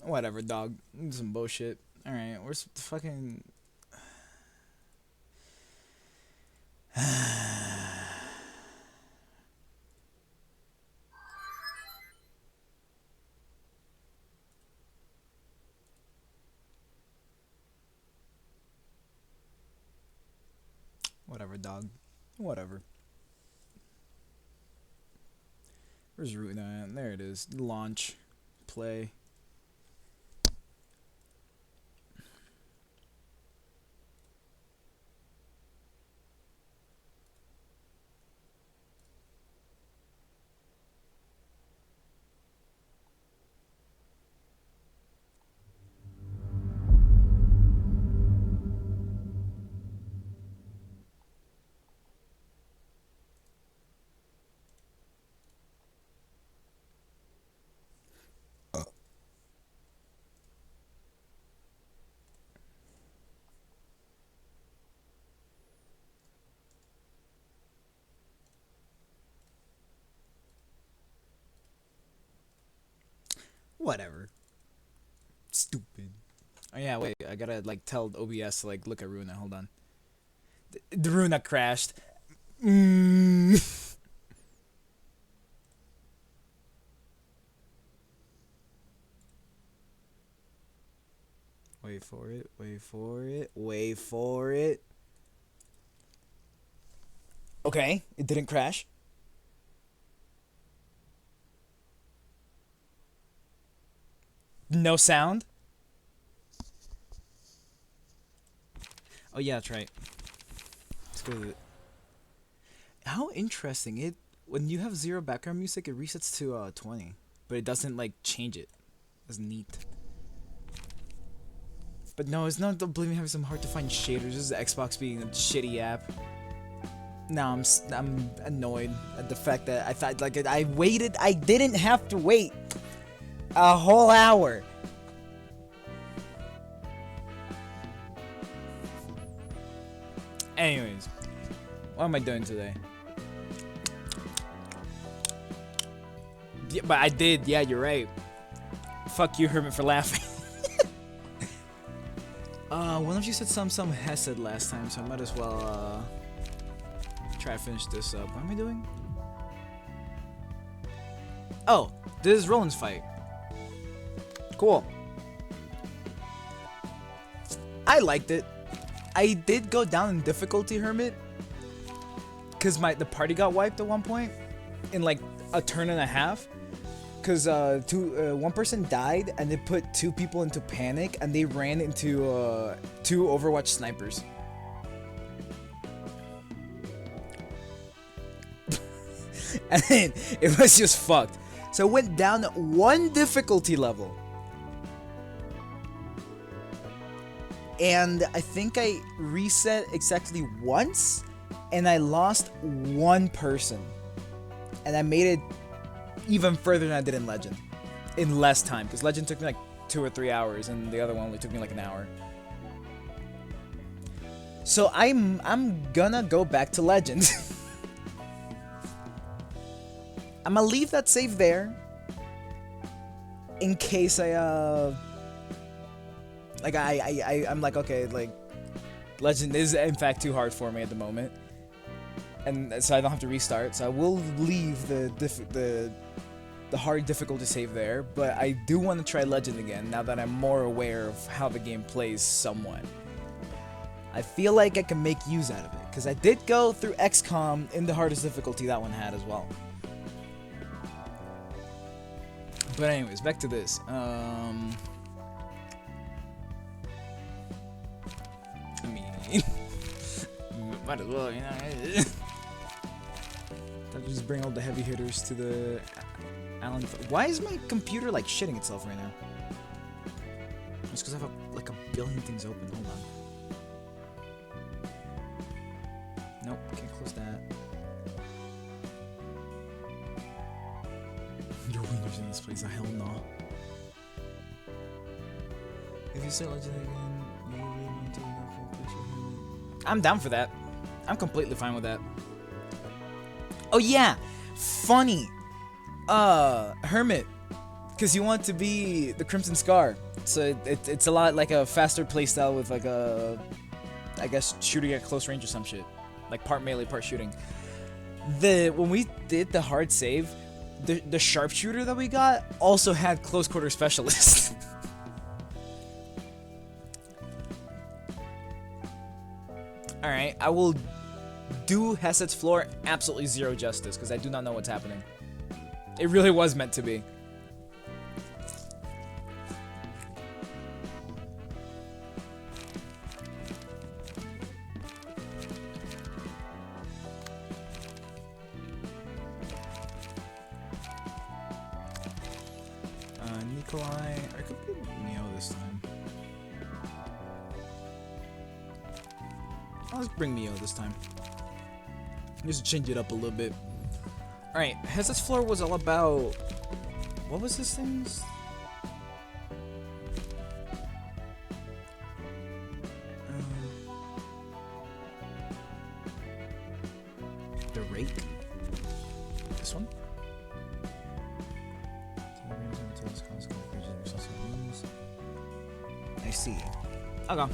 Whatever, dog. Some bullshit. Alright, where's the fucking... Whatever, dog. Whatever. Where's root at? There it is. Launch. Play. Whatever. Stupid. Oh yeah, wait. I gotta like tell OBS to like look at Runa. Hold on. The Runa crashed. Wait for it. Wait for it. Wait for it. Okay, it didn't crash. No sound. Oh yeah, that's right. Let's go with it. How interesting it when you have zero background music, it resets to 20, but it doesn't like change it. That's neat. But no, it's not Oblivion having some hard to find shaders. This is Xbox being a shitty app. Now I'm annoyed at the fact that I thought like I waited. I didn't have to wait a whole hour. Anyways, what am I doing today? Yeah, but I did. Yeah, you're right. Fuck you, Hermit, for laughing. One of you said some Hesed last time, so I might as well try to finish this up. What am I doing? Oh, this is Roland's fight. Cool. I liked it. I did go down in difficulty, Hermit, because the party got wiped at one point in like a turn and a half. Because one person died and it put two people into panic and they ran into two Overwatch snipers. And it was just fucked. So it went down one difficulty level. And I think I reset exactly once and I lost one person. And I made it even further than I did in Legend. In less time. Because Legend took me like 2 or 3 hours and the other one only took me like an hour. So I'm gonna go back to Legend. I'm gonna leave that save there. In case I'm like, okay, like Legend is in fact too hard for me at the moment. And so I don't have to restart. So I will leave the hard difficulty save there, but I do want to try Legend again now that I'm more aware of how the game plays somewhat. I feel like I can make use out of it, because I did go through XCOM in the hardest difficulty that one had as well. But anyways, back to this. I mean, might as well, you know. I'll just bring all the heavy hitters to the Allen. Why is my computer like shitting itself right now? It's because I have like a billion things open. Hold on. Nope, can't close that. Your winners in this place, hell no. If you start Legend again, you really want to take a full picture. I'm down for that. I'm completely fine with that. Oh yeah, funny. Hermit, Because you want to be the Crimson Scar. So it's a lot like a faster playstyle with like a, I guess, shooting at close range or some shit. Like part melee, part shooting. When we did the hard save, the sharpshooter that we got also had close quarter specialist. Alright, I will do Heset's floor absolutely zero justice because I do not know what's happening. It really was meant to be. Nikolai, I could put Neo this time. Let's bring Neo this time. Just change it up a little bit. Alright, Heset's floor was all about... What was this thing's? The rake? This one? I see. Okay.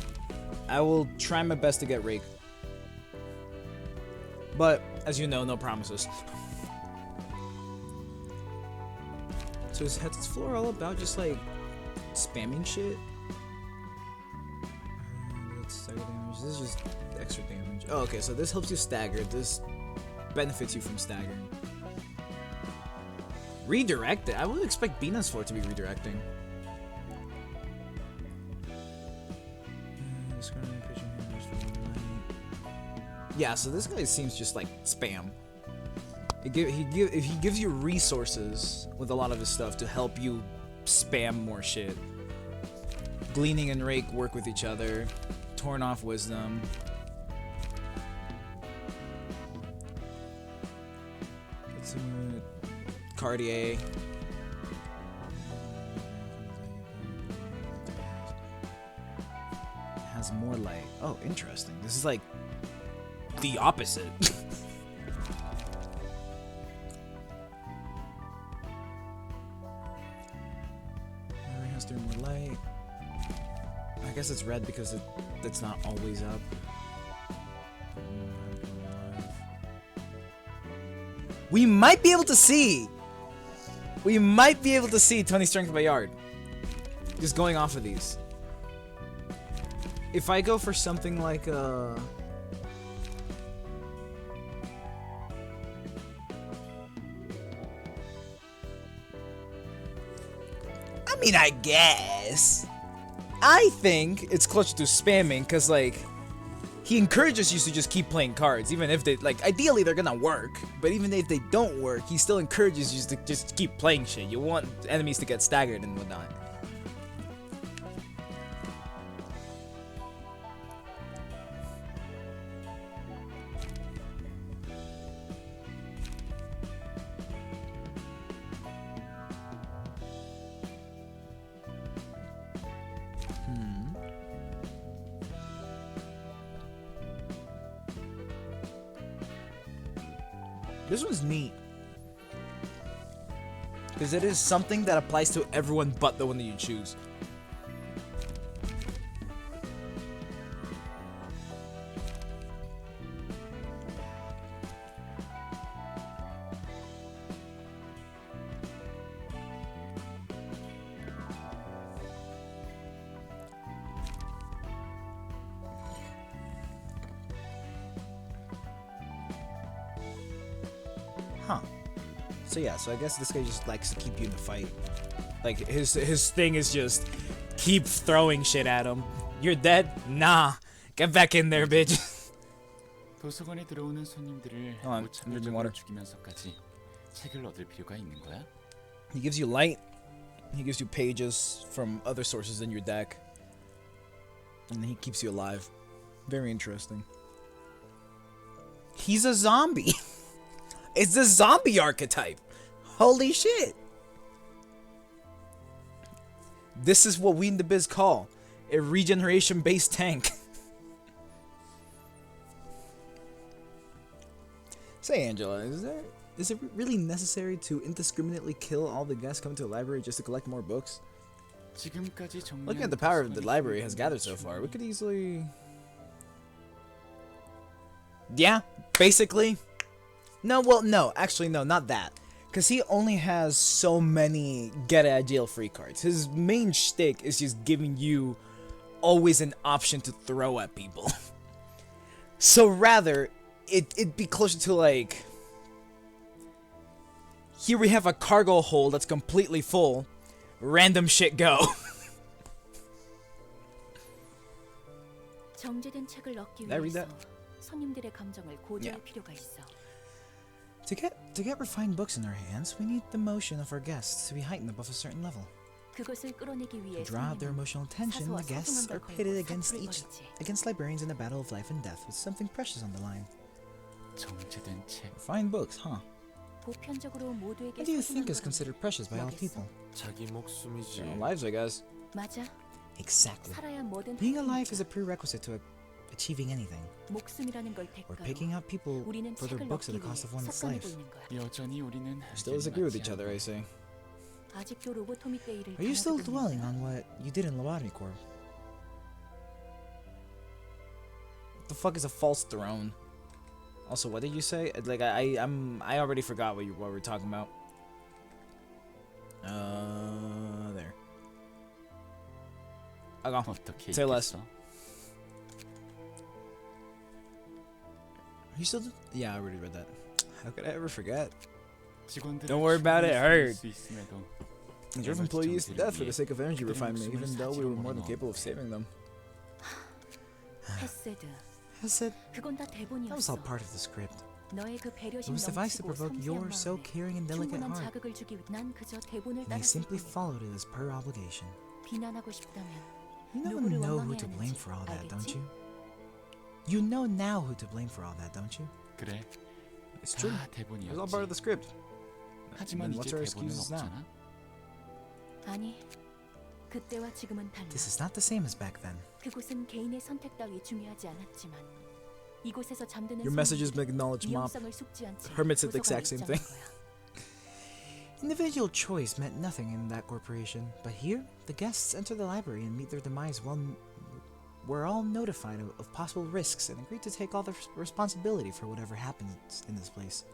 I will try my best to get rake. But, as you know, no promises. So is Heset's floor all about just like spamming shit? That's stagger damage. This is just extra damage. Oh, okay, so this helps you stagger. This benefits you from staggering. Redirected? I would expect Bina's floor to be redirecting. Yeah, so this guy seems just like spam. He gives you resources with a lot of his stuff to help you spam more shit. Gleaning and Rake work with each other. Torn off Wisdom. It's Cartier. Has more light. Oh, interesting. This is like the opposite. Has to do more light. I guess it's red because it's not always up. We might be able to see. We might be able to see Tony's strength by yard. Just going off of these. If I go for something like I mean, I guess. I think it's closer to spamming, because, like, he encourages you to just keep playing cards, even if they, like, ideally they're gonna work, but even if they don't work, he still encourages you to just keep playing shit. You want enemies to get staggered and whatnot. This one's neat. Because it is something that applies to everyone but the one that you choose. Huh. So yeah, so I guess this guy just likes to keep you in the fight. Like, his thing is just keep throwing shit at him. You're dead? Nah. Get back in there, bitch. 도서관에 들어오는 손님들을 무차별적으로 죽이면서까지 책을 얻을 필요가 있는 거야? He gives you light. He gives you pages from other sources in your deck. And he keeps you alive. Very interesting. He's a zombie. It's the zombie archetype. Holy shit. This is what we in the biz call a regeneration-based tank. Say, Angela, is Is it really necessary to indiscriminately kill all the guests coming to the library just to collect more books? Looking at the power the library has gathered so far, we could easily... Yeah, basically. No, well, no. Actually, no, not that. Because he only has so many get-out-of-jail-free cards. His main shtick is just giving you always an option to throw at people. So rather, it'd be closer to like... Here we have a cargo hold that's completely full. Random shit go. 정제된 책을 얻기 Did I read 위해서 that? 손님들의 감정을 고조할 필요가 있어. To get refined books in our hands, we need the emotion of our guests to be heightened above a certain level. 그것을 끌어내기 To 위해 draw out their emotional attention, the guests are pitted against librarians in a battle of life and death with something precious on the line. 정제된 책. Refined books, huh? 보편적으로 모두에게 What do you think 소중한 is 것은 considered precious by all 뭐겠어? people? 자기 목숨이지. Their own lives, I guess. 맞아. Exactly. 살아야 뭐든 Being 할 alive is a 테니까. prerequisite to achieving anything. 목숨이라는 걸 Or 대가로 picking up people 우리는 for their 책을 books at 얻기 the cost 위해 of one's 섭간하고 life. 있는 거야. 여전히 우리는 Still disagree with each other, I say. 아직도 로보토미 때 일을 Are you still 당하고 dwelling 있는 on what you did in Lobotomy Corps? What the fuck is a false throne? Also, what did you say? Like, I already forgot what we're talking about. There. Okay. 어떻게 Say less. 있겠어? You still? Yeah, I already read that. How could I ever forget? 직원들을 Don't worry about it, I heard. 수 있음에도 We drove employees to death for the sake of energy refinement, even though we were more than capable of saving them. 헤세드. Hesed, 그건 다 that was 대본이었어. all part of the script. 너의 그 It 배려심 was devised to 넘치고 provoke 섬세한 your so 마음에 caring and delicate 충분한 heart, 자극을 주기 위해 난 그저 대본을 and I 따랐을 simply 뿐이야. followed it as per obligation. 비난하고 싶다면 You know 누구를 who 원망해야 to blame 하는지 for all that, don't 알겠지? you? You know now who to blame for all that, don't you? 그래. It's true. 다 It was all part of the 대본이었지. script. 하지만 Then what's 이제 our 대본은 excuses now? 없잖아. 아니, 그때와 지금은 달라. This is not the same as back then. 그곳은 개인의 선택 따위 중요하지 않았지만 이곳에서 잠드는 Your messages 손님들은 acknowledge mop. 위험성을 속지 않지 Hermit said the 도서관에 exact same 입장한 thing. 거야. Individual choice meant nothing in that corporation, but here, the guests enter the library and meet their demise while we're all notified of possible risks and agreed to take all the responsibility for whatever happens in this place.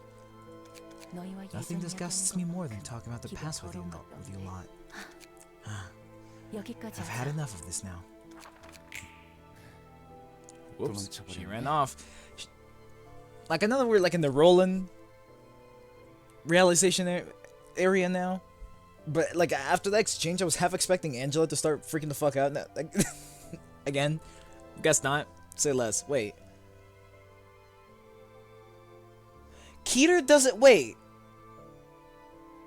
너희와 Nothing 예전 disgusts 이야기하는 me more than 것만큼 talking about the 기분 past with you 더러운 것도 a lot. 여기까지 I've had 하자. enough of this now. Whoops, she 도망쳐버렸네. ran off. Like another word, like in the Roland realization area now. But like after that exchange, I was half expecting Angela to start freaking the fuck out. Like, again, guess not. Say less. Wait. Keter doesn't. Wait.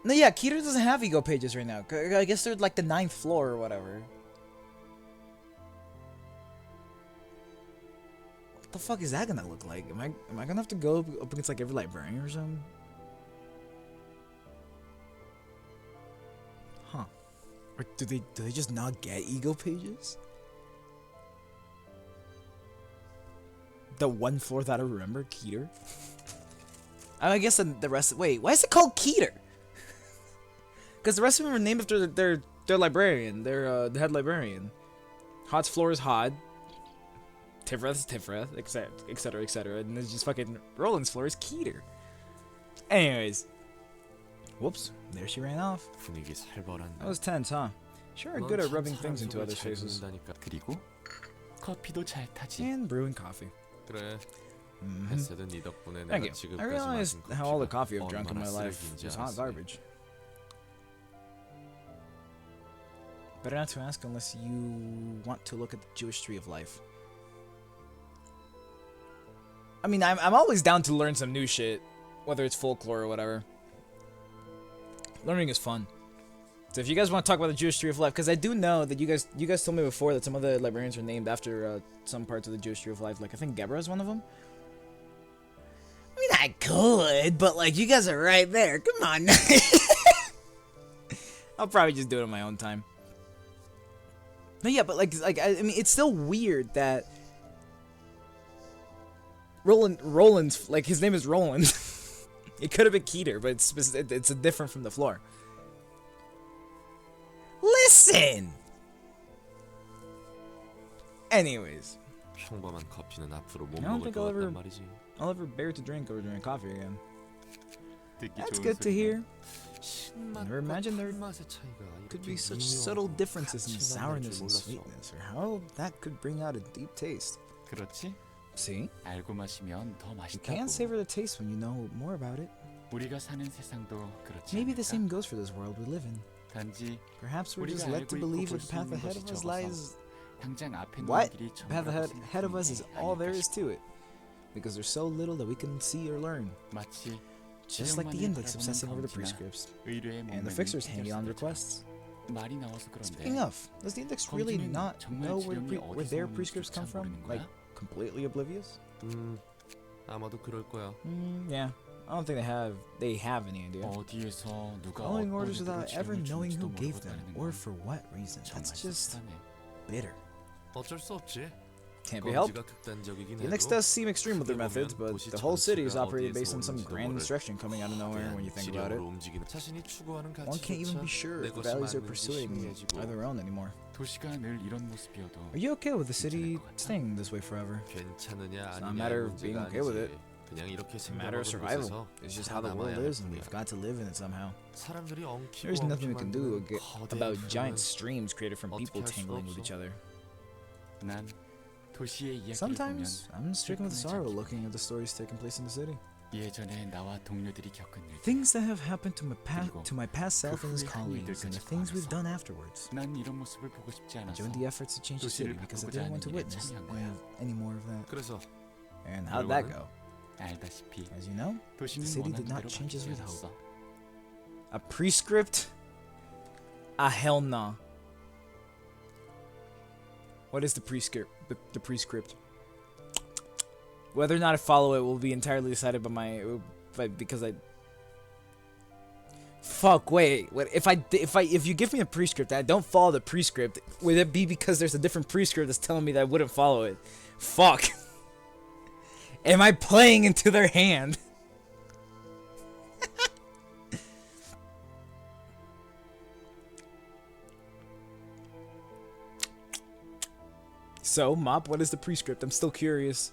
No, yeah, Keter doesn't have ego pages right now. I guess they're like the 9th floor or whatever. What the fuck is that gonna look like? Am I gonna have to go up against like every librarian or something? Huh. Or do they just not get ego pages? The one floor that I remember, Keter. I guess the rest. Wait, why is it called Keter? Because the rest of them are named after their librarian, their the head librarian. Hod's floor is Hod. Tifreth is Tifreth, etc., etc. And there's just fucking Roland's floor is Keter. Anyways. Whoops, there she ran off. 분위기 살벌한데. That was tense, huh? Sure are good at rubbing things into others' faces. 그리고 커피도 잘 타지. And brewing coffee. 그래. Mhm. 헤세드 네 덕분에 Thank 내가 you. I 지금까지 realized 마신 how all the 커피가 coffee I've drunk in my 얼마나 life 쓰레기인지 was hot 알았어. garbage. Better not to ask unless you want to look at the Jewish tree of life. I mean, I'm always down to learn some new shit, whether it's folklore or whatever. Learning is fun. So if you guys want to talk about the Jewish tree of life, because I do know that you guys told me before that some of the librarians are named after some parts of the Jewish tree of life. Like I think Gebra is one of them. I mean, I could, but like you guys are right there. Come on. I'll probably just do it on my own time. No, yeah, but like I mean, it's still weird that Roland's like his name is Roland, It could have been Keter, but it's different from the floor. Listen! Anyways. 평범한 커피는 앞으로 못 I don't 먹을 think 것 I'll 같단 말이지. ever bear to drink over drink coffee again. 듣기 That's 좋은 good to 소리네. hear. 신맛과 Never imagined there 단맛의 차이가 could 이렇게 be such 미묘하고 subtle differences in 같이 만날 sourness 줄 and 몰랐어. sweetness, or how that could bring out a deep taste. 그렇지? See? 알고 마시면 더 You 맛있다고. can't savor the taste when you know more about it. 우리가 사는 세상도 그렇지 Maybe the 않을까? same goes for this world we live in. 단지 Perhaps we're just 우리가 led to 알고 believe 있고 that the 볼 수 path 있는 ahead 것이 of us 적어서 lies. 당장 앞에 있는 What? 길이 The path 전부라고 ahead of us is 생각하는 all 게 there is 아닐까 to it. Because there's so little that we can see or learn. 마치 Just like the index obsessing over the prescripts. 의뢰에 And the 목매는 fixers hanging on 피자스들처럼. requests. 말이 나와서 그런데 Speaking of, does the index really 검주는 not 정말 know where, 지령이 where 어디서 their 오는지 prescripts come 참 from? 모르는 Like, 거야? completely oblivious? 아마도 그럴 거야. Yeah. I don't think they have any idea. 어디에서 누가 Following 어떤 orders 의도로 without ever 지령을 knowing 주는지도 who gave 모르고 them 따르는 or 건 for what reason. 정말 That's just 씁쓸하네. bitter. 어쩔 수 없지. Can't be helped. 검지가 극단적이긴 The index 해도 does seem extreme with their methods, but the whole city is operated based on some 어디에서 grand 오는지도 instruction coming out of nowhere when you think about it. 지령으로 움직이는 자신이 추구하는 One can't even 가치조차 be sure 내 if the 것이 values they're 맞는지 pursuing 신기해지고 are their own anymore. 도시가 늘 이런 모습이어도 Are you okay with the city 괜찮을 것 같아? staying this way forever? 괜찮으냐 It's not a 아니냐의 matter of being 문제가 okay with it. 아니지. 그냥 이렇게 It's a matter of 생겨먹은 survival. 곳에서 It's just how the world 살아남아야 is, and 할 we've 뿐이야. got to live in it somehow. 사람들이 엉키고 There's nothing we can do 엉키 만드는 about 거대한 giant 틀은 streams created from people 어떻게 할 수가 tangling with 없어. each other. 난 도시의 이야기를 보면 Sometimes I'm stricken with 슬픔을 sorrow 잠기고 looking at the stories taking place in the city. 예전에 나와 동료들이 겪은 일들 Things that have happened to my 그리고 past self and his 후에 한 colleagues, and the 일들까지 things we've 포함해서 done afterwards. 난 이런 모습을 보고 싶지 I 않아서 joined the efforts to change the city 도시를 because I 바꾸고자 didn't want to 하는 일에 witness 참여한 거야. any more of that. 그래서 And how'd that go? 알다시피 As you know, 도시는 city 원하는 did not 대로 change as 바뀌지 we'd 않았어. a prescript? Ah, hell no. What is the prescript? The prescript. Whether or not I follow it will be entirely decided because I. Fuck! Wait. What if you give me a prescript and I don't follow the prescript? Would it be because there's a different prescript that's telling me that I wouldn't follow it? Fuck! Am I playing into their hand? So, Mop, what is the prescript? I'm still curious.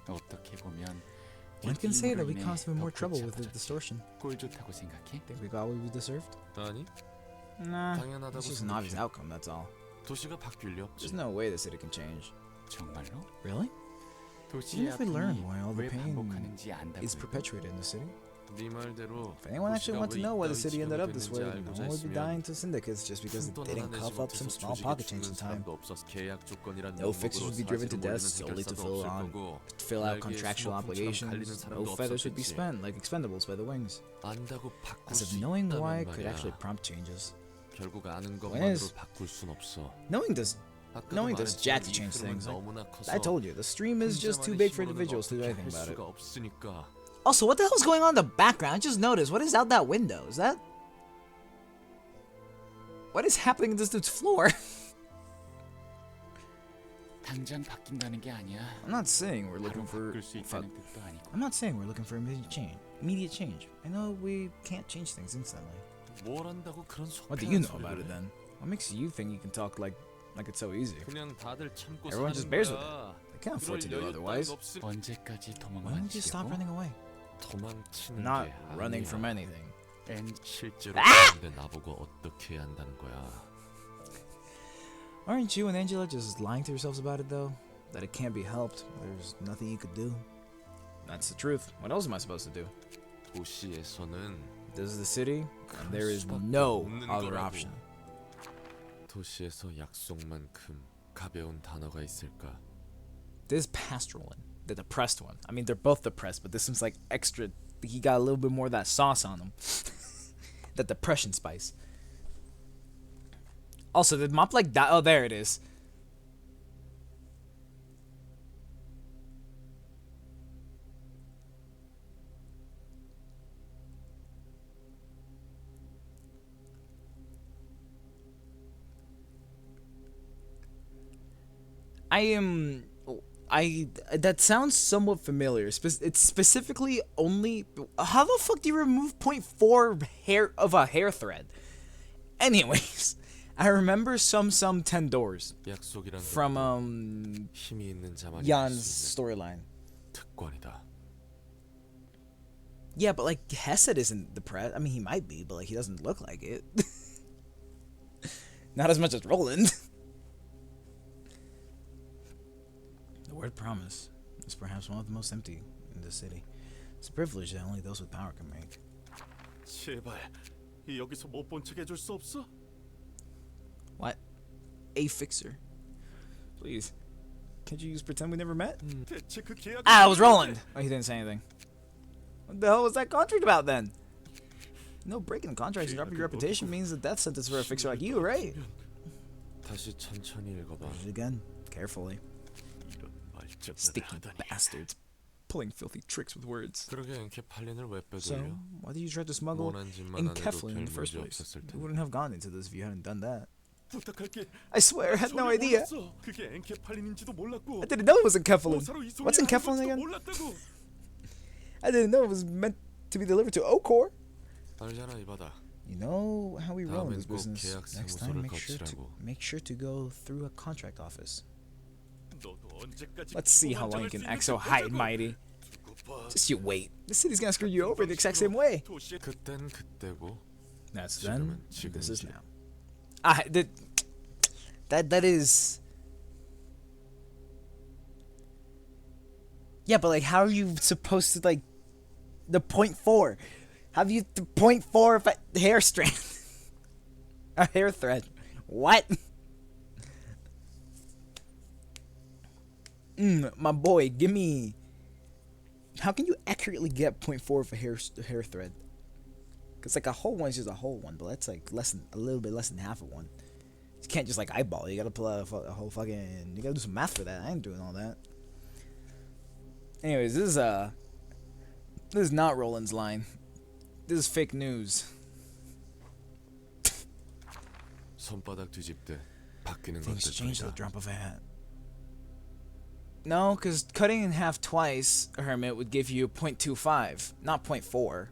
어떻게 보면 One can say that we 인물로 caused him more 인해 trouble with the 더 distortion. 꼴 좋다고 생각해? Think we got what we deserved? 아니 Nah, 당연하다고 it's just an obvious 생각해. outcome, that's all. 도시가 바뀔 리 없지. There's no way the city can change. 정말로? Really? 도시의 Even if we learn 아픔이 why all the 왜 pain 반복하는지 안다고 is perpetuated in the city? 네 말대로 If anyone actually 도시가 wants to 왜 know why the 이따위 city ended 지경이 up this way, 됐는지 no 알고자 one would be 했으면 dying to syndicates just because it 푼돈 didn't 하나 내지 cough up some 못해서 small 조직에 pocket change in 죽는 time. 사람도 없어서 계약 조건이란 No fixers would be driven to death 사실을 solely to 모르는 해결사도 없을 fill 거고 out 날개에 contractual 수목금처럼 갈리는 obligations. 사람도 No feathers would be 없었겠지. spent like expendables by the wings. 안다고 바꿀 As if 수 knowing 있다면 why could 말이야. actually prompt changes. 결국 아는 When is- 것만으로 바꿀 순 없어. Knowing does jack to change 흐름은 things. Like, 너무나 커서 I told you, the stream is just too big for individuals to do anything about it. 수가 없으니까. Also, what the hell's going on in the background? I just noticed. What is out that window? Is that... What is happening to this dude's floor? 당장 바뀐다는 게 아니야. I'm not saying we're 바로 looking for... 바꿀 수 있다는 뜻도 아니고. I'm not saying we're looking for immediate change. I know we can't change things instantly. 뭘 안다고 그런 What do you 속편한 know about 소리를 it 해? then? What makes you think you can talk like it's so easy? 그냥 다들 참고 Everyone just 사는 bears with 거야. They can't afford to do 그럴 여유 otherwise. 따윈 없으니 언제까지 Why don't you stop 도망만 치려고? running away? 도망치는 Not 게 running 아니야. from anything. 실제로 그런데 나보고 어떻게 해야 한다는 거야. Aren't you and Angela just lying to yourselves about it though? That it can't be helped. There's nothing you could do. That's the truth. What else am I supposed to do? 도시에서는 This is the city, and there is 수밖에 no 없는 other 거라고. option. 도시에서 약속만큼 가벼운 단어가 있을까? This pastoral one, the depressed one. I mean, they're both depressed, but this one's like extra. He got a little bit more of that sauce on him. That depression spice. Also, did Mop like that? Oh, there it is. That sounds somewhat familiar. It's specifically only. How the fuck do you remove 0.4 hair of a hair thread? Anyways, I remember some 10 doors 약속이란 from 힘이 있는 자만이 Jan's 할수 storyline. 있는 특권이다. Yeah, but like Hesed isn't the I mean, he might be, but like he doesn't look like it. Not as much as Roland. The word promise is perhaps one of the most empty in the city. It's a privilege that only those with power can make. 제발 여기서 못 본 척 해줄 수 없어? What? A fixer. Please. Can't you just pretend we never met? 대체 그 계약. Ah, it was Roland! Oh, he didn't say anything. What the hell was that contract about then? No, breaking the contracts and dropping your reputation means a death sentence for a fixer like you, right? 다시 천천히 읽어봐. Read it again. Carefully. 이런 말장난을 Sticky 하다니. bastards. Pulling filthy tricks with words. 그러게 엔케팔린을 왜 So, 빼돌려? why did you try to smuggle 원한 짓만 in 안 해도 Keflin in 별 the first 문제 place? 없었을 You 텐데. wouldn't have gone into this if you hadn't done that. 부탁할게. I swear, I had no 전혀 idea. 몰랐어. 그게 엔케팔린인지도 몰랐고. I didn't know it was in Keflin. 보사로 이송해야 What's in 하는 Keflin 건지도 again? 몰랐다고. I didn't know it was meant to be delivered to Okor. 알잖아 이바다. You know how we run this 다음엔 꼭 business. 계약 Next time, 사무소를 make sure to go through a contract office. 너도 언제까지 Let's see how long you can act so high and mighty. 두고 봐. Just you wait. The city's gonna screw you over the exact same way. 도시에 그땐 그때고. That's then. 지금은 This is 지금이지. now. That is. Yeah, but like, how are you supposed to like the 0.4? How do you the 0.4 of a hair strand? A hair thread? What? My boy, give me. How can you accurately get 0.4 of a hair thread? Cause like a whole one is just a whole one, but that's like a little bit less than half of one. You can't just like eyeball it. You gotta pull out a whole fucking. You gotta do some math for that. I ain't doing all that. Anyways, this is not Roland's line. This is fake news. 손바닥 뒤집대 바뀌는 Things 것들 change at the 뿐이다. drop of a hat. No, because cutting in half twice, Hermit, would give you 0.25, not 0.4.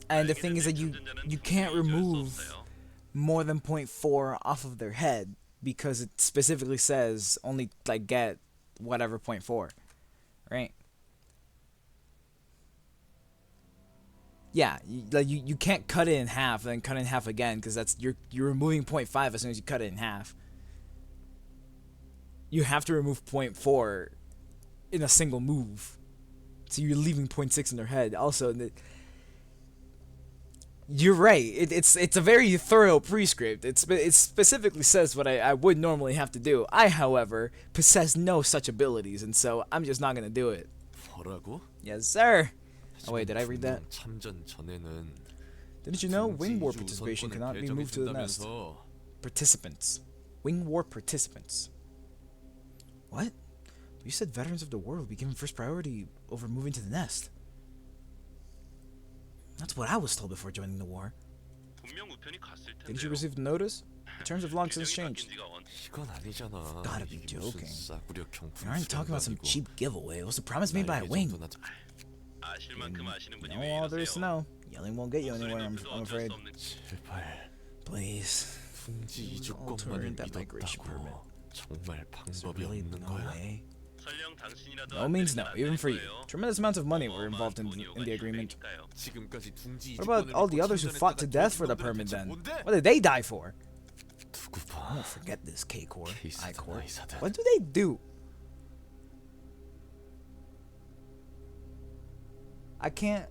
And the thing is that you can't remove more than 0.4 off of their head because it specifically says only like get whatever 0.4, right? Yeah, you can't cut it in half then cut it in half again because that's you're removing 0.5 as soon as you cut it in half. You have to remove 0.4 in a single move, so you're leaving 0.6 in their head. Also, you're right. It's a very thorough prescript. It specifically says what I would normally have to do. I, however, possess no such abilities, and so I'm just not gonna do it. 뭐라고? Yes, sir. Oh wait, did I read that? 참전 전에는 Didn't you know wing war 중지 participation 우선권을 cannot be 배정해 moved to the nest? 준다면서. Participants. Wing war participants. What? You said veterans of the war will be given first priority over moving to the nest. That's what I was told before joining the war. Didn't you receive the notice? The terms have long since changed. 이건 아니잖아. Gotta be 이게 무슨 joking. 싸구려 경품 We aren't talking about some 수련도 cheap giveaway. It was a promise made by a 나에게 wing. 정도나 You know all there is to know. Yelling won't get you anywhere, I'm afraid. 제발 Please. 둥지 alter 이주권만을 that migration permit. 믿었다고. 정말 Is there 방법이 really 없는 no 거야. way? No means no, even for you. Tremendous amounts of money were involved in the agreement. 지금까지 둥지 What about all the others who fought to death for the permit then? What did they die for? 두고 I 봐. won't forget this, K-Corps, 케이스든 I-Corps. 의사든. What do they do? I can't...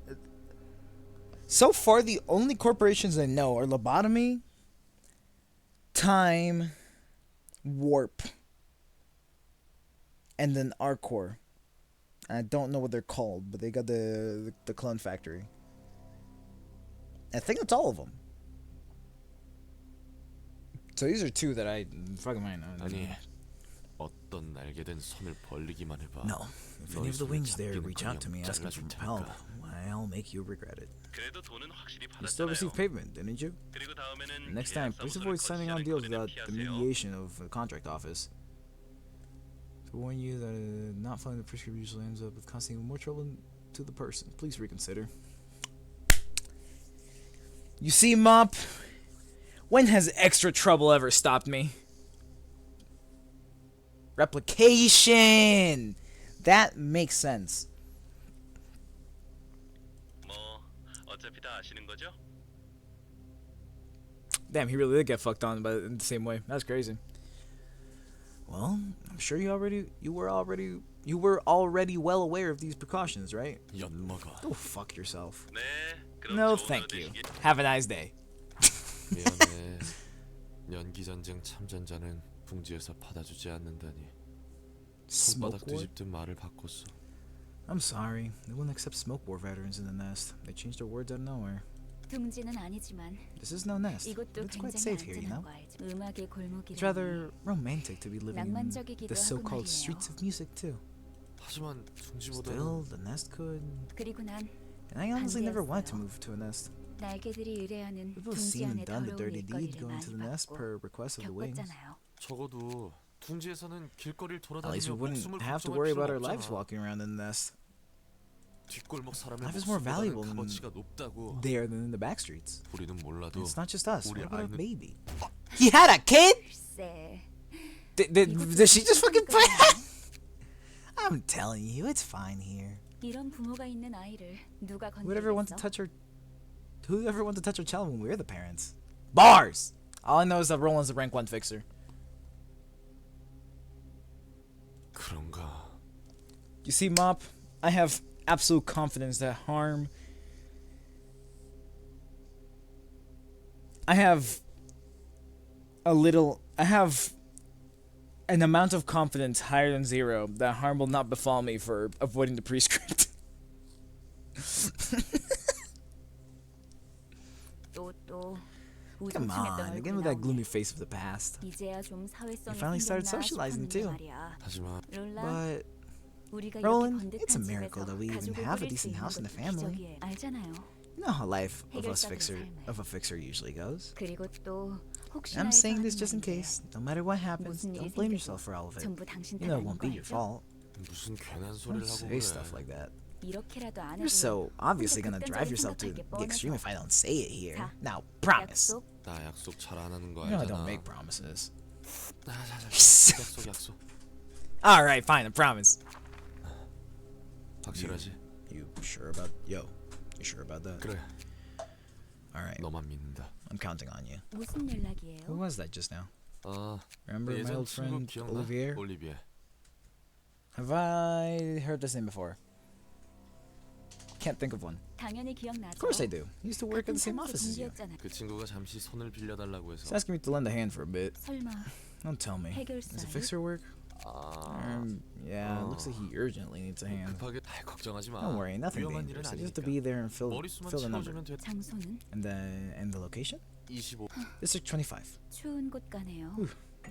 So far, the only corporations I know are Lobotomy, Time, Warp, and then Arcor. I don't know what they're called, but they got the clone factory. I think that's all of them. So these are two that I fucking might know. 아니 어떤 날개든 손을 벌리기만 해봐. No. If any of the wings there reach out to me asking for help, I'll make you regret it. 그래도 돈은 확실히 You still received payment, didn't you? 그리고 다음에는 Next time, please avoid signing on deals without the mediation of the contract office. To warn you that not following the prescription usually ends up with costing more trouble to the person. Please reconsider. You see, Mop? When has extra trouble ever stopped me? Replication! That makes sense. 뭐 어차피 다 아시는 거죠? Damn, he really did get fucked on, but in the same way. That's crazy. Well, I'm sure you were already well aware of these precautions, right? 엿먹어. Go fuck yourself. 네. 그럼 No, 좋은 thank 하루 you. 되시길. Have a nice day. 미안해. 연기전쟁 참전자는 붕지에서 받아주지 않는다니. Smoke 손바닥 war? 뒤집듯 말을 바꿨어. I'm sorry. They won't accept smoke war veterans in the nest. They changed their words out of nowhere. 둥지는 아니지만 This is no nest. 이곳도 But it's quite 굉장히 safe here, you 안전한 know? 거 알지? 음악의 It's 골목이라니. rather romantic to be living in 낭만적이기도 the 하고 so-called 말이에요. streets of music too. 하지만 둥지보다는 Still, the nest could. 그리고 난 And I honestly never wanted to 반대였어요. move to a nest. 날개들이 의뢰하는 People have 둥지 seen 안에 and done the 더러운 dirty deed 일거리를 going to 많이 the nest 봤고 per request of the wings. 겪었잖아요. 적어도 둥지에서는 길거리를 At least we 돌아다니며 wouldn't 목숨을 have to 걱정할 worry 필요가 about our lives 없잖아. walking around in the nest 뒷골목 사람의 Life is more 목숨보다는 valuable than 값어치가 높다고. there than in the back streets. 우리는 몰라도 It's not just us. 우리 What about a 아이는- baby? He had a kid? 글쎄. Did she just fucking put? 거야. I'm telling you, it's fine here. 이런 부모가 있는 아이를 누가 Whoever wants to 건드리겠어? touch her, whoever wants to touch her child when we're the parents? Bars. All I know is that Roland's a rank 1 fixer. 그런가. You see, Mop, I have absolute confidence that I have an amount of confidence higher than 0 that harm will not befall me for avoiding the prescript. 또 Come on, again with that gloomy face of the past. 이제야 좀 사회성이 You finally started 생겼나 socializing 싶었는데 too. 말이야. 하지만 롤라, But 우리가 Roland, 이렇게 it's a 번듯한 miracle 집에서 that we even 가족을 have a 꾸릴 수 decent 있는 house in the 것도 family. 기적이에요. 알잖아요. you know how life of 해결사들의 a fixer usually goes. 그리고 또 혹시나 I'm 해서 saying this 하는 just in 말인데 case. No matter what happens, 무슨 일이 don't blame 생겨도 yourself for all of it. 전부 당신 You 탓 know it 아닌 won't 거 be your 알죠? fault. 무슨 괜한 Don't 소리를 하고 say 그래. stuff like that. 이렇게라도 안 You're so 해도 obviously 혼자 gonna drive 극단적인 yourself to 생각할 게 the extreme 뻔해서. if I don't say it here. 자, Now, promise. 약속. 나 약속 잘 안 하는 거 You know I 알잖아. don't make promises. 약속. Alright, fine, I promise. 확실하지? You sure about you sure about that? 그래. Alright, 너만 믿는다. I'm counting on you. 무슨 연락이에요? Who was that just now? 아, Remember 내 my 예전 old 친구 friend 기억나? Olivier? 올리비에. Have I heard this name before? Can't think of one. 당연히 기억나죠. Of course I do. He used to work at the same 같은 office as you. 동기였잖아요. 그 친구가 잠시 손을 빌려달라고 He's 해서. asking me to lend a hand for a bit. 설마 Don't tell me. 해결사 Does a fixer work? 아, Yeah, it looks like he urgently needs a hand. 급하게. 걱정하지 마. Don't worry, nothing 위험한 dangerous. 일은 I just have to 아니니까. be there and fill 머릿수만 the number. 채워주면 돼. 장소는 And the location? 25. District 25. 추운 곳 가네요.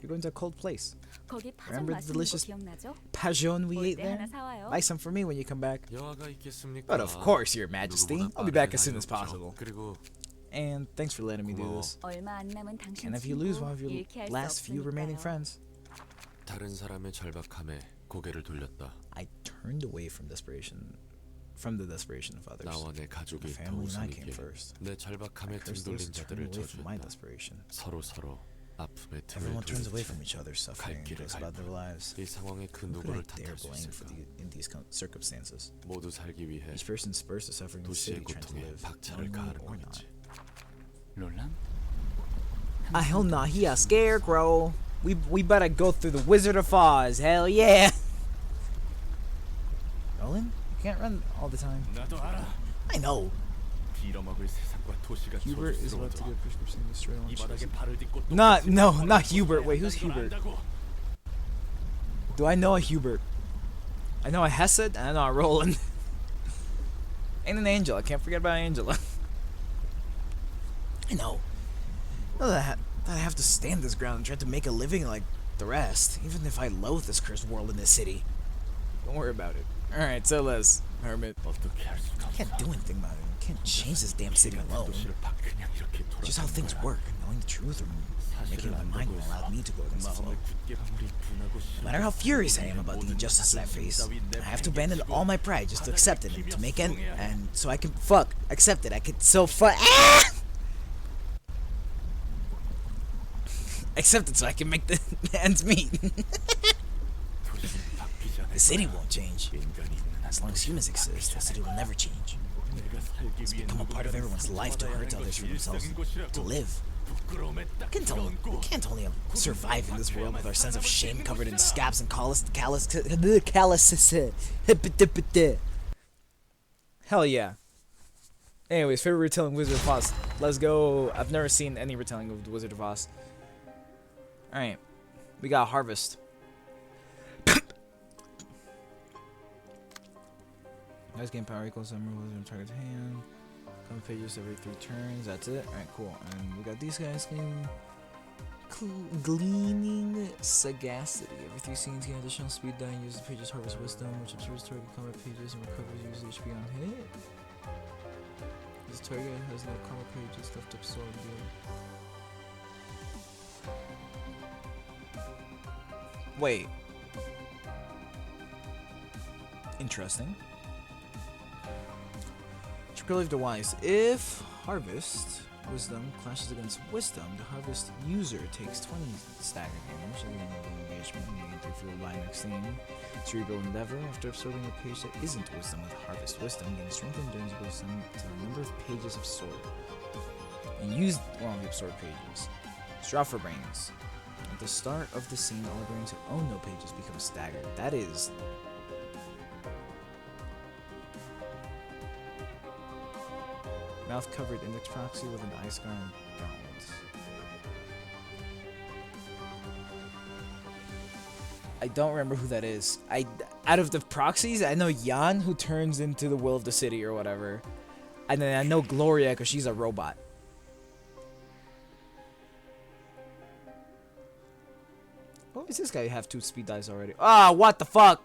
You're going to a cold place. 거기 파전 Remember the 맛있는 거 delicious 기억나죠? Pajon we ate 올 때 하나 there? 사와요. Buy some for me when you come back. 여화가 있겠습니까? But of course, Your Majesty. 누구보다 I'll be back 빠르게 as soon as 다녀오죠. possible. 그리고 And thanks for letting me do 고마워. this. 얼마 안 남은 당신 And if you 친구 lose one of your 잃게 할 수 last few remaining 없으니까요. friends, 다른 사람의 절박함에 고개를 돌렸다. I turned away from the desperation of others. 나와 내 My 가족이 더 family and I came 우선이기에 first. 내 절박함에 등 First, 돌린 those turned 자들을 away from my 저주했다. desperation. 서로 아픔의 등을 Everyone turns away 돌린 from each other's suffering and 길을 goes about their lives. 이 상황에 그 Who could I 누구를 dare 탓할 수 blame 있을까? in these circumstances? 모두 살기 위해 Each person spurs the suffering of the 도시의 city trying to 고통에 live, 박차를 knowingly 가하는 or not. 거겠지. 롤란? Hell nah, he a scarecrow. We better go through the Wizard of Oz. Hell yeah. Roland, you can't run all the time. 나도 알아. I know. 빌어먹을 세상과 도시가 Hubert is about to 저주스러워져. get a prescription straight on 이 바닥에 chest. 발을 딛고 또 Not Hubert. Wait, who's 걸 Hubert? 안다고. Do I know a Hubert? I know a Hesed and I know a Roland. And an Angel. I can't forget about Angela. I know. Know that I have to stand this ground and try to make a living like the rest, even if I loathe this cursed world in this city. Don't worry about it. Alright, so Les, Hermit. 어떻게 할 수가 I 없어. can't do anything about it. I can't change this damn city alone. 도시를 그냥 이렇게 It's just how things work. Knowing the truth or making up my mind will allow me to go against the flow. No matter how furious I am about the injustices I face, I have to abandon all my pride just to accept it and to make and so I can accept it. I can accept it so I can make the ends meet. The city won't change. As long as humans exist, the city will never change. It's become a part of everyone's life to hurt others for themselves, to live. We can't only survive in this world with our sense of shame covered in scabs and calluses. Hell yeah. Anyways, favorite retelling Wizard of Oz. Let's go. I've never seen any retelling of the Wizard of Oz. Alright. We got Harvest. Nice game power equals some rules in target's hand. Come pages every 3 turns. That's it. Alright, cool. And we got these guys getting Gleaning Sagacity. Every 3 scenes gain additional speed die and uses the page's Harvest Wisdom, which observes target combat pages and recovers user HP on hit. This target has no combat pages left to absorb you. Wait. Interesting. Trick device. If Harvest Wisdom clashes against Wisdom, the Harvest user takes 20 stagger damage and engagement and gain 3 fuel by next thing. Cerebral Endeavor. After absorbing a page that isn't Wisdom with Harvest Wisdom, gain strength and endurance wisdom to the number of pages absorbed. And use one of the absorbed pages. Straw for Brains. At the start of the scene, all brains who own no pages become staggered. That is mouth covered index proxy with an ice guard gauntlets. I don't remember who that is. Out of the proxies, I know Jan, who turns into the will of the city or whatever, and then I know Gloria because she's a robot. Oh, is this guy have 2 speed dice already? Ah, what the fuck?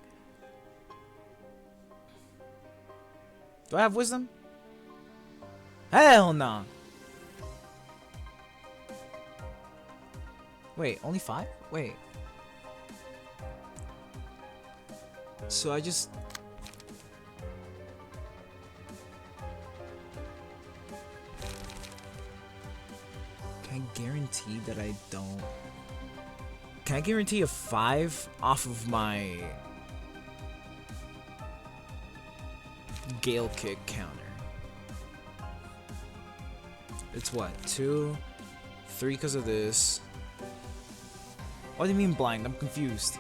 Do I have wisdom? Hell no. Wait, only 5? Wait. So I just... Can I guarantee that I don't... Can I guarantee a 5 off of my Gale Kick counter? It's what? 2, 3 because of this. What do you mean blind? I'm confused.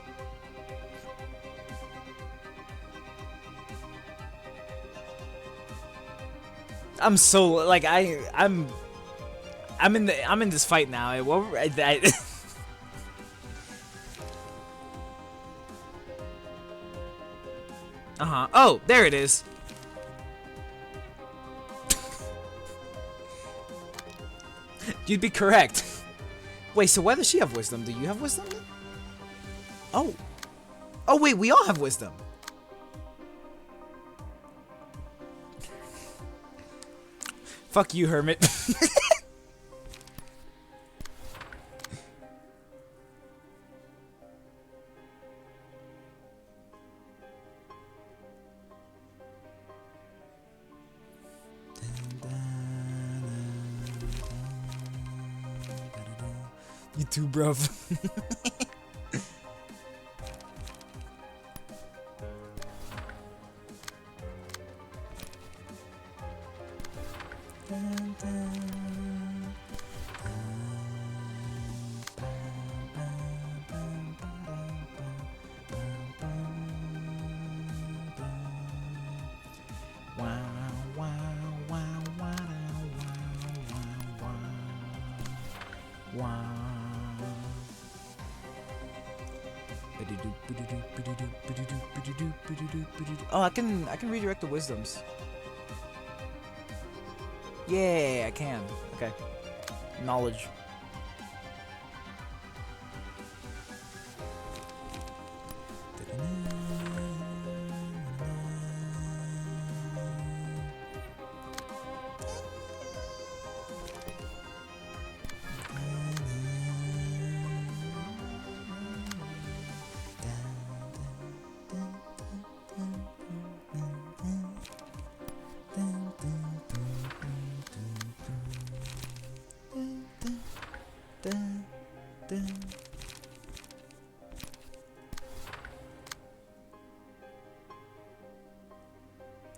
I'm so like I'm in this fight now. Oh, there it is. You'd be correct. Wait, so why does she have wisdom? Do you have wisdom? Oh. Oh, wait, we all have wisdom. Fuck you, Hermit. You too, bruv. Oh, I can redirect the wisdoms. Yeah, I can. Okay. Knowledge. Dun, dun.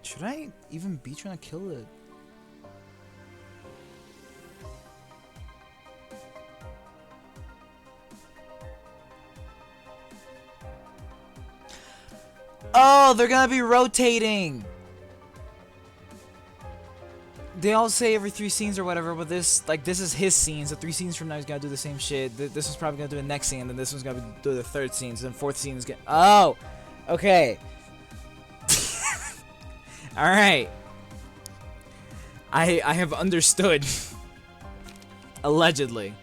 Should I even be trying to kill it? Oh, they're gonna be rotating. They all say every 3 scenes or whatever, but this is his scene, so 3 scenes from now he's gonna do the same shit. This one's probably gonna do the next scene, and then this one's gonna do the 3rd scene, so then 4th scene is gonna... Oh! Okay. Alright. I have understood. Allegedly.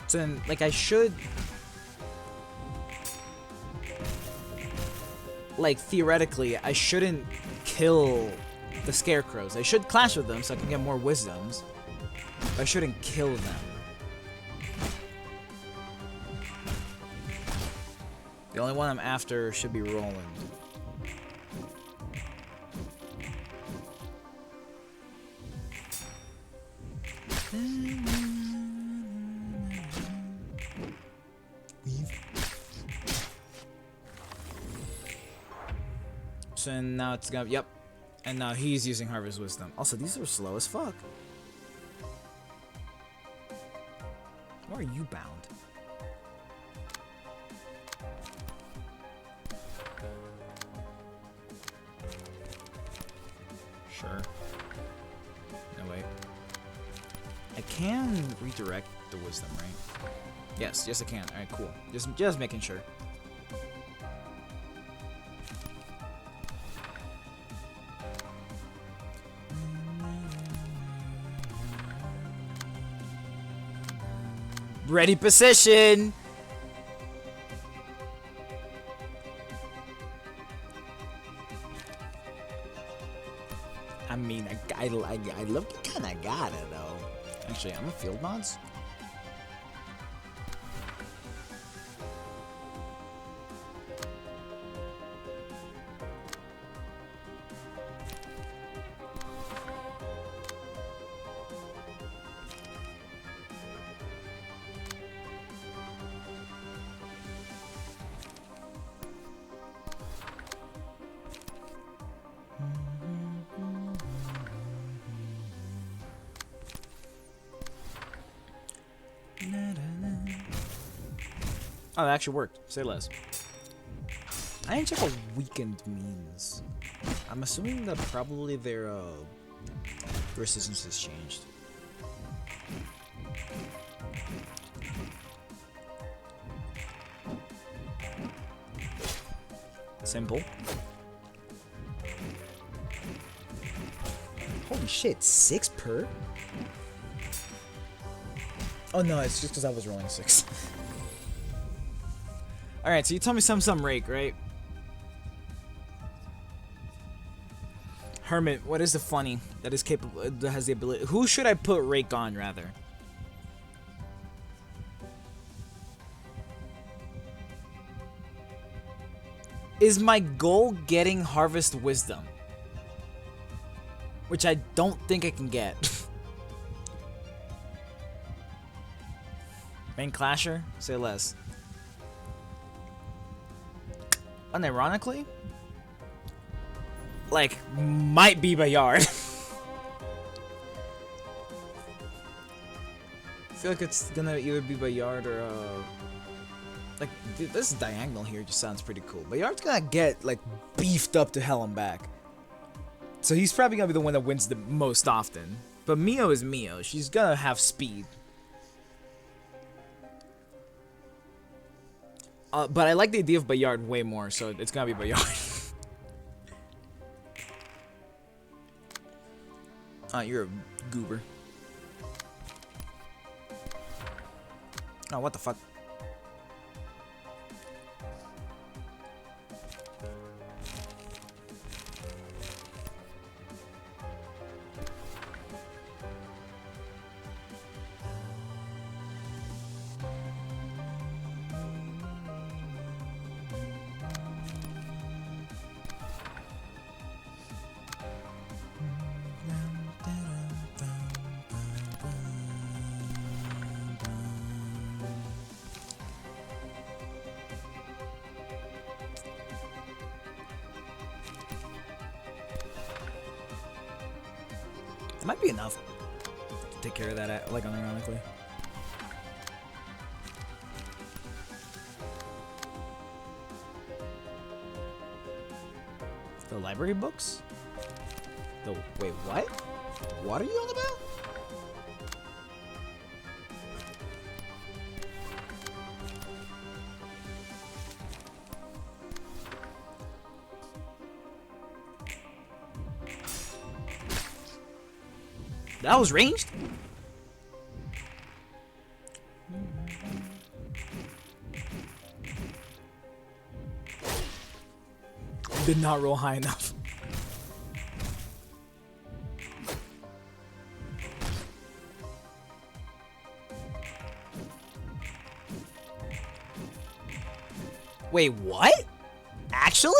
So then, like, I should... Like, theoretically, I shouldn't kill the scarecrows. I should clash with them so I can get more wisdoms. But I shouldn't kill them. The only one I'm after should be Roland. So now it's gonna... Yep. And now he's using Harvest Wisdom. Also, these are slow as fuck. Where are you bound? Sure. No, wait. I can redirect the Wisdom, right? Yes, yes I can. Alright, cool. Just making sure. Ready position. I mean, I love kind of got it though. Actually, I'm a field mods. Oh, that actually worked. Say less. I didn't check what weakened means. I'm assuming that probably their resistance has changed. Simple. Holy shit, 6 per? Oh no, it's just because I was rolling 6. Alright, so you told me some rake, right? Hermit, what is the funny that is capable, that has the ability? Who should I put rake on, rather? Is my goal getting Harvest Wisdom? Which I don't think I can get. Main Clasher? Say less. Unironically, like, might be Bayard. I feel like it's gonna either be Bayard or, like, dude, this diagonal here just sounds pretty cool. Bayard's gonna get, like, beefed up to hell and back. So he's probably gonna be the one that wins the most often. But Mio is Mio. She's gonna have speed. But I like the idea of Bayard way more, so it's gonna be Bayard. You're a goober. Oh, what the fuck? Might be enough to take care of that, like, unironically. The library books? Wait, what? What are you on about? That was ranged? Did not roll high enough. Wait, what? Actually?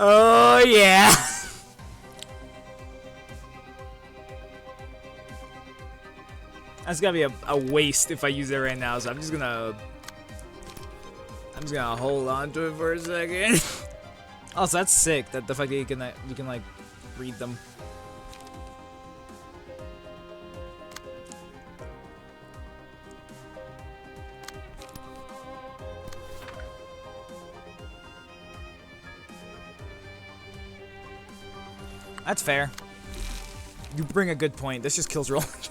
Oh yeah. That's gonna be a waste if I use it right now, so I'm just gonna hold on to it for a second. Also, that's sick, that the fact that you can like read them. That's fair. You bring a good point. This just kills Roland.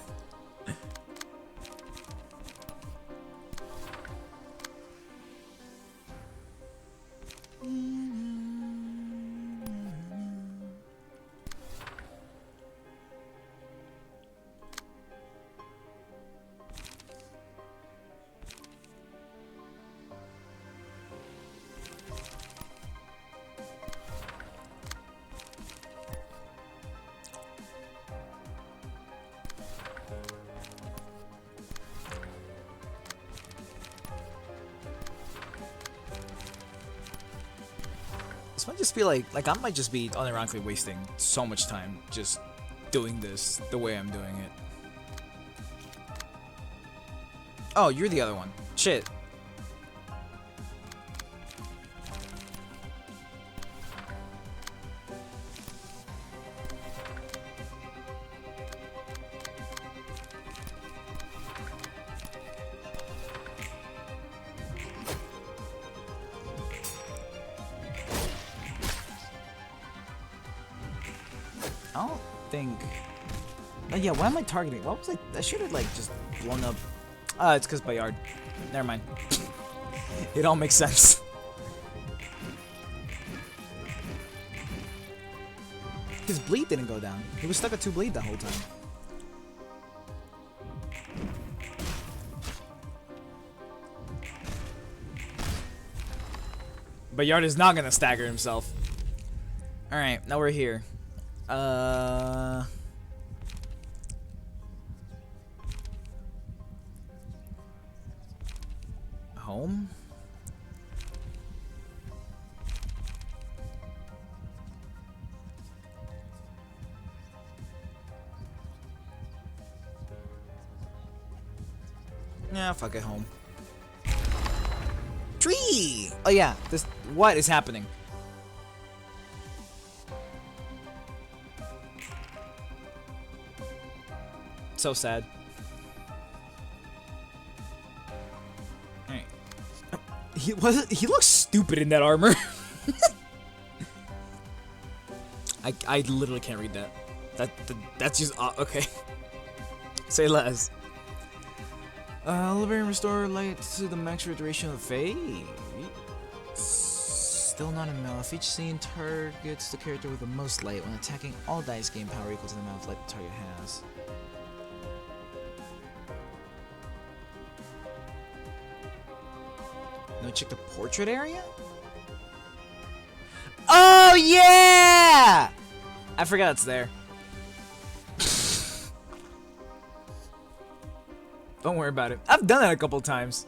This might just be like I might just be unironically wasting so much time just doing this the way I'm doing it. Oh, you're the other one. Shit. I don't think. Yeah, why am I targeting? What was I should have like just blown up. It's because Bayard. Never mind. It all makes sense. His bleed didn't go down. He was stuck at 2 bleed the whole time. Bayard is not gonna stagger himself. All right, now we're here. Home? Yeah, fuck it, home. Tree! Oh yeah, what is happening? So sad. Alright. He looks stupid in that armor. I literally can't read that. That's just okay. Say less. Liberate and restore light to the maximum duration of the fade. Still not enough. Each scene targets the character with the most light. When attacking, all dice gain power equal to the amount of light the target has. No, check the portrait area? Oh yeah! I forgot it's there. Don't worry about it. I've done that a couple times.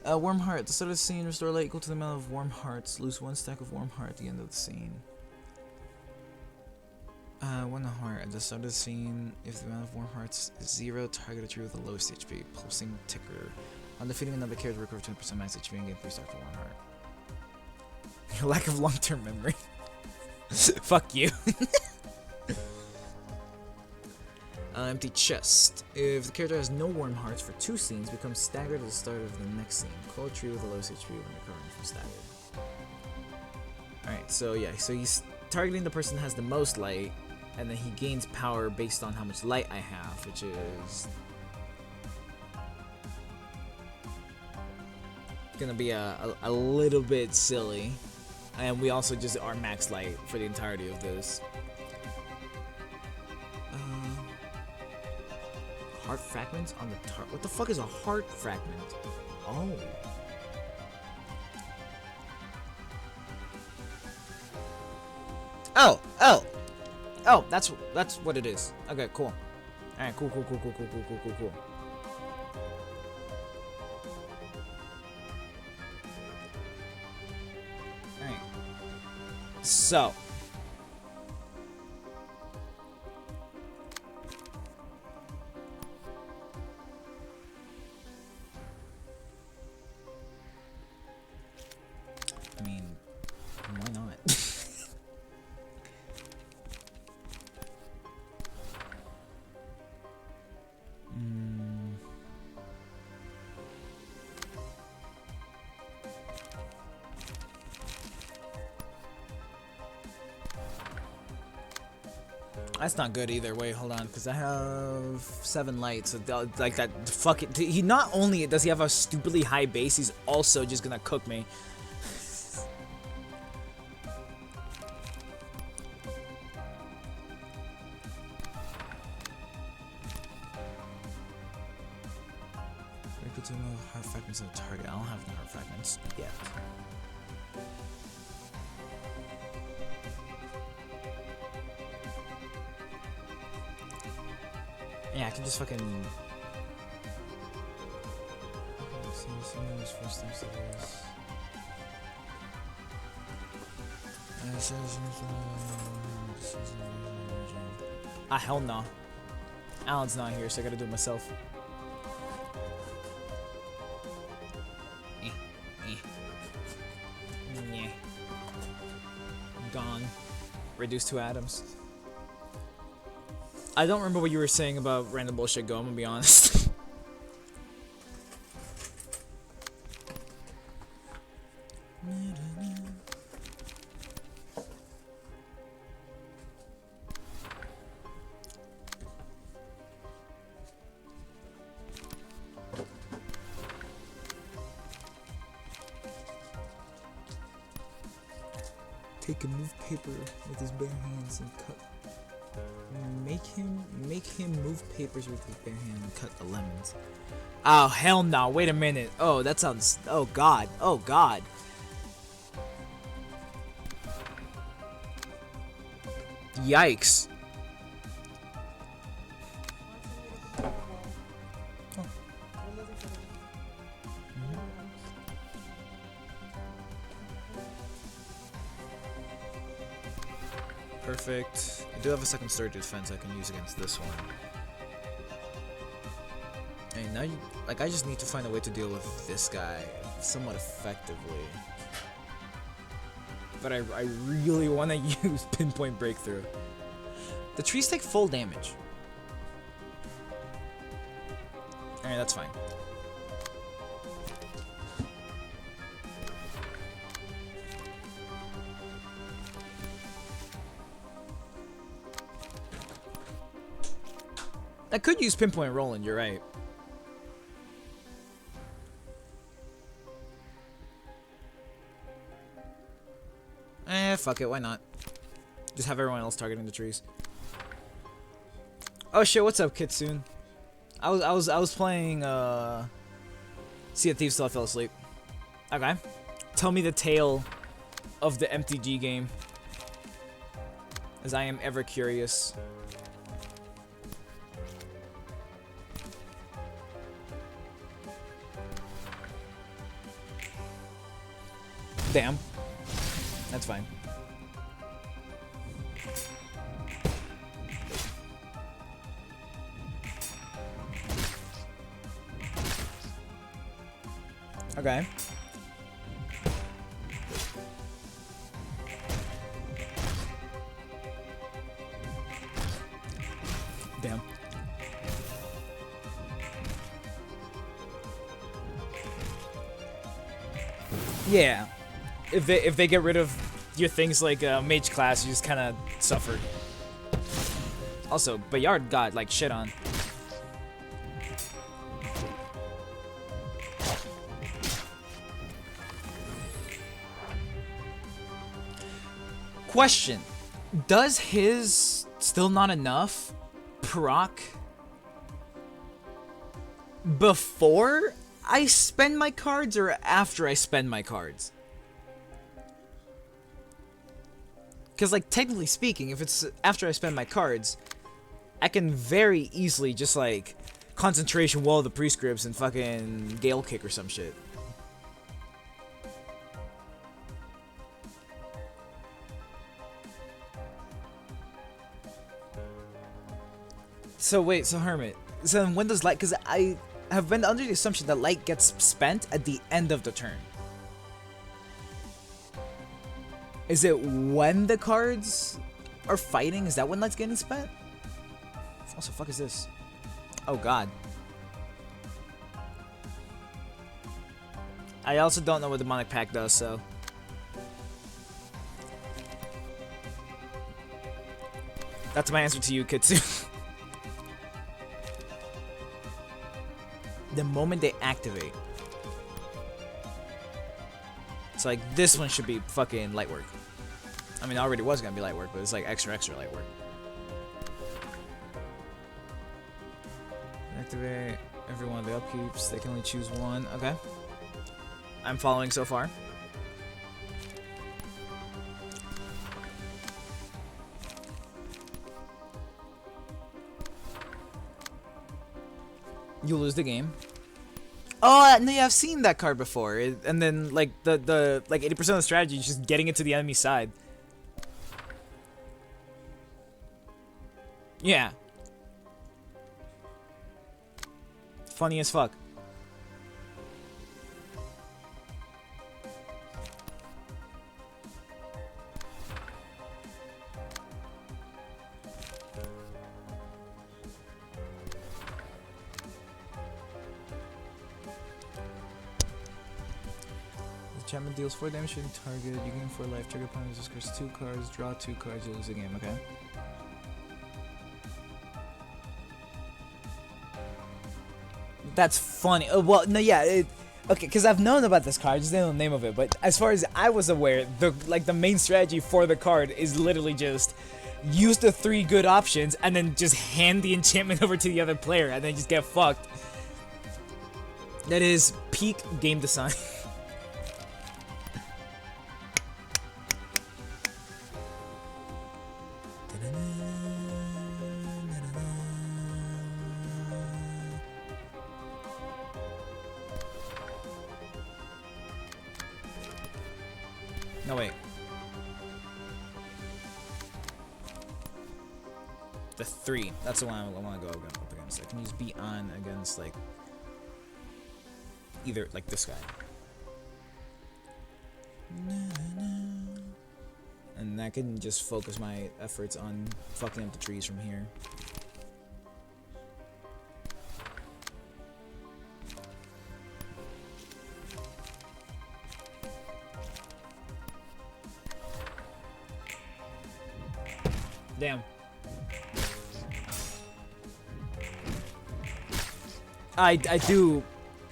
Warm heart. At the start of the scene, restore light equal to the amount of warm hearts. Lose 1 stack of warm heart at the end of the scene. 1 heart. At the start of the scene, if the amount of warm hearts is 0, target a tree with the lowest HP. Pulsing ticker. On defeating another character, recover 20% max HP and gain 3 stacks for 1 heart. Your lack of long-term memory. Fuck you. Empty chest. If the character has no warm hearts for 2 scenes, becomes staggered at the start of the next scene. Call a tree with the lowest HP when recovering from staggered. Alright, so yeah, so he's targeting the person that has the most light, and then he gains power based on how much light I have, which is gonna be a little bit silly. And we also just are max light for the entirety of this. Heart fragments on the what the fuck is a heart fragment? Oh. Oh, that's what it is. Okay, cool. Alright, cool. Alright. So. I mean, why not? That's not good either. Wait, hold on, because I have 7 lights. So like that, fuck it. He not only does he have a stupidly high base, he's also just gonna cook me. Heart fragments of the target. I don't have the heart fragments yet. Yeah, I can just fucking. Ah, hell no. Alan's not here, so I gotta do it myself. Yeah. Gone. Reduced to atoms. I don't remember what you were saying about random bullshit go, I'm gonna be honest. Take a move paper with his bare hands and cut. Make him move papers with his bare hand and cut the lemons. Oh hell no! Wait a minute. Oh, that sounds. Oh god. Oh god. Yikes. Perfect. I do have a second surge defense I can use against this one. And now you, like, I just need to find a way to deal with this guy somewhat effectively. But I really want to use pinpoint breakthrough. The trees take full damage. Alright, that's fine. I could use pinpoint Roland, you're right. Fuck it, why not? Just have everyone else targeting the trees. Oh shit, what's up, Kitsune? I was playing Sea of Thieves till I fell asleep. Okay. Tell me the tale of the MTG game. As I am ever curious. Damn. That's fine. Okay. Damn. Yeah. If they get rid of your things like mage class, you just kind of suffer. Also, Bayard got like shit on. Question: does his still not enough proc before I spend my cards or after I spend my cards? Because, like, technically speaking, if it's after I spend my cards, I can very easily just, like, concentration wall the prescripts and fucking Gale Kick or some shit. So wait, so Hermit, so when does light, because I have been under the assumption that light gets spent at the end of the turn. Is it when the cards are fighting? Is that when light's getting spent? What the fuck is this? Oh god. I also don't know what the Demonic Pact does, so. That's my answer to you, Kitsu. The moment they activate. So like this one should be fucking light work. I mean, it already was gonna be light work, but it's like extra light work. Activate every one of the upkeeps. They can only choose one. Okay. I'm following so far. You lose the game. Oh, no, yeah, I've seen that card before. And then, like, the like 80% of the strategy is just getting it to the enemy side. Yeah. Funny as fuck. Enchantment deals 4 damage to the target. You gain 4 life. Trigger opponent discards 2 cards. Draw 2 cards. You lose the game. Okay. That's funny. Well, no, yeah. Okay, because I've known about this card. I just didn't know the name of it. But as far as I was aware, the main strategy for the card is literally just use the 3 good options and then just hand the enchantment over to the other player and then just get fucked. That is peak game design. No, wait. The 3. That's the one I want to go up against. I can use Be On against, like, either, like, this guy. And I can just focus my efforts on fucking up the trees from here. Damn. I do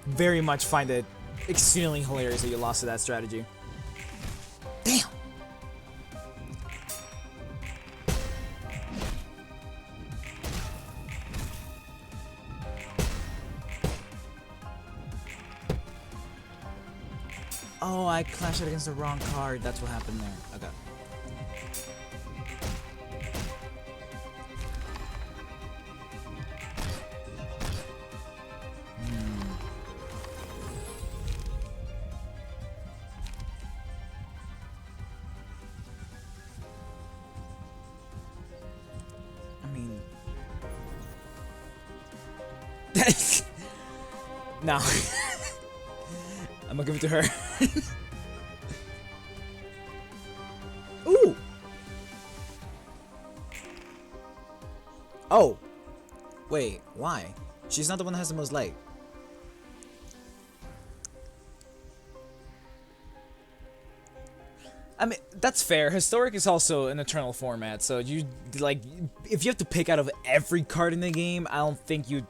very much find it exceedingly hilarious that you lost to that strategy. Damn. Oh, I clashed it against the wrong card. That's what happened there. Okay. No. I'm gonna give it to her. Ooh! Oh! Wait, why? She's not the one that has the most light. I mean, that's fair. Historic is also an eternal format, so you, like, if you have to pick out of every card in the game, I don't think you'd,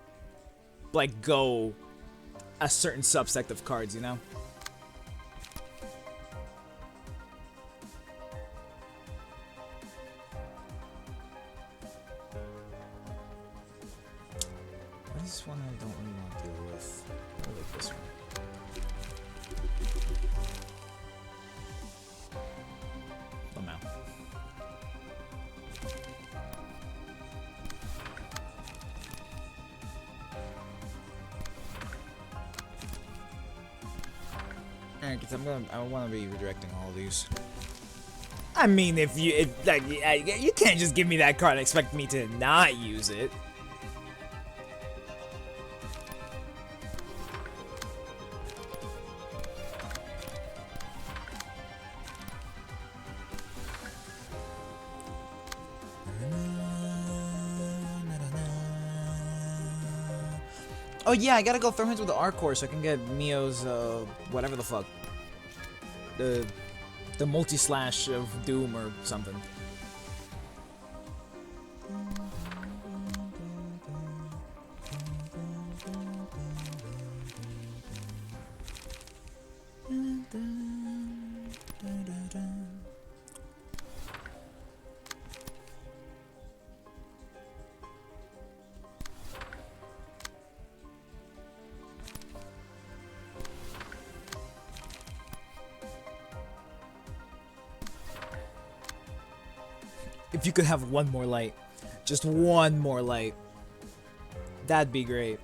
like, go a certain subsect of cards, you know? What is one I don't really want to deal with? I like this one. Somehow. Alright, I want to be redirecting all of these. I mean, if you can't just give me that card and expect me to not use it. Oh yeah, I gotta go throw hands with the R-Core so I can get Mio's, whatever the fuck. The multi-slash of Doom or something. If you could have one more light, just one more light, that'd be great.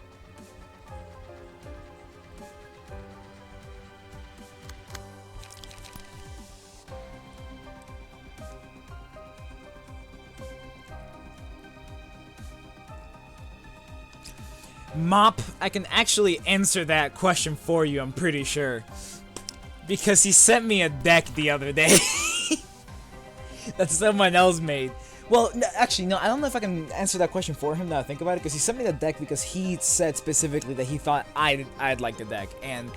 Mop, I can actually answer that question for you, I'm pretty sure. Because he sent me a deck the other day. That someone else made. Well, actually, no, I don't know if I can answer that question for him now I think about it, because he sent me the deck because he said specifically that he thought I'd like the deck, and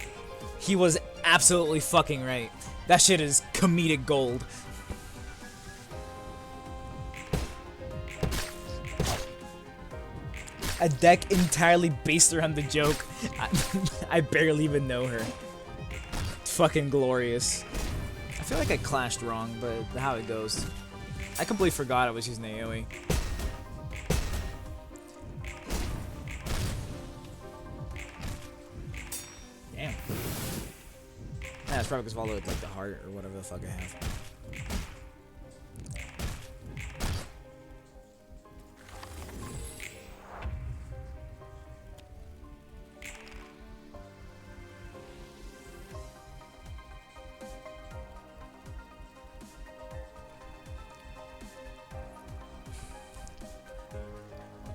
he was absolutely fucking right. That shit is comedic gold. A deck entirely based around the joke. I barely even know her. Fucking glorious. I feel like I clashed wrong, but how it goes. I completely forgot I was using AoE. Damn. Yeah, it's probably because of all the, like, the heart or whatever the fuck I have.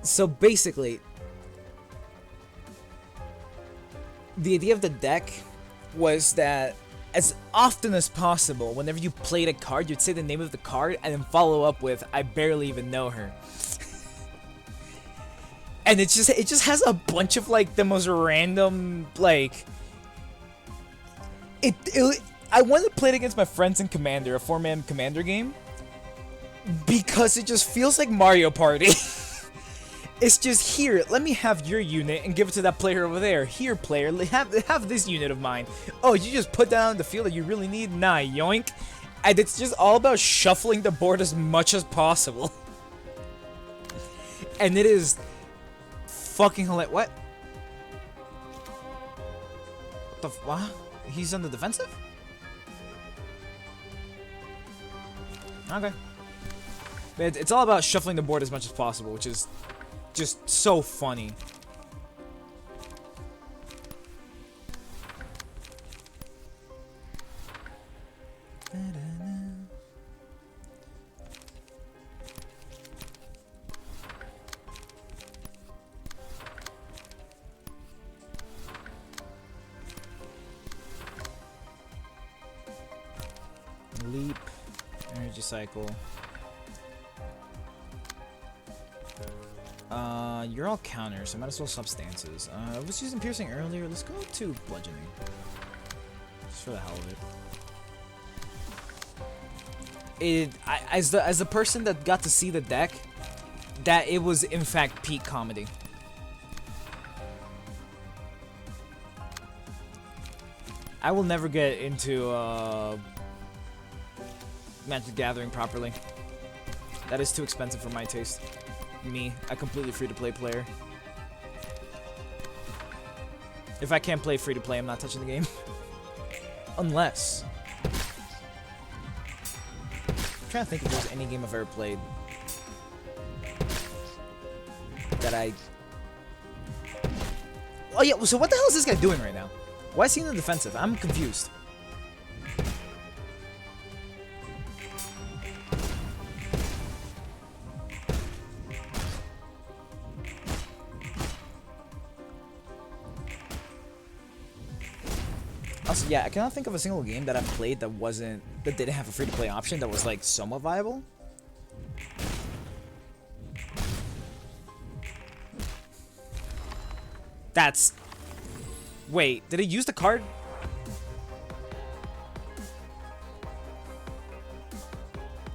So basically, the idea of the deck was that as often as possible, whenever you played a card, you'd say the name of the card and then follow up with, I barely even know her. And it just has a bunch of, like, the most random, like, I wanted to play it against my friends in Commander, a 4-man Commander game, because it just feels like Mario Party. It's just, here, let me have your unit and give it to that player over there. Here, player, have this unit of mine. Oh, you just put that on the field that you really need? Nah, yoink. And it's just all about shuffling the board as much as possible. And it is fucking hilarious. What? What the what? He's on the defensive? Okay. But it's all about shuffling the board as much as possible, which is just so funny. Leap. Energy cycle. You're all counters, so might as well substances. I was using piercing earlier. Let's go to bludgeoning. Just for the hell of it. As the person that got to see the deck, that it was in fact peak comedy. I will never get into Magic the Gathering properly. That is too expensive for my taste. Me, a completely free-to-play player. If I can't play free-to-play, I'm not touching the game. Unless... I'm trying to think if there's any game I've ever played that I... Oh yeah, so what the hell is this guy doing right now? Why is he in the defensive? I'm confused. Also, yeah, I cannot think of a single game that I've played that didn't have a free-to-play option that was like somewhat viable. That's... Wait, did he use the card?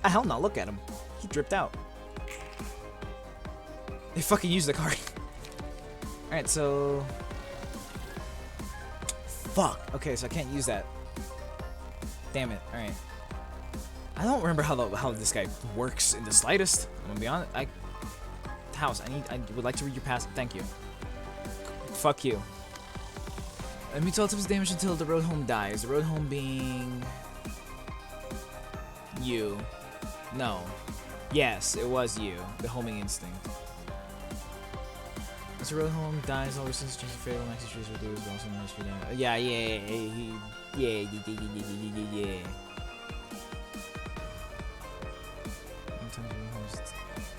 Ah, hell no, look at him. He dripped out. They fucking used the card. Alright, so... Fuck. Okay, so I can't use that. Damn it. Alright. I don't remember how this guy works in the slightest. I'm gonna be honest. House, I would like to read your past. Thank you. Fuck you. Enemy totems damage until the road home dies. The road home being... you. No. Yes, it was you. The homing instinct. As the road home dies, all resistance to fatal next trees will do as well. So nice for that. Yeah.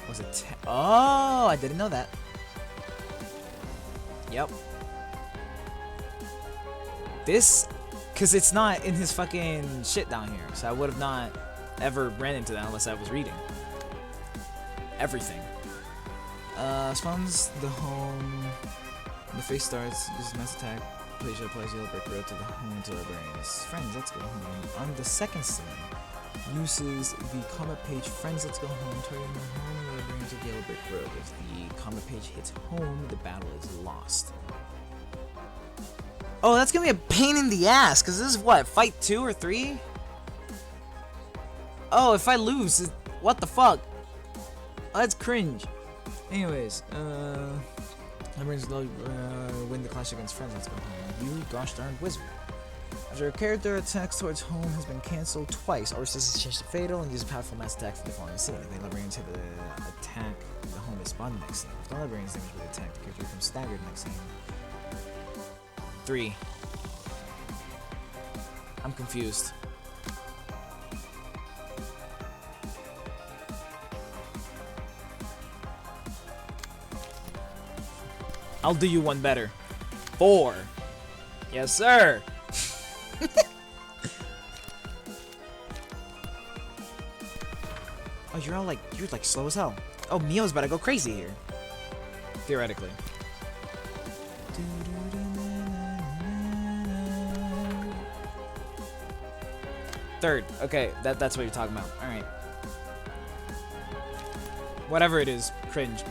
Was it? Oh, I didn't know that. Yep. This, cause it's not in his fucking shit down here, so I would have not ever ran into that unless I was reading everything. Spawns the home. When the face starts, uses mass attack. Pleasure applies Yellow Brick Road to the home until it burns. Friends, let's go home. On the second scene, uses the comment page. Friends, let's go home. Targeting the home and brings to the Yellow Brick Road. If the comment page hits home, the battle is lost. Oh, that's gonna be a pain in the ass, cause this is what, fight 2 or 3? Oh, if I lose, what the fuck? Oh, that's cringe. Anyways, that brings low, win the clash against friends, let's go home. You gosh darn wizard. After a character attacks towards home has been cancelled twice, or resistance changed to fatal, and uses powerful mass attack for the following scene. If the librarians hit the attack, the home is spawned next scene. If the librarians damage with the attack, the character becomes staggered next scene. 3. I'm confused. I'll do you one better. 4. Yes, sir. Oh, you're like slow as hell. Oh, Mio's about to go crazy here. Theoretically. Third. Okay, that's what you're talking about. All right. Whatever it is, cringe.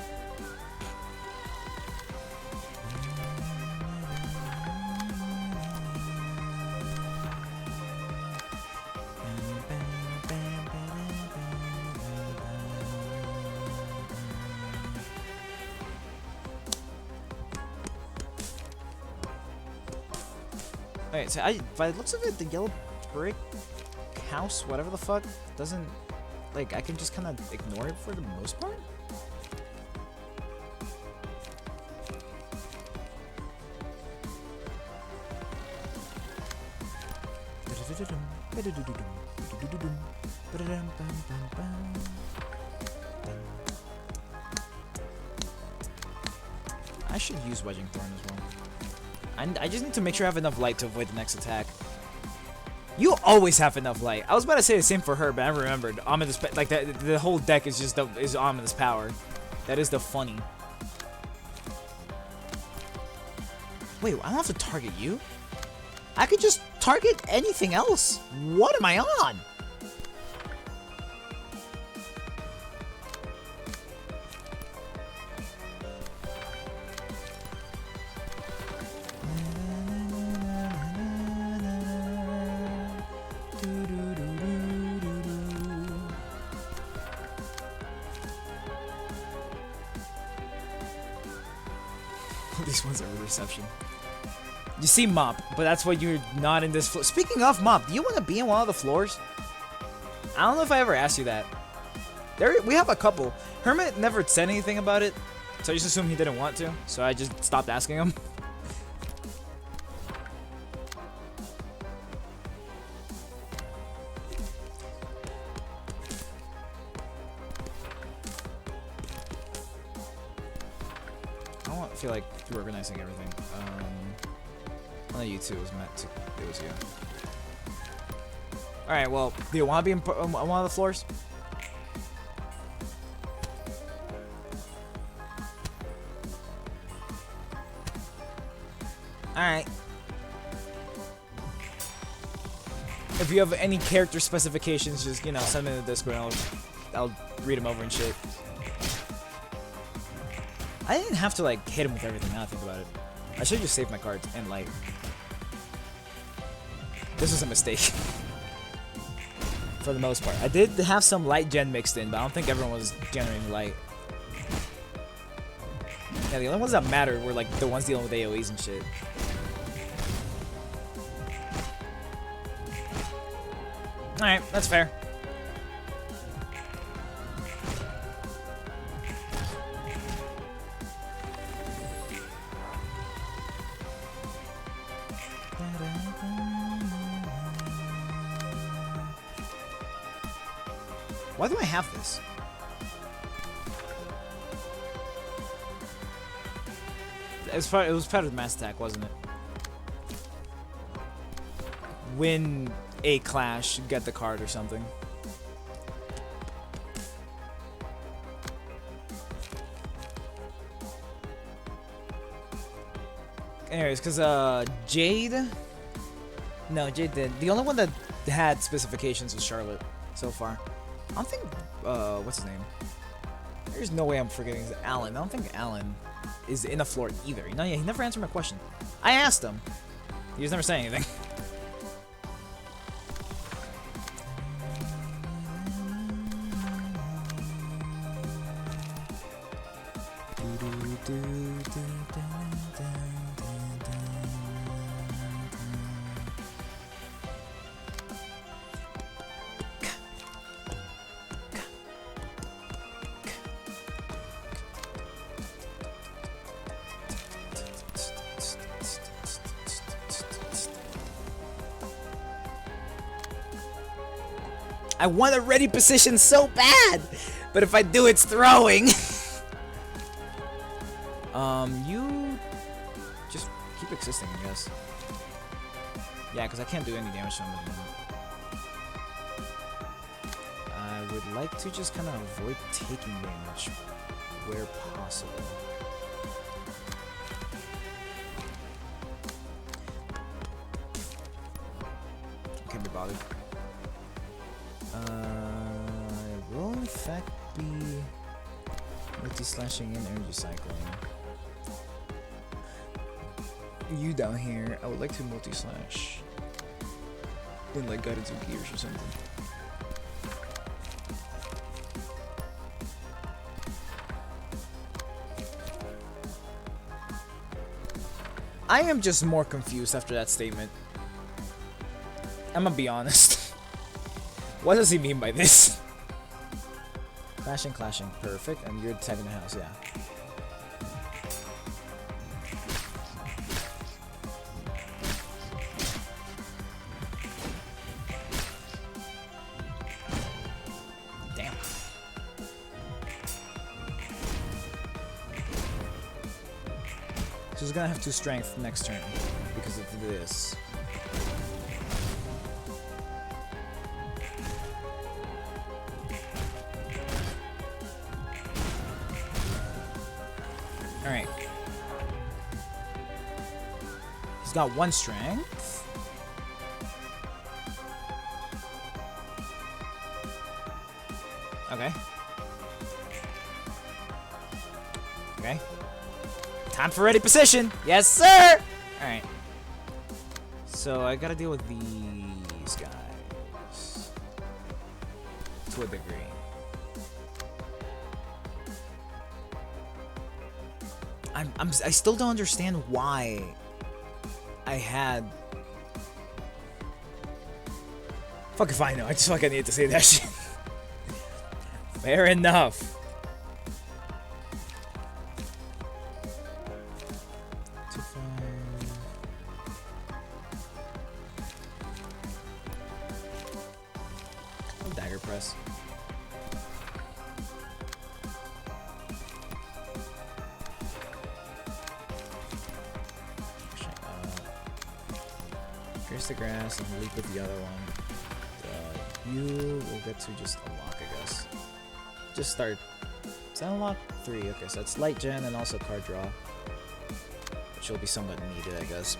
Alright, so by the looks of it, the yellow brick house, whatever the fuck, doesn't, like, I can just kind of ignore it for the most part? I should use Wedging Thorn as well. I just need to make sure I have enough light to avoid the next attack. You always have enough light. I was about to say the same for her, but I remembered. Ominous, like the whole deck is just is ominous power. That is the funny. Wait, I don't have to target you? I could just target anything else. What am I on? These ones are with reception. You see Mop, but that's why you're not in this floor. Speaking of Mop, do you want to be in one of the floors? I don't know if I ever asked you that. We have a couple. Hermit never said anything about it, so I just assumed he didn't want to, so I just stopped asking him. I feel like reorganizing everything. I know you two was meant to. It was you. All right. Well, do you want to be on one of the floors? All right. If you have any character specifications, just send them in the Discord. And I'll read them over and shit. I didn't have to like hit him with everything. Now I think about it, I should just save my cards and like. This was a mistake. For the most part, I did have some light gen mixed in, but I don't think everyone was generating light. Yeah, the only ones that mattered were like the ones dealing with AoEs and shit. All right, that's fair. Why do I have this? It was part of the mass attack, wasn't it? Win a clash, get the card or something. Anyways, because Jade... No, Jade did. The only one that had specifications was Charlotte so far. I don't think, what's his name? There's no way I'm forgetting Alan. I don't think Alan is in a floor either. Yeah, he never answered my question. I asked him. He was never saying anything. I want a ready position so bad, but if I do, it's throwing. You just keep existing, I guess. Yeah, because I can't do any damage to him at the moment. I would like to just kind of avoid taking damage where possible. Can't be bothered. I will in fact be multi-slashing and energy cycling. You down here, I would like to multi-slash in like guidance of gears or something. I am just more confused after that statement. I'm gonna be honest. What does he mean by this? Clashing, clashing. Perfect. And you're attacking the house, yeah. Damn. So he's gonna have 2 strength next turn because of this. He's got 1 strength. Okay. Okay. Time for ready position. Yes, sir. All right. So I gotta deal with these guys to a degree. I still don't understand why I had. Fuck if I know. I just fucking need to say that shit. Fair enough. Dagger press. Pierce the grass and leap with the other one. You will get to just unlock, I guess. Just start. Does that unlock 3? Okay, so it's light gen and also card draw, which will be somewhat needed, I guess.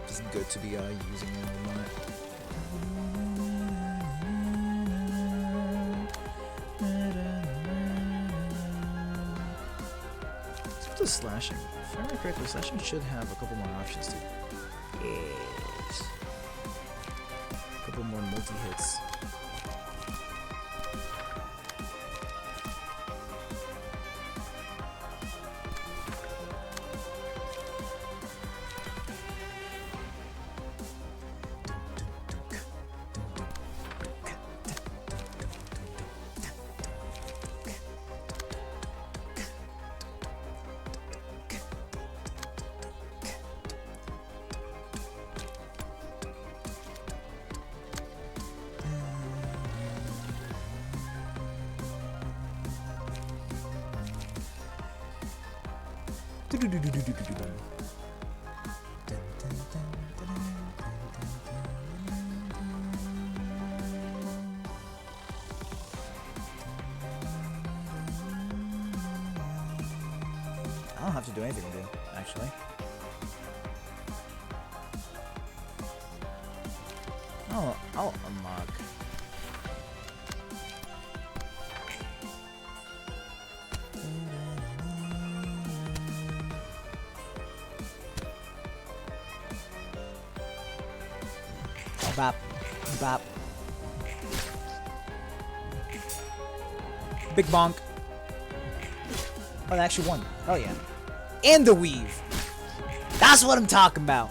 Just good to be using it a lot. Let's put the slashing. If I remember correctly, slashing should have a couple more options too. Yes. A couple more multi-hits. I don't have to do anything with it, actually. Oh, I'll unlock. Bop. Bop. Big bonk. Oh, they actually won. Oh, yeah. And the weave. That's what I'm talking about.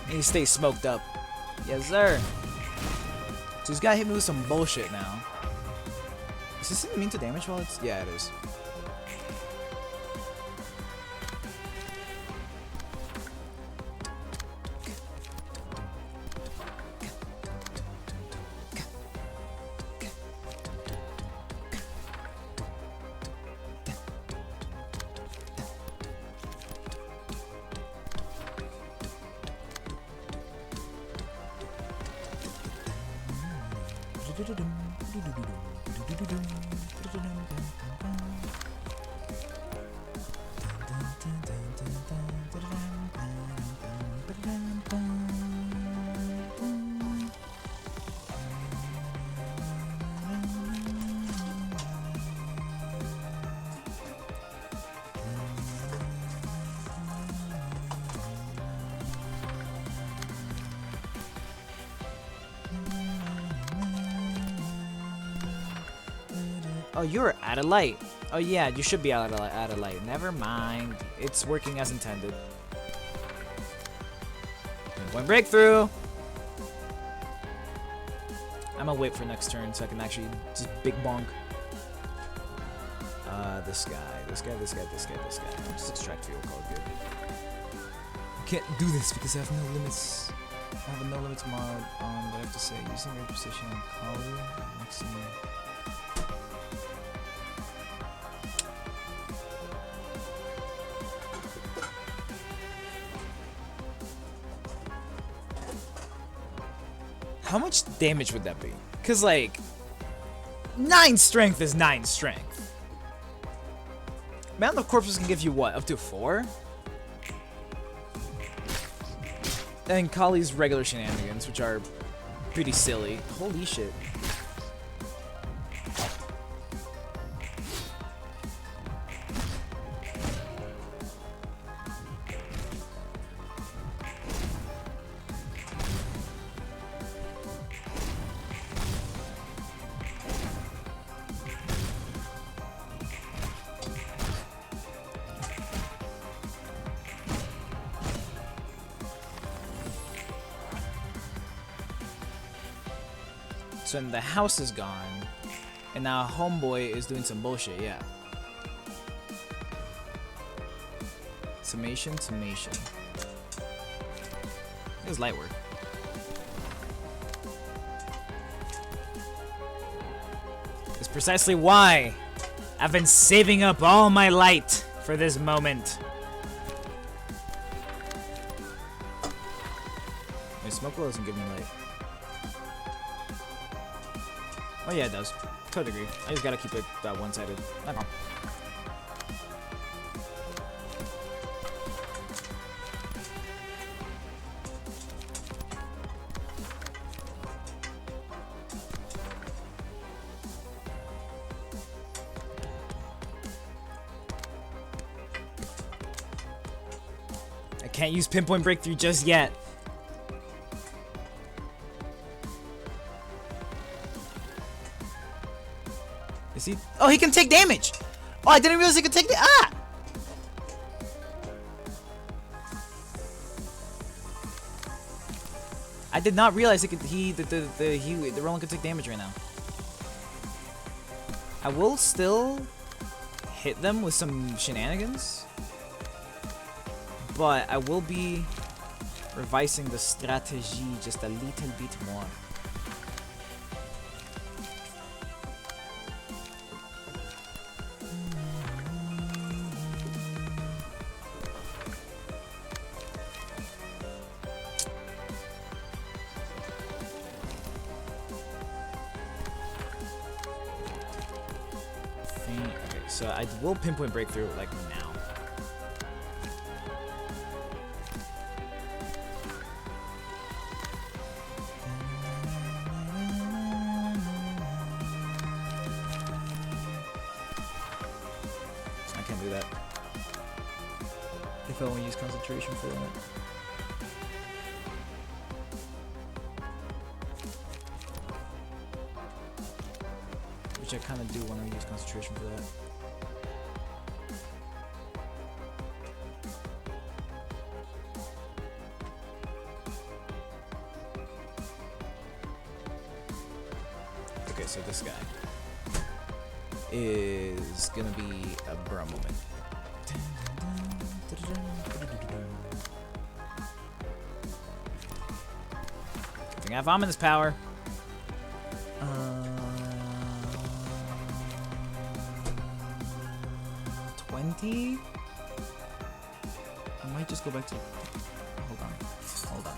And he stays smoked up. Yes, sir. So he's gotta hit me with some bullshit now. Is this immune to damage while it's... Yeah, it is. Oh, you're out of light. Oh yeah, you should be out of light. Never mind. It's working as intended. One breakthrough. I'm gonna wait for next turn so I can actually just big bonk. This guy. Just extract field call good. I can't do this because I have no limits. I have a no limits mod on, but I have to say using your position on color mixing. How much damage would that be? Cause like 9 strength is 9 strength. Mountain of Corpses can give you what? Up to 4? And Kali's regular shenanigans, which are pretty silly. Holy shit. So the house is gone, and now homeboy is doing some bullshit, yeah. Summation. It was light work. It's precisely why I've been saving up all my light for this moment. My smoke glow doesn't give me light. Oh yeah, it does. To a degree. I just gotta keep it one-sided. Not wrong. I can't use pinpoint breakthrough just yet. Is he? Oh, he can take damage. Oh, I didn't realize he could take the I did not realize he could. The Roland could take damage right now. I will still hit them with some shenanigans, but I will be revising the strategy just a little bit more. Okay, so I will pinpoint breakthrough like now. I can't do that. If I want to use concentration for that. Which I kind of do want to use concentration for that. Okay, so this guy is gonna be a bro moment. Good thing I have ominous power. 20? I might just go back to... Hold on.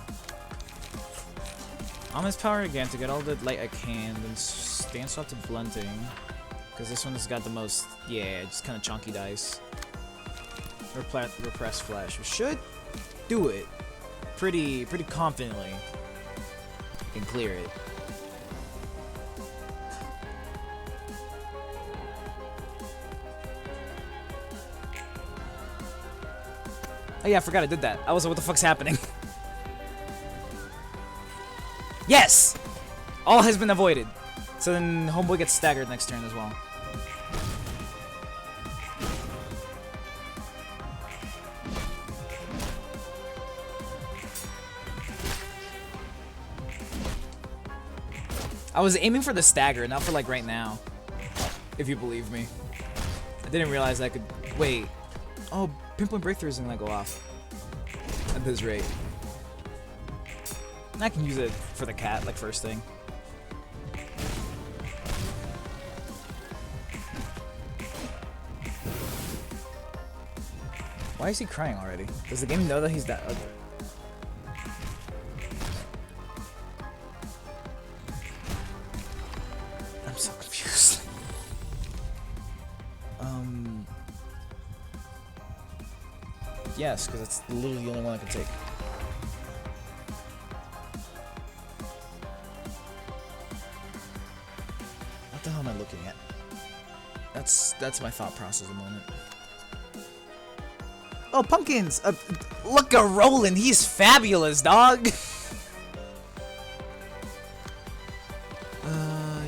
Ominous power again to get all the light I can, then stand swap to blunting. Because this one has got the most... Yeah, just kind of chunky dice. Repress flash. We should do it pretty confidently. I can clear it. Oh yeah, I forgot I did that. I was like, what the fuck's happening? Yes! All has been avoided. So then homeboy gets staggered next turn as well. I was aiming for the stagger, not for like right now. If you believe me. I didn't realize I could... Wait. Oh, pinpoint breakthrough isn't gonna go off at this rate. I can use it for the cat, like first thing. Why is he crying already? Does the game know that he's that ugly? I'm so confused. yes, because it's literally the only one I can take. What the hell am I looking at? That's my thought process at the moment. Oh, pumpkins! Look at Roland, he's fabulous, dog!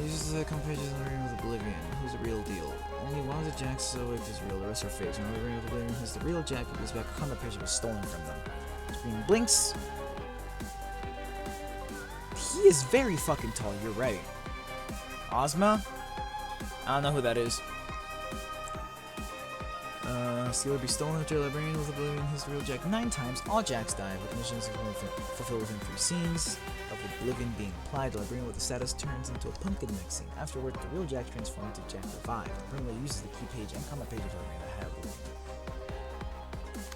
Uses the comparisons in the Ring with Oblivion. Who's the real deal? Only one of the Jacks so is real, the rest are fakes. When the Ring of Oblivion is the real Jack, who goes back, a combat picture was stolen from them. Screen blinks. He is very fucking tall, you're right. Ozma? I don't know who that is. Stealer be stolen after Librarian with Oblivion his real Jack 9 times. All Jacks die, with missions fulfilled within 3 scenes of Oblivion being applied. The Librarian with the status turns into a pumpkin next scene. Afterward, the real Jack transforms into Jack Revived. The Librarian uses the key page and combat page of Librarian that have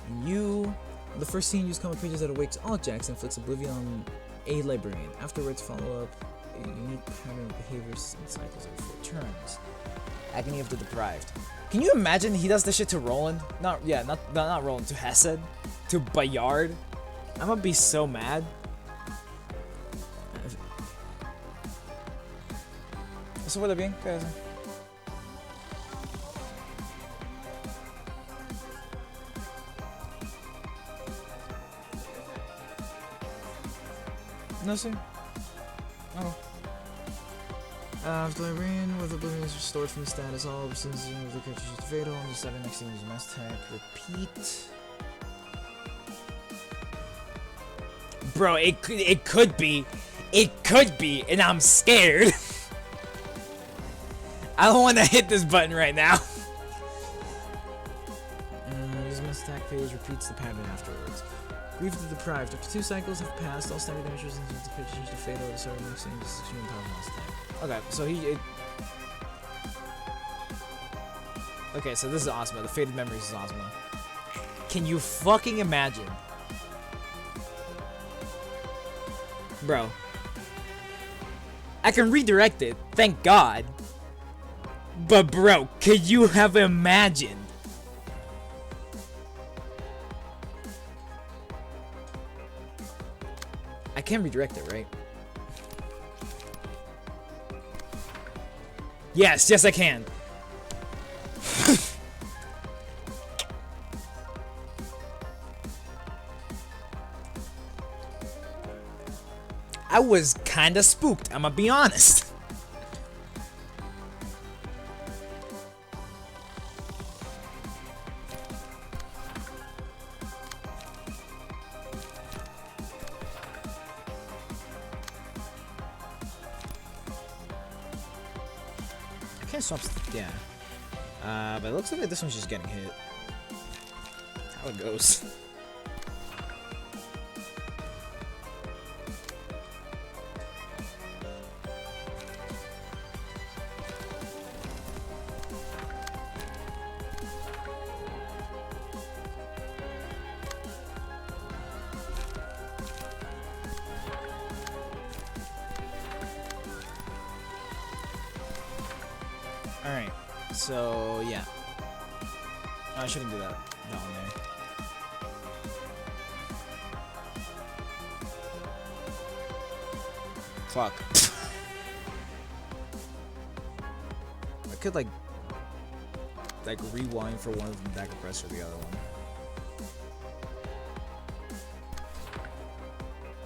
Oblivion. The first scene, use combat pages that awakes all Jacks and inflicts Oblivion on a Librarian. Afterwards, follow up a unique pattern of behaviors and cycles every 4 turns. Agony of the Deprived. Can you imagine he does this shit to Roland? Not Roland, to Hesed? To Bayard? I'm gonna be so mad. So what are they being? Guys. No, sir. Oh. After Librarian with Oblivion is restored from the status, all since of the characters is fatal, and the 7 next thing is mass attack. Repeat. Bro, it could be. It could be, and I'm scared. I don't want to hit this button right now. Use mass attack page, repeats the pattern afterwards. Grief the Deprived. After 2 cycles have passed, all standard damages into the picture change to fatal, the starting next thing is extreme power mass attack. Okay, so okay, so this is Ozma. The Faded Memories is Ozma. Can you fucking imagine? Bro. I can redirect it, thank God. But bro, could you have imagined? I can redirect it, right? Yes, yes I can. I was kinda spooked, I'ma be honest. Can't swap, yeah. But it looks like this one's just getting hit. How it goes. Alright, so yeah. I shouldn't do that down there. Fuck. I could like rewind for one of them back and press for the other one.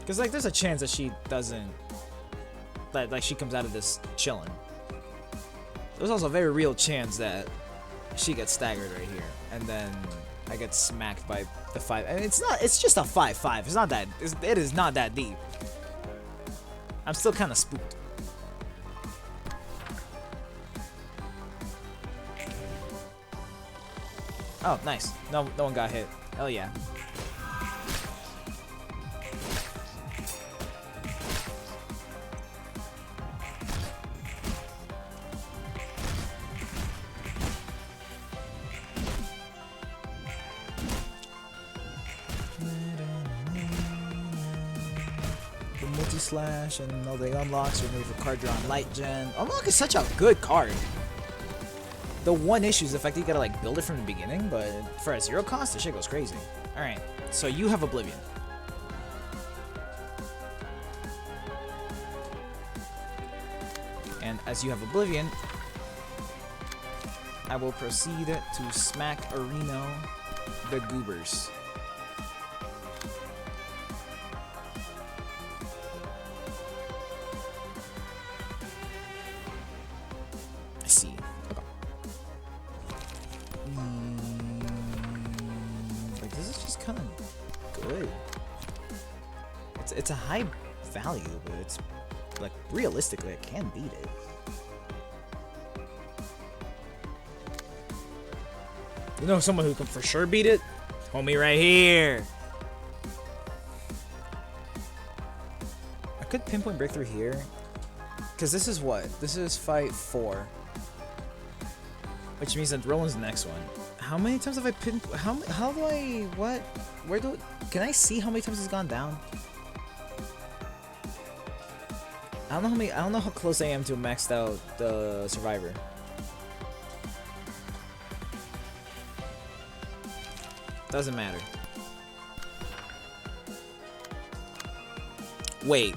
Cause like there's a chance that she doesn't, that like she comes out of this chilling. There's also a very real chance that she gets staggered right here, and then I get smacked by the 5. I mean, it's just a 5-5. It's not that, it is not that deep. I'm still kind of spooked. Oh, nice. No one got hit. Hell yeah. Slash and all the unlocks, remove a card draw on light gen. Unlock is such a good card. The one issue is the fact that you gotta like build it from the beginning, but for a 0 cost, the shit goes crazy. Alright, so you have Oblivion. And as you have Oblivion, I will proceed to smack Areno the Goobers. I see. Okay. Like this is just kind of good. It's a high value, but it's like realistically I can beat it. You know someone who can for sure beat it? Homie right here. I could pinpoint breakthrough here. Because this is what? This is fight 4. Which means that Roland's the next one. How many times have I how do I, what? Where do, can I see how many times it's gone down? I don't know how close I am to maxed out the Survivor. Doesn't matter. Wait.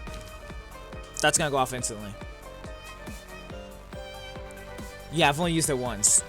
That's gonna go off instantly. Yeah, I've only used it once.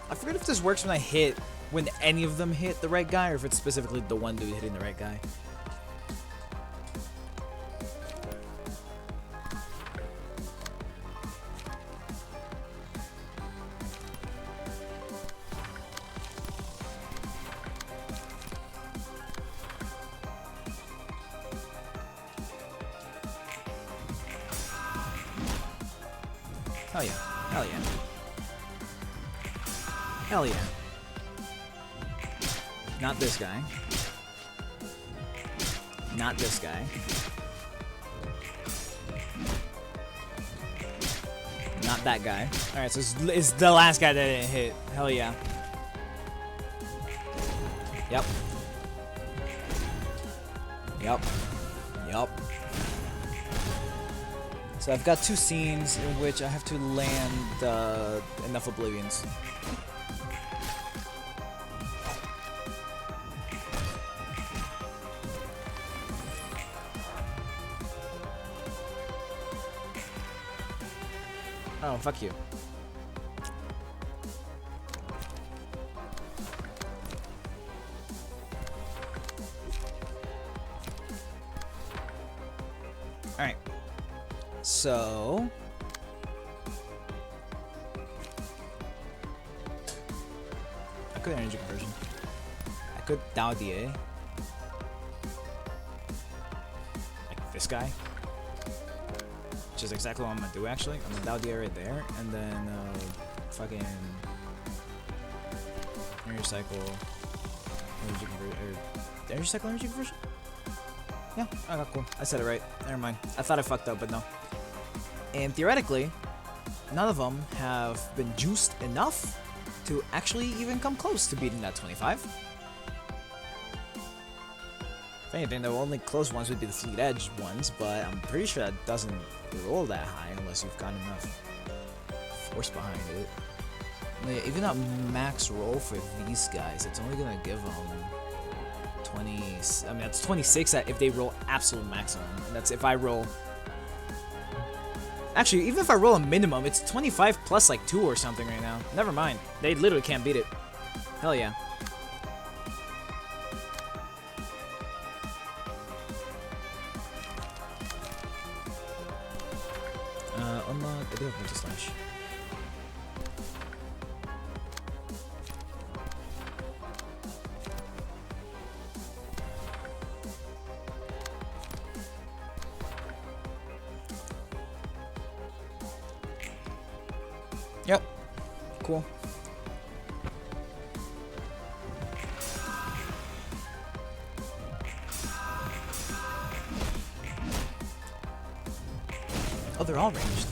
I forget if this works when any of them hit the right guy, or if it's specifically the one dude hitting the right guy. Hell yeah. Hell yeah. Hell yeah. Not this guy. Not this guy. Not that guy. Alright, so it's the last guy that didn't hit. Hell yeah. Yep. Yep. Yep. So I've got 2 scenes in which I have to land enough Oblivions. Oh, fuck you. Alright. So... I could energy conversion. I could Dao DA. Like this guy. Which is exactly what I'm gonna do actually. I'm gonna Dao DA right there, and then fucking energy cycle, energy conversion, energy cycle, energy conversion. Yeah, okay, cool. I said it right. Never mind. I thought I fucked up, but no. And theoretically, none of them have been juiced enough to actually even come close to beating that 25. If anything, the only close ones would be the Fleet Edge ones, but I'm pretty sure that doesn't roll that high unless you've got enough force behind it. Yeah, even at max roll for these guys, it's only gonna give them 20. I mean, that's 26 if they roll absolute maximum. And that's if I roll. Actually, even if I roll a minimum, it's 25 plus like 2 or something right now. Never mind. They literally can't beat it. Hell yeah. Unlock. I do have multi-slash. cool. Oh, they're all ranged.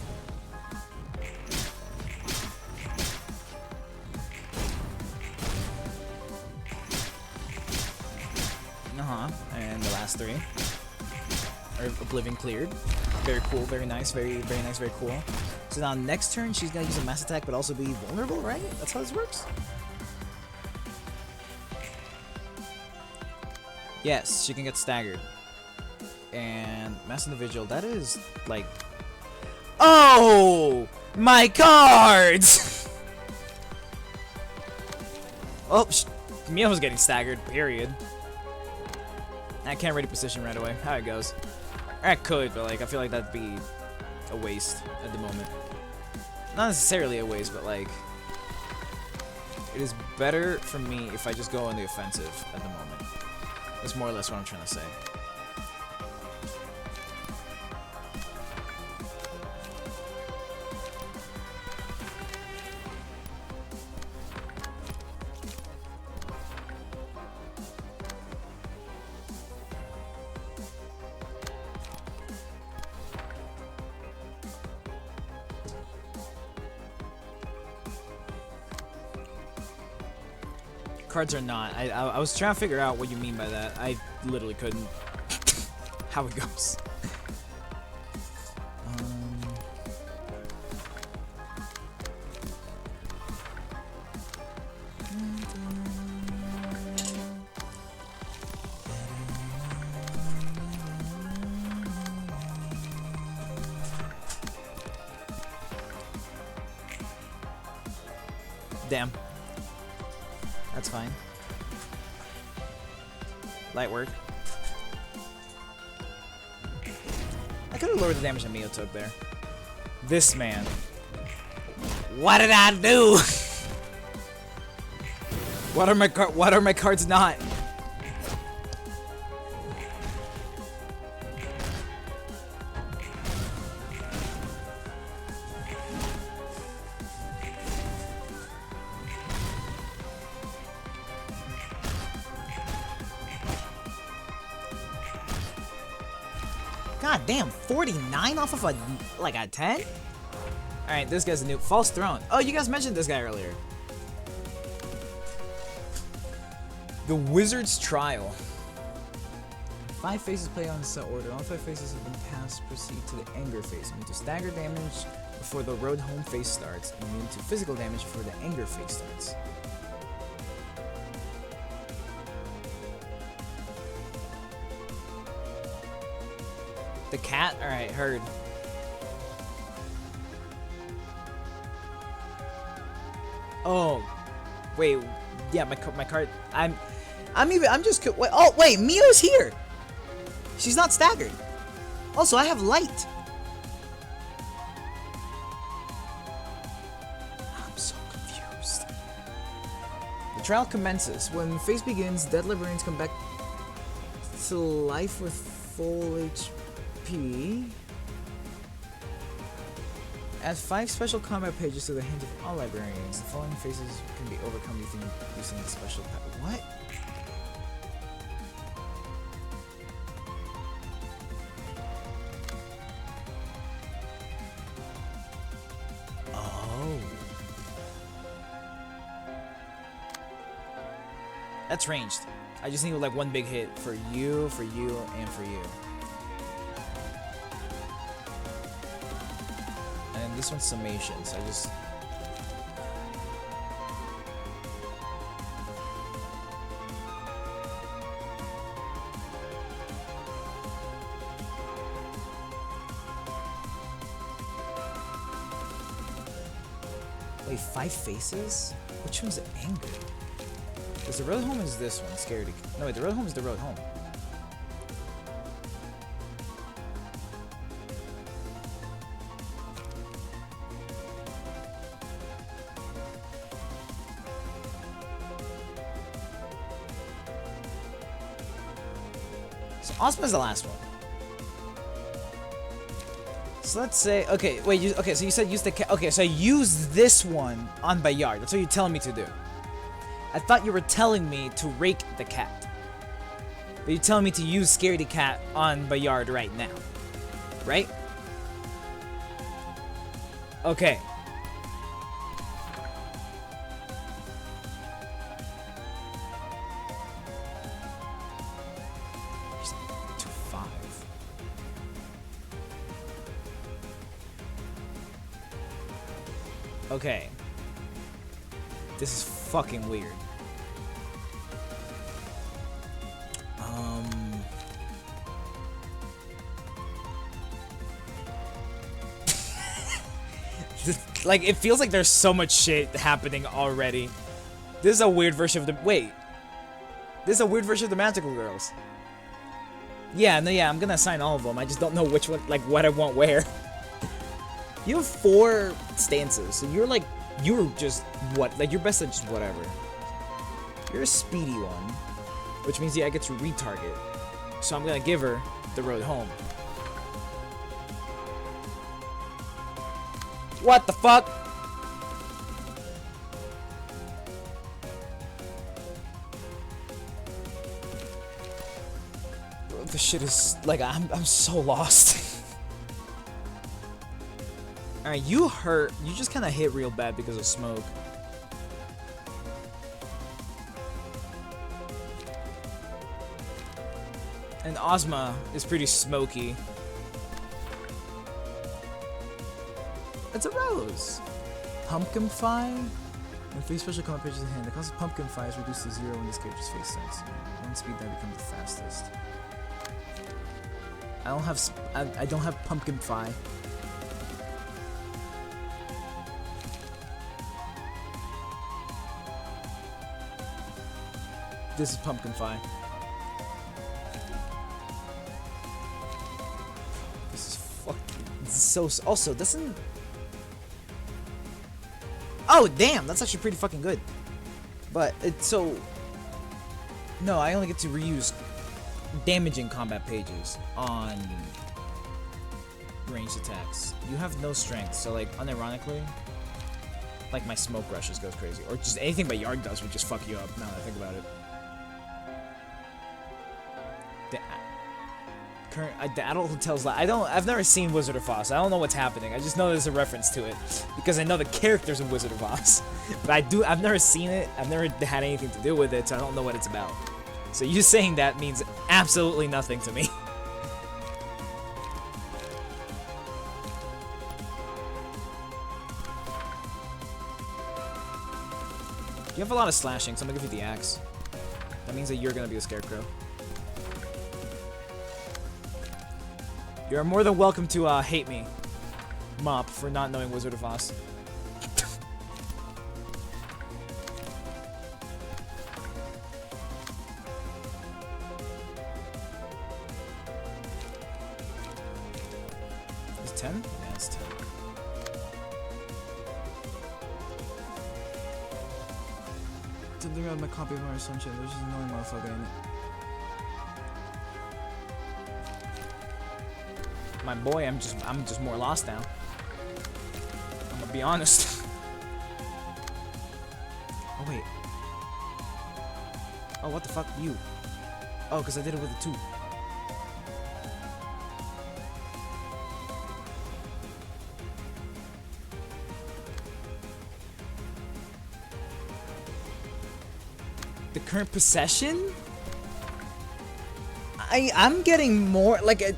And the last 3 are Oblivion cleared. Very cool, very nice, very nice, very cool. So now next turn she's gonna use a mass attack but also be vulnerable, right? That's how this works? Yes, she can get staggered. And mass individual, that is like... Oh! My cards! Oh, Mio's getting staggered, period. I can't ready position right away. How it goes. Or I could, but like I feel like that'd be a waste at the moment. Not necessarily a waste, but like it is better for me if I just go on the offensive at the moment. That's more or less what I'm trying to say. Cards are not. I was trying to figure out what you mean by that. I literally couldn't. How it goes. Damn. That's fine. Light work. I could have lowered the damage that Mio took there. This man. What did I do? What are my cards not? God damn, 49 off of a 10? Alright, this guy's a new False Throne. Oh, you guys mentioned this guy earlier. The Wizard's Trial. 5 phases play on set order. All 5 phases have been passed. Proceed to the anger phase. Immune to stagger damage before the road home phase starts. Immune to physical damage before the anger phase starts. The cat? Alright, heard. Oh, wait, yeah, my card. I'm just. Wait, oh, wait, Mio's here. She's not staggered. Also, I have light. I'm so confused. The trial commences. When phase begins, dead librarians come back to life with full HP. Add 5 special combat pages to the hands of all librarians. The following phases can be overcome using the special What? Oh. That's ranged. I just need like one big hit for you, and for you. And this one's summations. I just... Wait, 5 faces? Which one's anger? Because the road home is this one, scared. No, wait, the road home is the road home. So Ozma's the last one. So let's say, okay, wait, okay, so you said use the cat. Okay, so I use this one on Bayard. That's what you're telling me to do. I thought you were telling me to rake the cat. But you're telling me to use Scaredy Cat on Bayard right now. Right? Okay. To 5. Okay. This is fucking weird. Like, it feels like there's so much shit happening already. This is a weird version of the... Wait. This is a weird version of the Magical Girls. Yeah, no, yeah, I'm gonna assign all of them. I just don't know which one, like, what I want where. You have 4 stances, so you're like... You're just... What? Like, you're best at just whatever. You're a speedy one. Which means, yeah, I get to retarget. So I'm gonna give her the road home. What the fuck? Bro, this shit is like I'm so lost. Alright, you hurt. You just kinda hit real bad because of smoke. And Ozma is pretty smoky. It's a rose. Pumpkin Pie? When 3 special combat pages in hand, the cost of Pumpkin Pie is reduced to 0 when this character's face starts. One speed that becomes the fastest. I don't have Pumpkin Pie. This is Pumpkin Pie. This is fucking... This is so... Also, doesn't... Oh, damn! That's actually pretty fucking good. But, it's so... No, I only get to reuse damaging combat pages on ranged attacks. You have no strength, so, like, unironically, like, my smoke rushes goes crazy. Or just anything Bayard does would just fuck you up, now that I think about it. The adult who tells lies. I've never seen Wizard of Oz. I don't know what's happening. I just know there's a reference to it because I know the characters in Wizard of Oz. But I've never seen it. I've never had anything to do with it, so I don't know what it's about. So you saying that means absolutely nothing to me. You have a lot of slashing, so I'm gonna give you the axe. That means that you're gonna be a scarecrow. You're more than welcome to hate me, Mop, for not knowing Wizard of Oz. Is it 10? Yeah, it's 10. Something about my copy of Mario Sunshine. There's just an annoying motherfucker in it. My boy, I'm just more lost now. I'm gonna be honest. Oh wait. Oh, what the fuck, you? Oh, because I did it with a 2. The current possession? I'm getting more like a.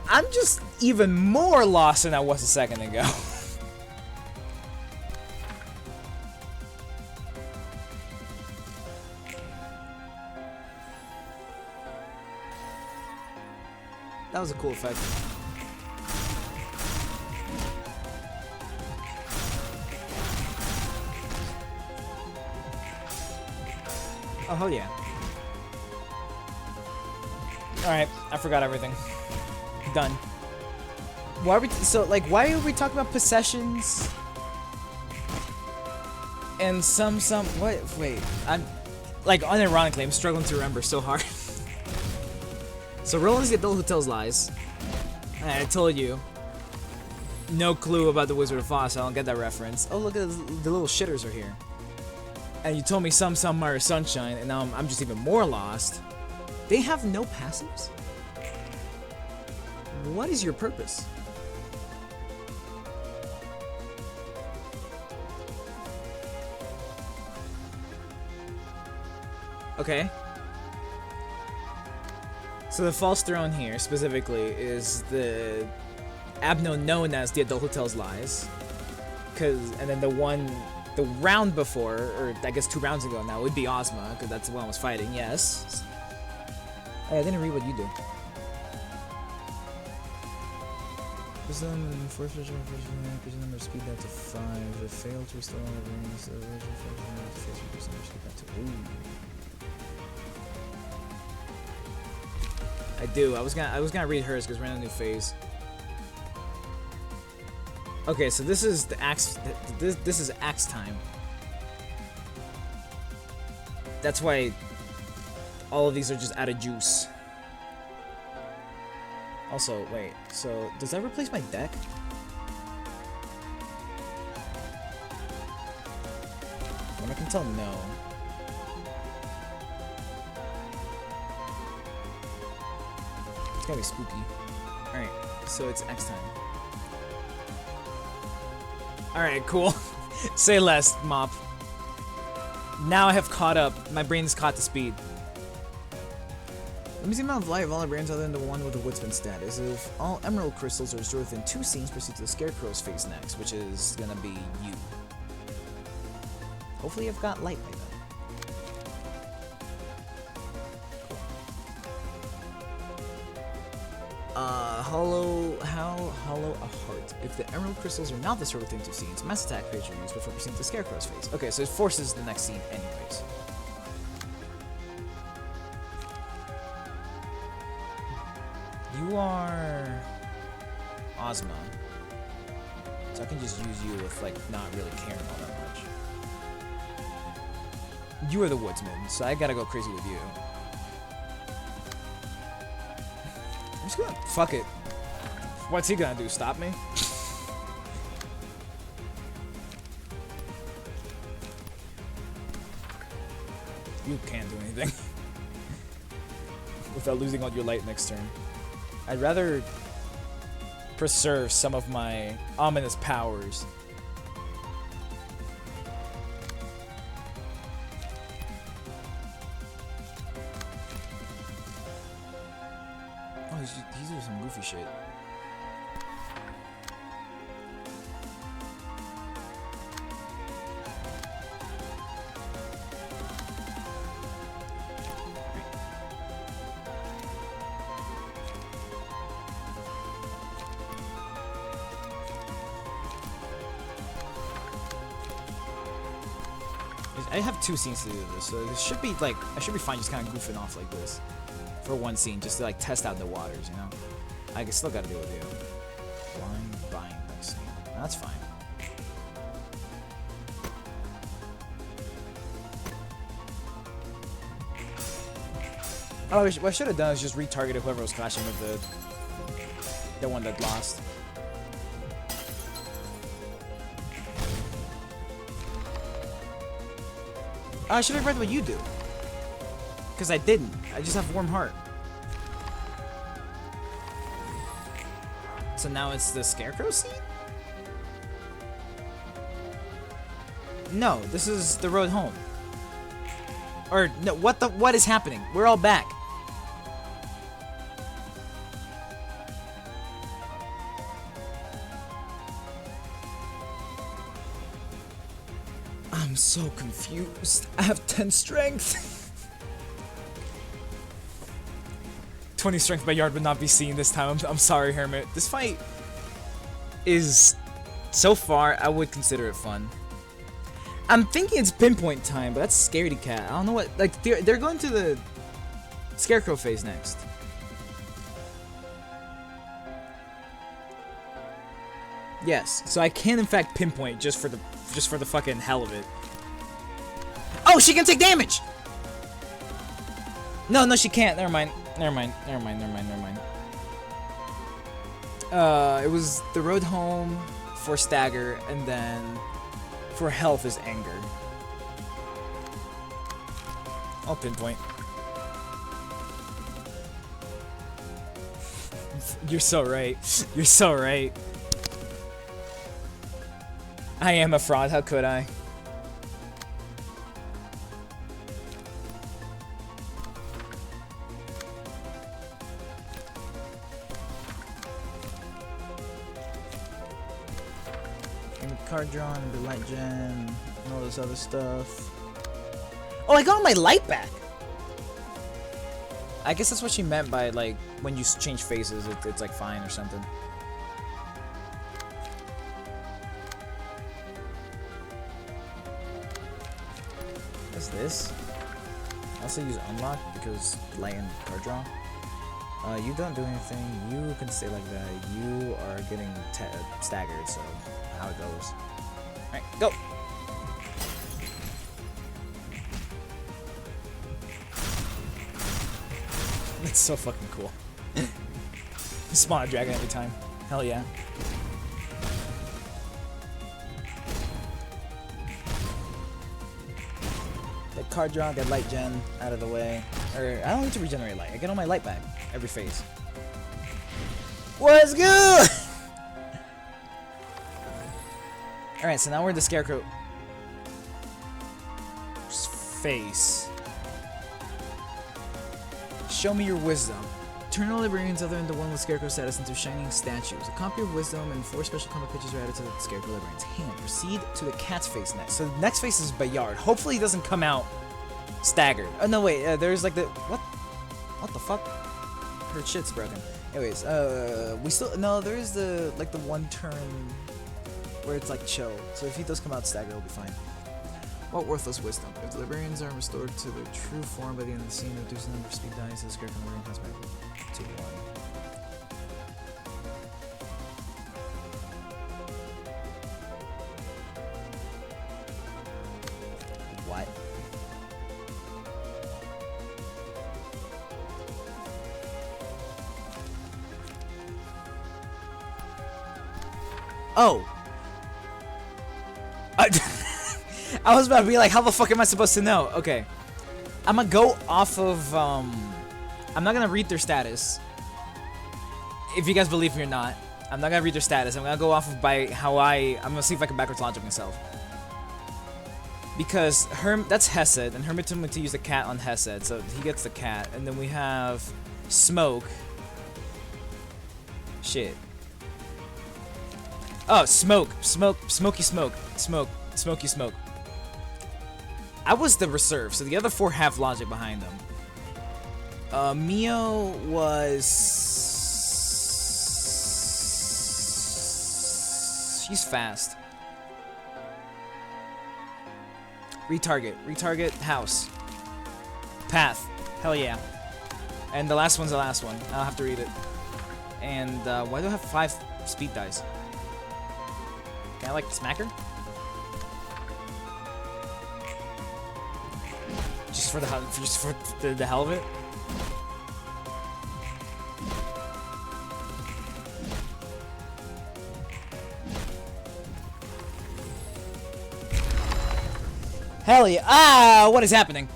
I'm just even more lost than I was a second ago. That was a cool effect. Oh, hell yeah. Alright, I forgot everything. Done. Why are we why are we talking about possessions? And what? Wait, I'm like unironically, I'm struggling to remember so hard. So Roland's the adult who tells lies. I told you. No clue about the Wizard of Oz, so I don't get that reference. Oh, look at the little shitters are here. And you told me some summer sunshine, and now I'm just even more lost. They have no passives? What is your purpose? Okay. So the false throne here, specifically, is the Abno known as the Adult Hotel's Lies. And then the round before, or I guess 2 rounds ago now, would be Ozma, because that's the one I was fighting, yes. Hey, I didn't read what you do. Wisdom, force increase the number of speed back to 5. If failed to restore all the rings, the original force increase the number of speed back to... Ooh. I do. I was gonna read hers because we're in a new phase. Okay, so this is the axe. This is axe time. That's why all of these are just out of juice. Also, wait. So does that replace my deck? When I can tell, no. It's gotta be spooky. Alright, so it's X time. Alright, cool. Say less, Mop. Now I have caught up. My brain's caught to speed. Let me see the amount of life of all our brains other than the one with the woodsman status. If all emerald crystals are restored within 2 scenes, proceed to the scarecrow's phase next, which is gonna be you. Hopefully I've got light by then. Hollow a heart. If the emerald crystals are not destroyed within 2 scenes, mass attack creature used before proceeding to the scarecrow's phase. Okay, so it forces the next scene anyways. You are Ozma, so I can just use you with like not really caring all that much. You are the woodsman, so I gotta go crazy with you. I'm just gonna fuck it. What's he gonna do? Stop me? You can't do anything without losing all your light next turn. I'd rather preserve some of my ominous powers. Oh, he's doing some goofy shit. I have 2 scenes to do this, so this should be like I should be fine just kind of goofing off like this for 1 scene, just to like test out the waters, you know. I still gotta deal with you. Blind buying next scene. That's fine. Oh, what I should have done is just retargeted whoever was clashing with the one that lost. I should have read what you do. Because I didn't. I just have warm heart. So now it's the scarecrow scene? No, this is the road home. Or no, what is happening? We're all back. I'm so confused. I have 10 strength. 20 strength by yard would not be seen this time. I'm sorry, Hermit. This fight is, so far, I would consider it fun. I'm thinking it's pinpoint time, but that's Scaredy Cat. I don't know what, like, they're going to the Scarecrow phase next. Yes, so I can in fact pinpoint just for the fucking hell of it. Oh, she can take damage! No, she can't. Never mind. It was the road home for stagger, and then for health is anger. I'll pinpoint. You're so right. You're so right. I am a fraud. How could I? Card drawn, the light gen, and all this other stuff. Oh, I got my light back! I guess that's what she meant by, like, when you change faces, it's like fine or something. What's this? I also use unlock because light and card draw. You don't do anything. You can stay like that. You are getting staggered, so how it goes. Alright, go! That's so fucking cool. Spawn a dragon every time. Hell yeah. Get card draw, get light gen out of the way. Or, I don't need to regenerate light. I get all my light back every phase. What's good? Alright, so now we're in the Scarecrow face. Show me your wisdom. Turn all librarians other than the one with Scarecrow status into shining statues. A copy of wisdom and 4 special combat pitches are added to the Scarecrow librarian's hand. Proceed to the cat's face next. So the next face is Bayard. Hopefully he doesn't come out staggered. Oh no, wait. There's like the what the fuck? Her shit's broken. Anyways, we still there is the like the one turn where it's like chill. So if he does come out staggered, it'll be fine. What worthless wisdom? If the librarians are restored to their true form by the end of the scene, reduce the number of speed dice the Scarecrow librarian has back to 1. What? Oh! I was about to be like, how the fuck am I supposed to know? Okay. I'm gonna go off of, I'm not gonna read their status. If you guys believe me or not. I'm not gonna read their status. I'm gonna go off of by how I'm gonna see if I can backwards logic myself. Because that's Hesed, and Hermit told me to use the cat on Hesed, so he gets the cat. And then we have Smoke. Shit. Oh, Smoky Smoke. Smoky Smoke. I was the reserve, so the other 4 have logic behind them. Mio was... She's fast. Retarget house. Path. Hell yeah. And the last one's the last one. I'll have to read it. And why do I have 5 speed dice? Can I like smack her? Just for the hell of it? Hell yeah. Ah, what is happening?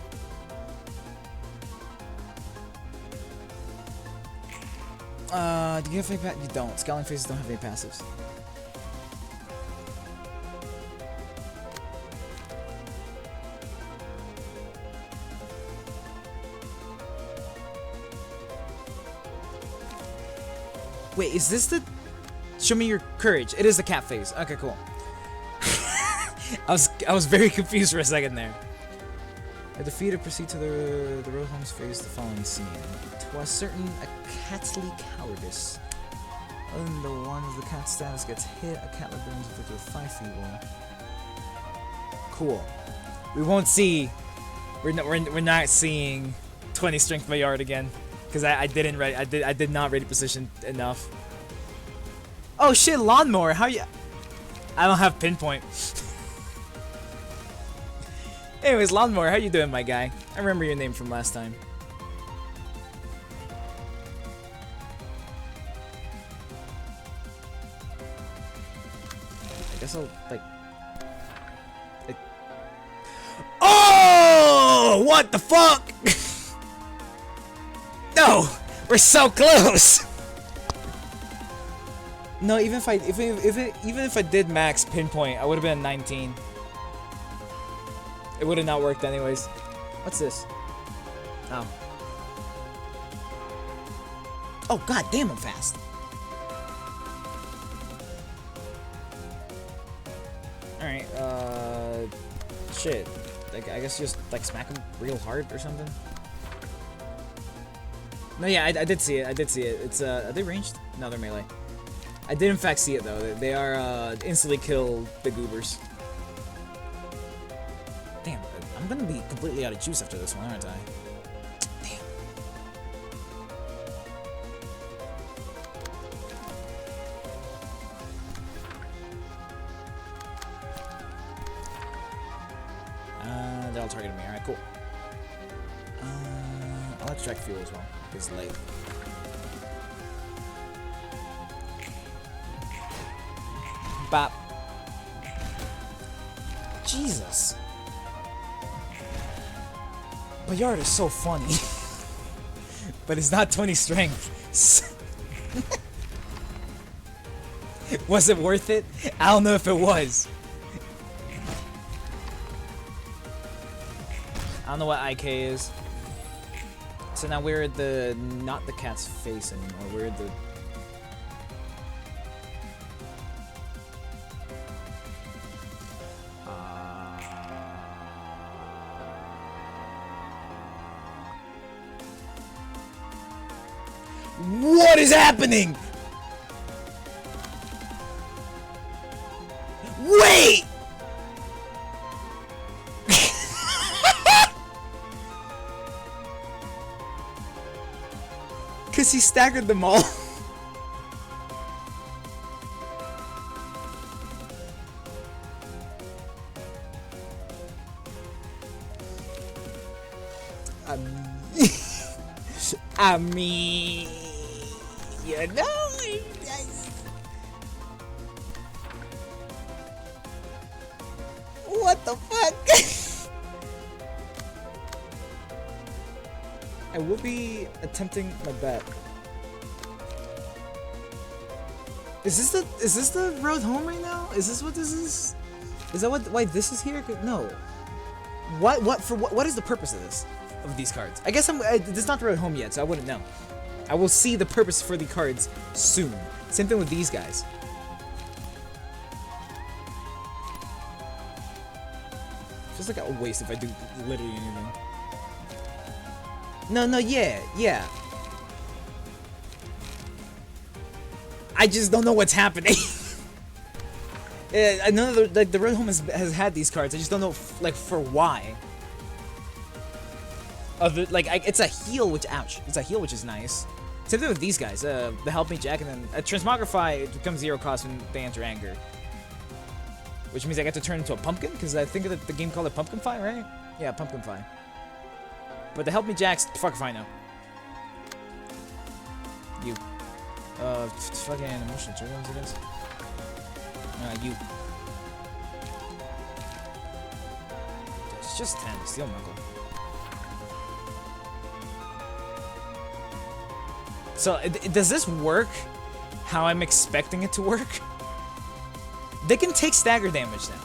Do you have any you don't. Scowling faces don't have any passives. Wait, is this the... Show me your courage. It is the cat phase. Okay, cool. I was very confused for a second there. A defeated, proceed to the road home's phase the following scene. Twas certain a catly cowardice. Other than the one of the cat's status gets hit, a cat like burns with 5 feeble. Cool. We won't see... We're not seeing 20 strength by yard again. Because I did not ready position enough. Oh shit, lawnmower, how you... I don't have pinpoint. Anyways, lawnmower, how you doing, my guy? I remember your name from last time. guess I'll like. Oh! What the fuck? No, we're so close. No, even if I did max pinpoint, I would have been 19. It would have not worked anyways. What's this? Oh. Oh god damn, I'm fast. Alright, shit. Like, I guess just, like, smack him real hard or something? No, yeah, I did see it. I did see it. It's, are they ranged? No, they're melee. I did, in fact, see it, though. They are, instantly kill the goobers. Damn, I'm gonna be completely out of juice after this one, aren't I? Damn. They're all targeting me. Alright, cool. I'll extract fuel as well. It's late. Bop. Jesus. Bayard is so funny. But it's not 20 strength. Was it worth it? I don't know if it was. I don't know what IK is. So now we're at the, not the cat's face anymore, we're at the... What is happening? Wait! Cause he staggered them all. I mean, you know, what the fuck? I will be attempting my bet. Is this the road home right now? Is this what this is? Is that why this is here? No. What is the purpose of this? Of these cards? I guess this is not the road home yet, so I wouldn't know. I will see the purpose for the cards soon. Same thing with these guys. Feels like a waste if I do literally anything. No, yeah. I just don't know what's happening. I know like the road home has had these cards. I just don't know like for why. It's a heal, which ouch. It's a heal, which is nice. Same thing with these guys. The help me Jack, and then a transmogrify becomes 0 cost when they enter anger, which means I get to turn into a pumpkin because I think that the game called it Pumpkin Fi, right? Yeah, Pumpkin Fi. But the help me Jacks, fuck if I know. You. Fucking emotional triggers, I guess. You. It's just 10. Steel Knuckle. So, does this work how I'm expecting it to work? They can take stagger damage now.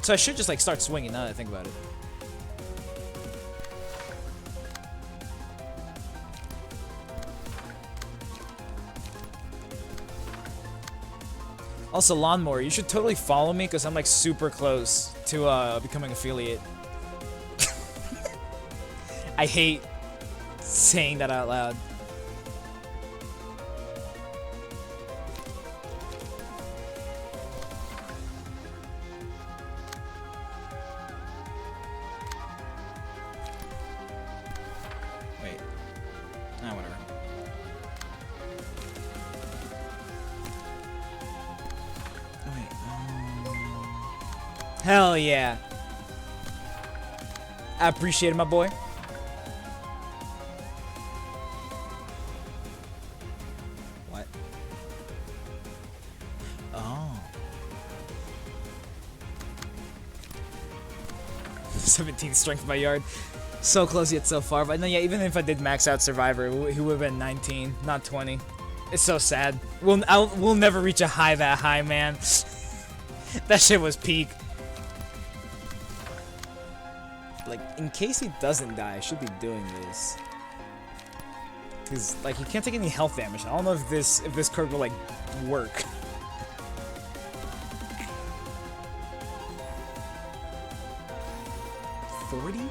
So I should just like start swinging now that I think about it. Also, Lawnmower, you should totally follow me because I'm like super close to becoming affiliate. I hate saying that out loud. Wait. Whatever. Oh, wait. Hell yeah. I appreciate it, my boy. 17 strength by yard. So close yet so far. But no, yeah, even if I did max out Survivor, he would have been 19, not 20. It's so sad. We'll never reach a high that high, man. That shit was peak. Like, in case he doesn't die, I should be doing this. Cause like he can't take any health damage. I don't know if this card will like work. $40?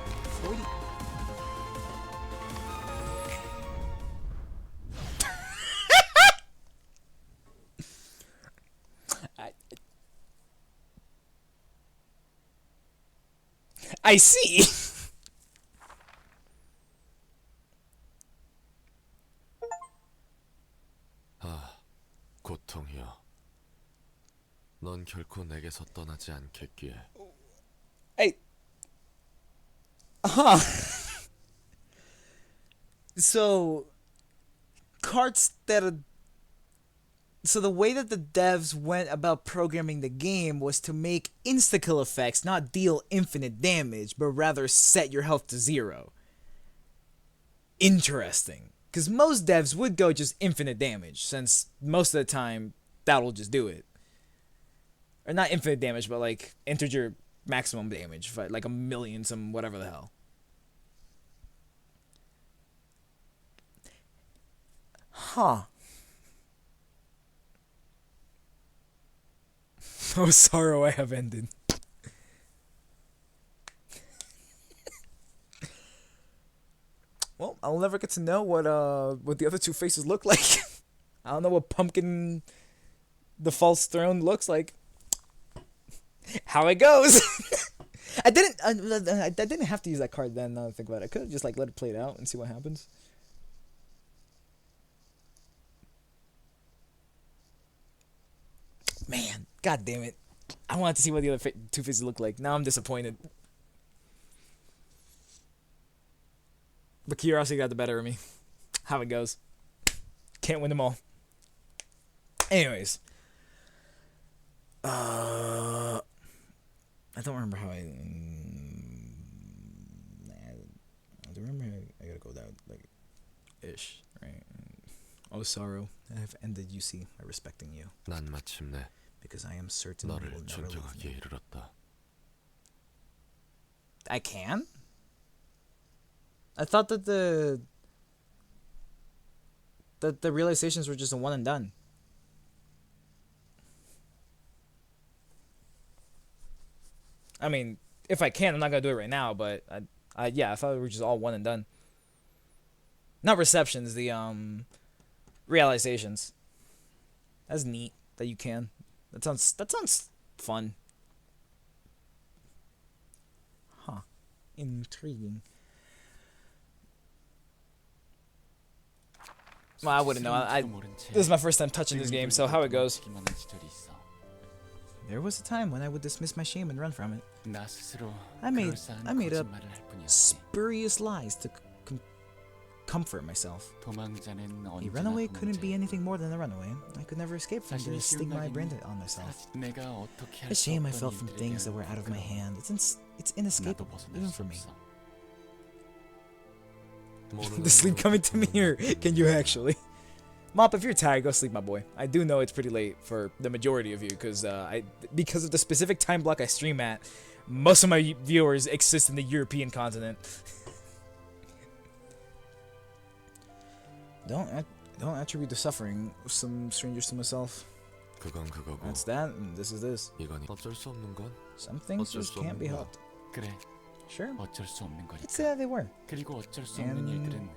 I see. 고통이여. 넌 결코 내게서 떠나지 않겠기에. Hey. So the way that the devs went about programming the game was to make insta-kill effects not deal infinite damage, but rather set your health to 0. Interesting. Because most devs would go just infinite damage, since most of the time, that'll just do it. Or not infinite damage, but like integer maximum damage, like 1,000,000 some whatever the hell. Huh. Oh sorrow I have ended. Well, I'll never get to know what the other two faces look like. I don't know what Pumpkin the False Throne looks like. How it goes. I didn't have to use that card then. Now that I think about it, I could have just like let it play it out and see what happens. Man, god damn it! I wanted to see what the other two faces look like. Now I'm disappointed. But curiosity got the better of me. How it goes. Can't win them all. Anyways. I don't remember how I don't remember how I gotta go down, like, ish, right? Oh, sorrow, I have ended, you see, by respecting you. 난 마침내 Because I am certain you 너를 will never leave 존경하기에 me. 이르렀다. I can? I thought that the realizations were just a one and done. I mean, if I can, I'm not gonna do it right now, but yeah, I thought they were just all one and done. Not receptions, the realizations. That's neat that you can. That sounds fun. Huh. Intriguing. Well, I wouldn't know. This is my first time touching this game, so how it goes. There was a time when I would dismiss my shame and run from it. I made up spurious lies to comfort myself. A runaway couldn't be anything more than a runaway. I could never escape from the stigma I branded on myself. The shame I felt from things that were out of my hand. It's inescapable, even for me. The sleep coming to me, or can you actually? Mop, if you're tired, go sleep, my boy. I do know it's pretty late for the majority of you, because because of the specific time block I stream at, most of my viewers exist in the European continent. Don't attribute the suffering of some strangers to myself. 그건 그거고. That's that, and this is this. 이건 어쩔 수 없는 건 Some things just can't be helped. 그래. Sure. 어쩔 수 없는 거니까. Let's say that they were. 그리고 어쩔 수 없는 일들은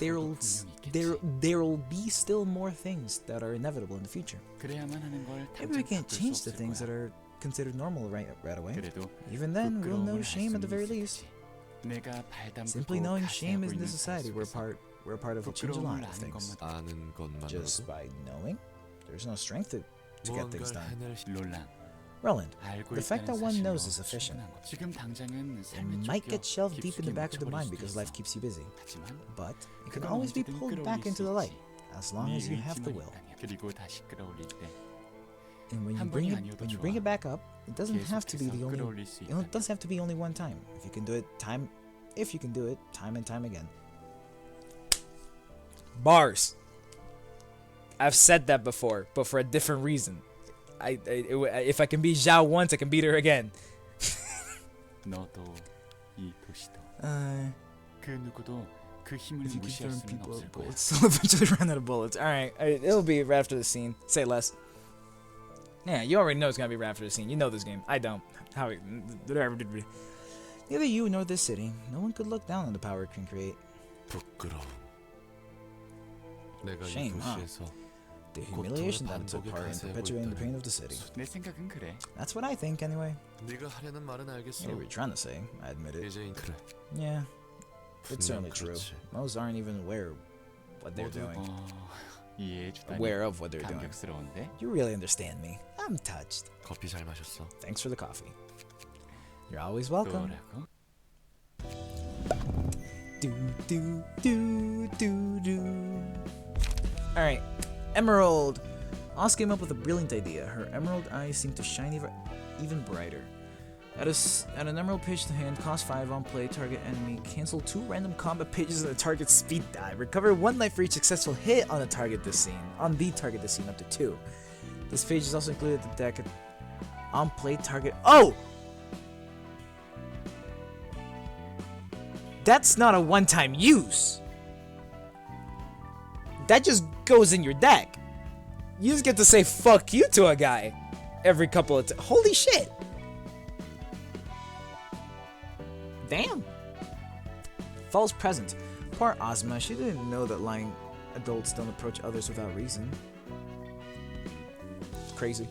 There'll be still more things that are inevitable in the future. 그래야만 하는 걸 Maybe we can't 당장 change 바꿀 수 the 없을 things 거야. that are considered normal right away. 그래도 Even then, we'll know 부끄러움을 할 shame at the 수는 very 있을지. least. 내가 발담고 Simply knowing shame 가세하고 is in 있는 this society. We're 삶 a part of a changing 부끄러움을 line of 아는 things. 것만 아는 것만으로도 Just by knowing, there's no strength to get things 무언가를 done. 해낼 롤란. Roland, 알고 the fact that 있다는 one knows 사실로 is sufficient. 충분한 것. 지금 당장은 It 삶에 might 쫓겨 get shelved deep in the 깊숙이 back of the 묻혀버릴 mind 수도 because 있어. life keeps you busy. 하지만 But it can 그건 always be 언제든 pulled 끌어올릴 back 수 into the light, 있지. as long 네 as you have the 의지만 will. 있다면. 그리고 다시 끌어올릴 때 And when you 한 bring 번이 it, 아니어도 when you 좋아. bring it back up, it doesn't have to be the 계속해서 only. 끌어올릴 수 It 있다면. doesn't have to be only one time. If you can do it time and time again. Bars. I've said that before, but for a different reason. If I can beat Zhao once, I can beat her again. 너도 이 도시도 Uh, 그 누구도 그 힘을 if you keep 무시할 throwing 수는 people 없을 at 거야. bullets, they'll eventually run out of bullets. All right, it'll be right after the scene. Say less. Yeah, you already know it's gonna be right after the scene. You know this game. I don't. How? Neither you nor this city. No one could look down on the power it can create. 부끄러워. 내가 이 Shame, huh? 도시에서 The humiliation that took 반복에 part in 가세해 perpetuating the 볼 pain of the city. 내 생각은 그래. That's what I think, anyway. 네가 하려는 말은 I 알겠어. know what you're trying to say. I admit it. 이제 그래. Yeah, it's 분명 certainly true. 그렇지. Most aren't even aware of what they're 모두 doing. 이해해주다니 Aware of what they're doing. 감격스러운데? You really understand me. I'm touched. 커피 잘 마셨어. Thanks for the coffee. You're always welcome. 또라고? Alright, Emerald. Oz came up with a brilliant idea. Her emerald eyes seem to shine even brighter. Add an emerald page to hand, cost 5 on play, target enemy, cancel 2 random combat pages on the target speed die. Recover 1 life for each successful hit on the target this scene. Up to 2. This page is also included in the deck on play target. Oh! That's not a one-time use. That just goes in your deck. You just get to say fuck you to a guy every couple of holy shit. Damn. False present. Poor Ozma, she didn't know that lying adults don't approach others without reason. Crazy.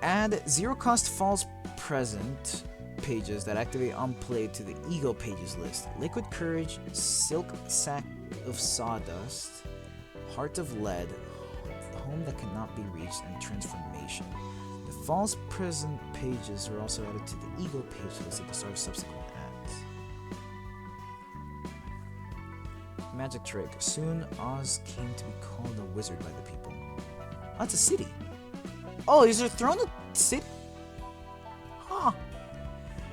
Add 0 cost false present pages that activate on play to the ego pages list. Liquid Courage, Silk Sack of Sawdust, Heart of Lead, Home That Cannot Be Reached, and Transformation. The false present pages are also added to the ego page list at the start of subsequent acts. Magic trick. Soon Oz came to be called a wizard by the people. Oh, it's a city. Oh, is there thrown a city? Huh.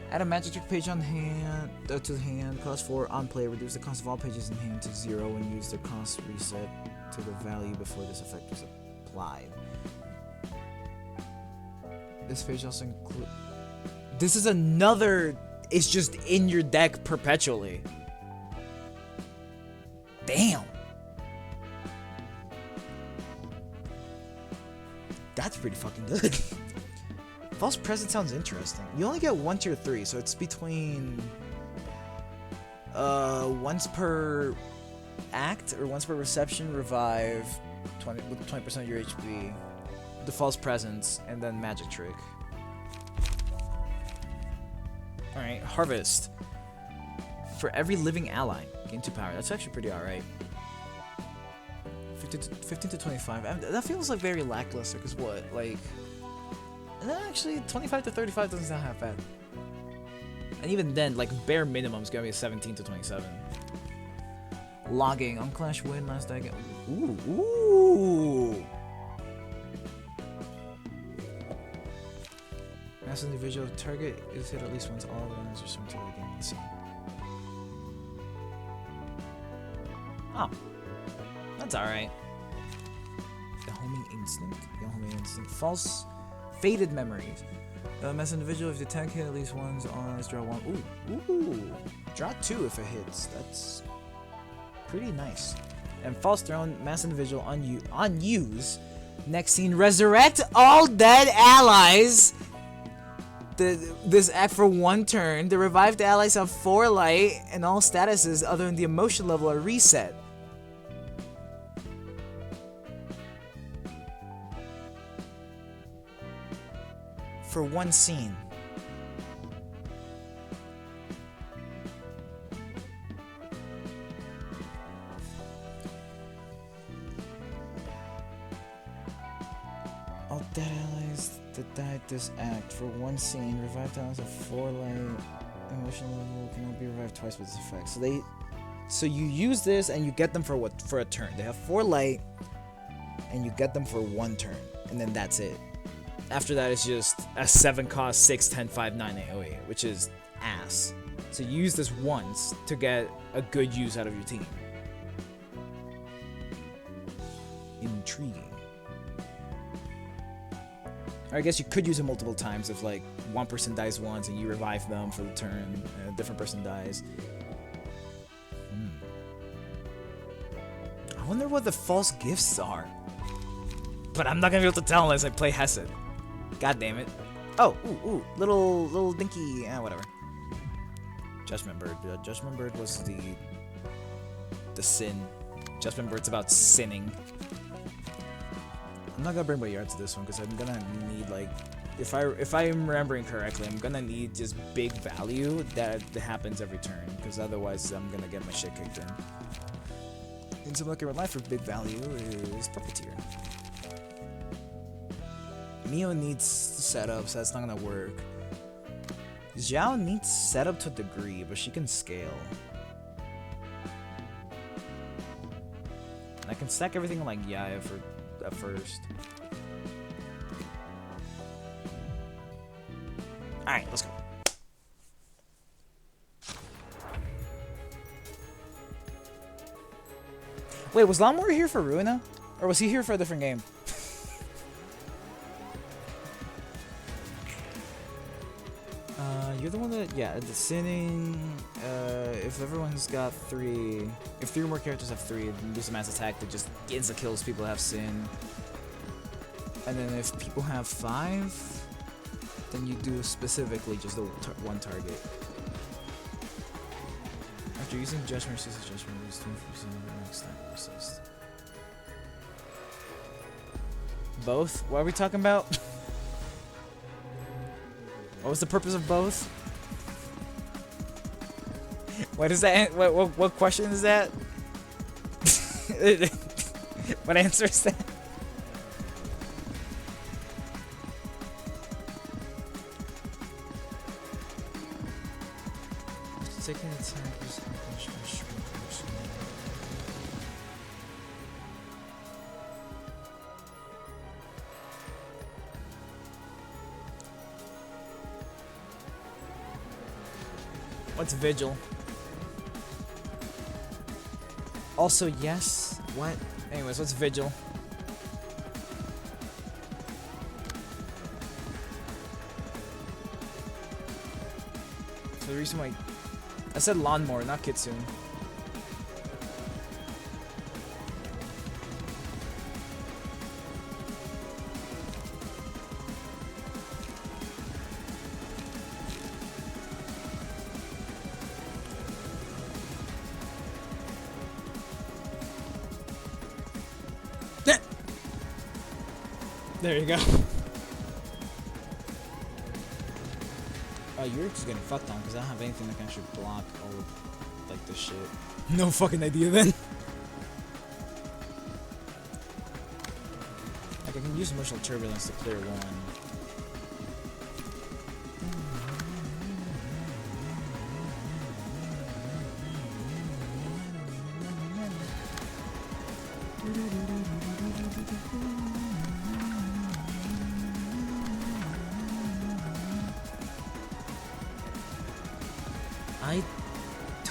Add a magic trick page on hand to the hand. Cost 4 on play. Reduce the cost of all pages in hand to 0 and use the cost reset to the value before this effect was applied. This page also includes. This is another. It's just in your deck perpetually. Damn. That's pretty fucking good. False present sounds interesting. You only get 1 tier 3, so it's between once per act or once per reception, revive 20 with 20% of your HP, the false presence, and then magic trick. Alright, harvest. For every living ally, gain 2 power. That's actually pretty alright. 15 to 25. I mean, that feels like very lackluster, because what? Like, actually, 25 to 35 doesn't sound half bad. And even then, like, bare minimum is gonna be a 17 to 27. Logging. On Clash win last die again. Ooh. Mass individual target is hit at least once. All enemies are summoned to the game. Let's see. Oh. That's alright. The homing instinct. False faded memories. Mass individual, if the attack hit at least once on let's draw 1. Ooh. Draw 2 if it hits. That's pretty nice. And false throne, mass individual on use. Next scene, resurrect all dead allies. This act for 1 turn. The revived allies have 4 light, and all statuses other than the emotion level are reset. For 1 scene. All dead allies that died this act for 1 scene. Revived allies have 4 light. Emotion level cannot be revived twice with this effect. So you use this and you get them for a turn. They have 4 light, and you get them for 1 turn, and then that's it. After that, it's just a 7 cost 6, 10, 5, 9, 8, 0, 8, which is ass. So use this once to get a good use out of your team. Intriguing. Or I guess you could use it multiple times if like one person dies once and you revive them for the turn, and a different person dies. I wonder what the false gifts are. But I'm not gonna be able to tell unless I play Hesed. God damn it. Oh, ooh, little dinky, whatever. Judgment Bird. Judgment Bird was the sin. Judgment Bird's about sinning. I'm not gonna bring my yard to this one because I'm gonna need like, if I'm remembering correctly, I'm gonna need just big value that happens every turn because otherwise I'm gonna get my shit kicked in. And so looking at life for big value is Puppeteer. Mio needs setup, so that's not gonna work. Xiao needs setup to a degree, but she can scale. And I can stack everything like Yaya for at first. Alright, let's go. Wait, was Lawnmower here for Ruina? Or was he here for a different game? You're the one that, yeah, the sinning, if everyone's got 3, if 3 or more characters have 3, then do some mass attack that just insta kills people that have sin. And then if people have 5, then you do specifically just the one target. After using Judgment, resist Judgment, use 20% of the next time resist. Both? What are we talking about? What was the purpose of both? What is that? What question is that? What answer is that? Taking the time. What's Vigil? Also, yes. What? Anyways, what's Vigil? So the reason why I said Lawnmower, not Kitsune. There you go. Oh, you're just getting fucked on because I don't have anything that can actually block all of, like, this shit. No fucking idea then. Like, I can use Emotional Turbulence to clear one.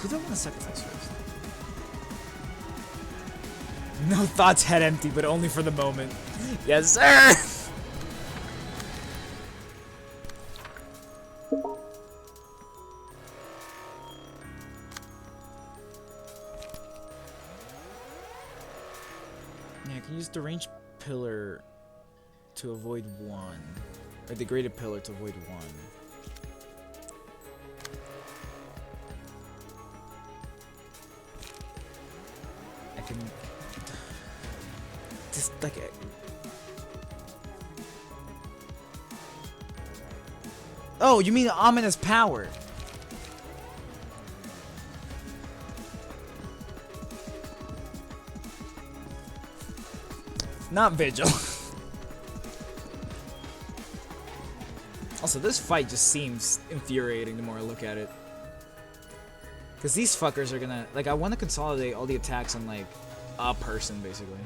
Who do I want to sacrifice first? No thoughts, head empty, but only for the moment. Yes, sir! Yeah, I can use the range pillar to avoid 1. Or degraded pillar to avoid 1. Just like it. Oh, you mean ominous power? Not Vigil. Also, this fight just seems infuriating the more I look at it. Because these fuckers are gonna... Like, I want to consolidate all the attacks on, like, a person, basically.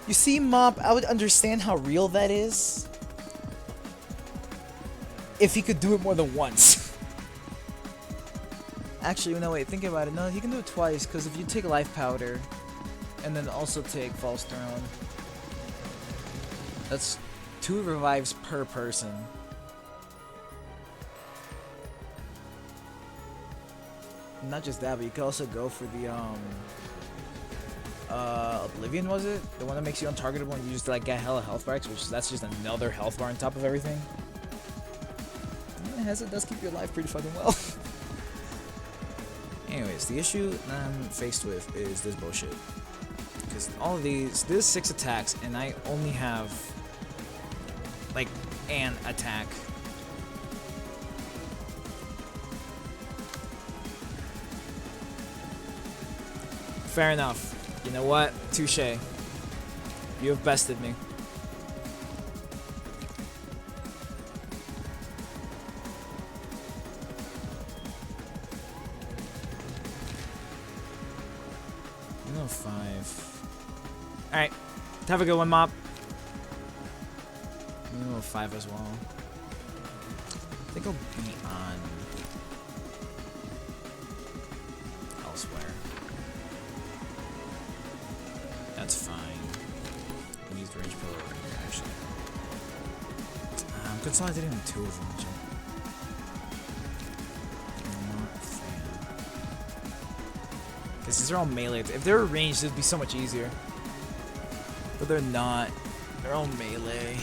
You see, Mop, I would understand how real that is if he could do it more than once. Actually, no, wait, think about it. No, he can do it twice, because if you take Life Powder and then also take False Throne, that's 2 revives per person. Not just that, but you could also go for the, Oblivion, was it? The one that makes you untargetable and you just, like, get hella health bars, which that's just another health bar on top of everything. Yeah, it does keep you alive pretty fucking well. Anyways, the issue that I'm faced with is this bullshit. Because all of these, there's 6 attacks, and I only have, like, an attack. Fair enough. You know what? Touche. You have bested me. No 5. Alright. Have a good one, Mop. No 5 as well. I think I'll be on elsewhere. That's fine. I can use the range pillar over here, actually. I'm consolidating 2 of them, which I'm not a fan. Because these are all melee. If they were ranged, it'd be so much easier. But they're not. They're all melee.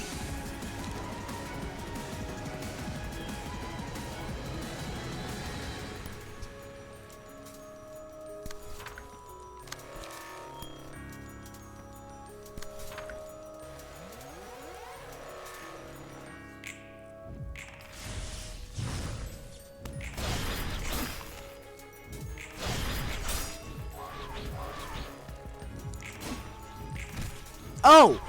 Oh!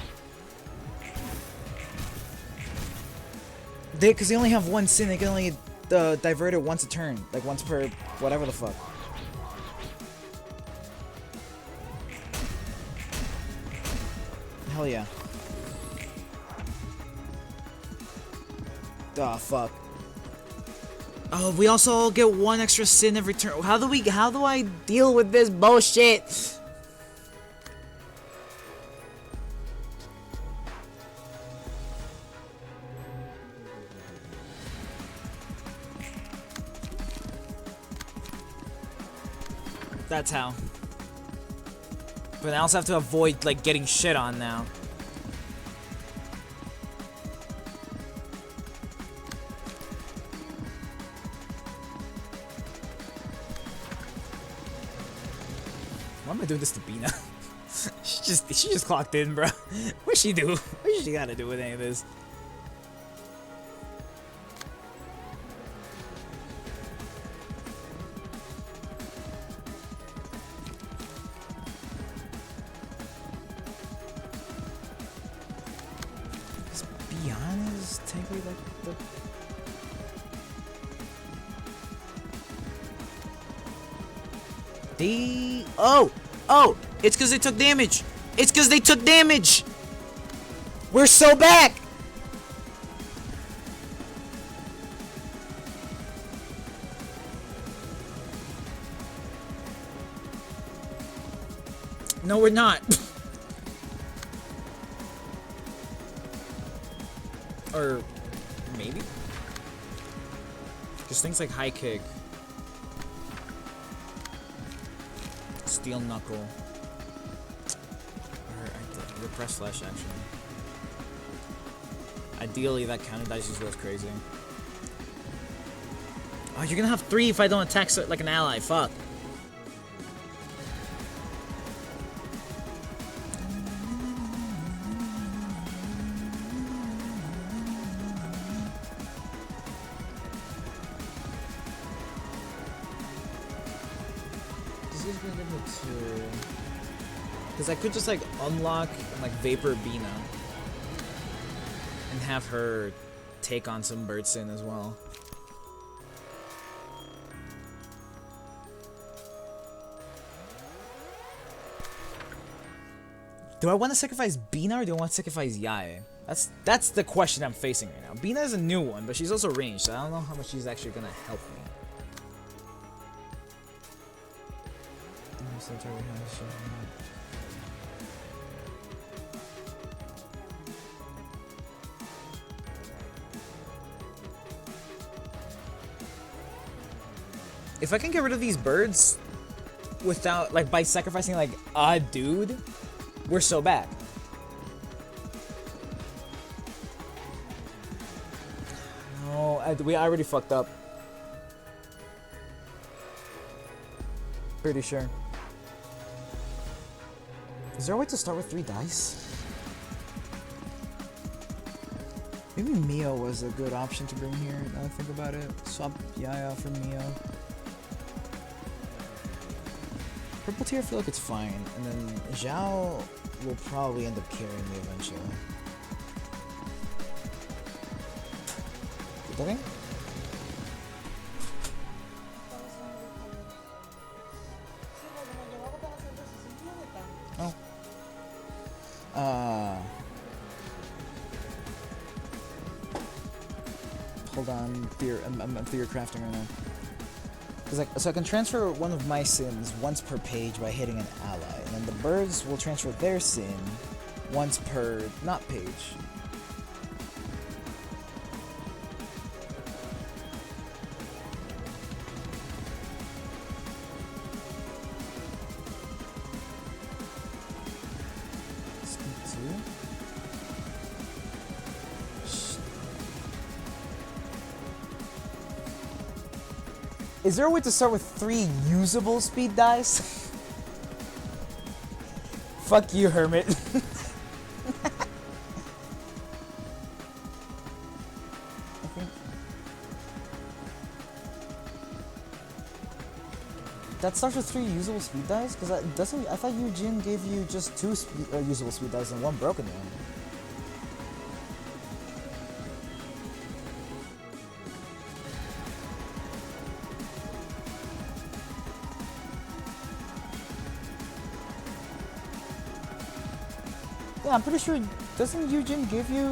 Because they only have 1 sin, they can only divert it once a turn. Like, once per whatever the fuck. Hell yeah. Oh, fuck. Oh, we also get 1 extra sin every turn. How do I deal with this bullshit? That's how. But I also have to avoid, like, getting shit on now. Why am I doing this to Bina? she just clocked in, bro. What'd she do? What she gotta do with any of this? Oh! It's because they took damage! It's because they took damage! We're so back! No, we're not. Or maybe? Because things like high kick, steel knuckle, or repress flesh, actually. Ideally, that counter dice just goes crazy. Oh, you're gonna have 3 if I don't attack like an ally. Fuck. Because I could just like unlock and like Vapor Bina and have her take on some Bird Sin as well. Do I want to sacrifice Bina or do I want to sacrifice Yae? That's the question I'm facing right now. Bina is a new one, but she's also ranged, so I don't know how much she's actually gonna help me. If I can get rid of these birds without, like, by sacrificing, like, a dude, we're so bad. No, I already fucked up. Pretty sure. Is there a way to start with 3 dice? Maybe Mio was a good option to bring here, now that I think about it. Swap Yaya for Mio. Purple tier, I feel like it's fine. And then Zhao will probably end up carrying me eventually. Getting? Oh. Hold on, I'm theory crafting right now. So I can transfer one of my sins once per page by hitting an ally, and then the birds will transfer their sin once per not page. Is there a way to start with 3 usable speed dice? Fuck you, Hermit. That starts with 3 usable speed dice? Because I thought Eugene gave you just 2 usable speed dice and 1 broken one. Yeah, I'm pretty sure, doesn't Eugene give you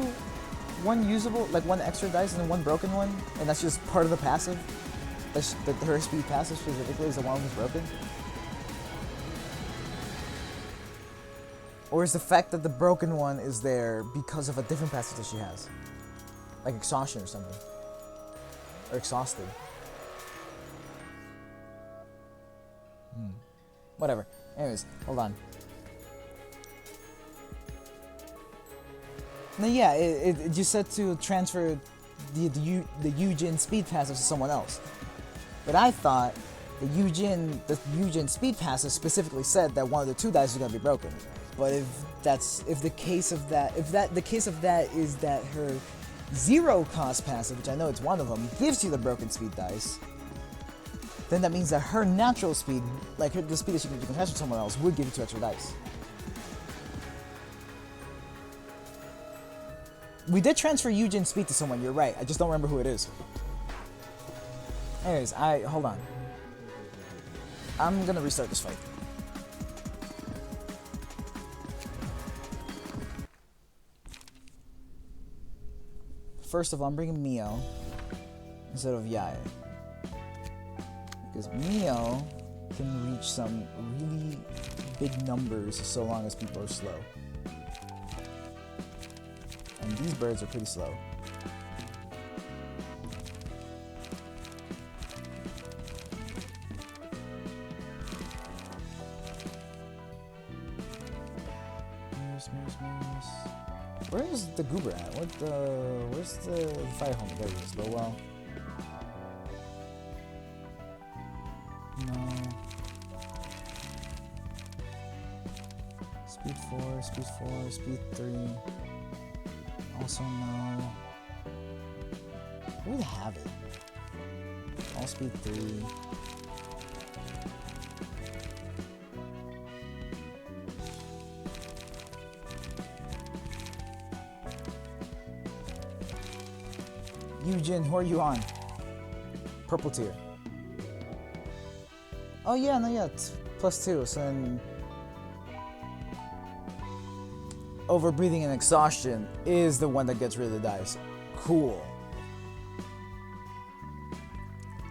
1 usable, like 1 extra dice and then 1 broken one? And that's just part of the passive? That her speed passive specifically is the one that's broken? Or is the fact that the broken one is there because of a different passive that she has? Like exhaustion or something. Or exhausted. Whatever. Anyways, hold on. No, yeah, you said to transfer the Eugene speed passive to someone else. But I thought the Eugene speed passive specifically said that one of the 2 dice is gonna be broken. But if the case of that is that her 0 cost passive, which I know it's one of them, gives you the broken speed dice, then that means that her natural speed, like the speed that you can transfer to someone else, would give you 2 extra dice. We did transfer Eugene's speed to someone, you're right. I just don't remember who it is. Anyways, hold on. I'm gonna restart this fight. First of all, I'm bringing Mio instead of Yae. Because Mio can reach some really big numbers so long as people are slow. And these birds are pretty slow. Where is the goober at? Where's the fire helmet? There he is. Low well. No. Speed 4, speed 4, speed 3. Also no. Where do they have it? All speed 3. Eugene, who are you on? Purple tier. Oh yeah, no, yeah, it's +2, so then over breathing and exhaustion is the one that gets rid of the dice. Cool.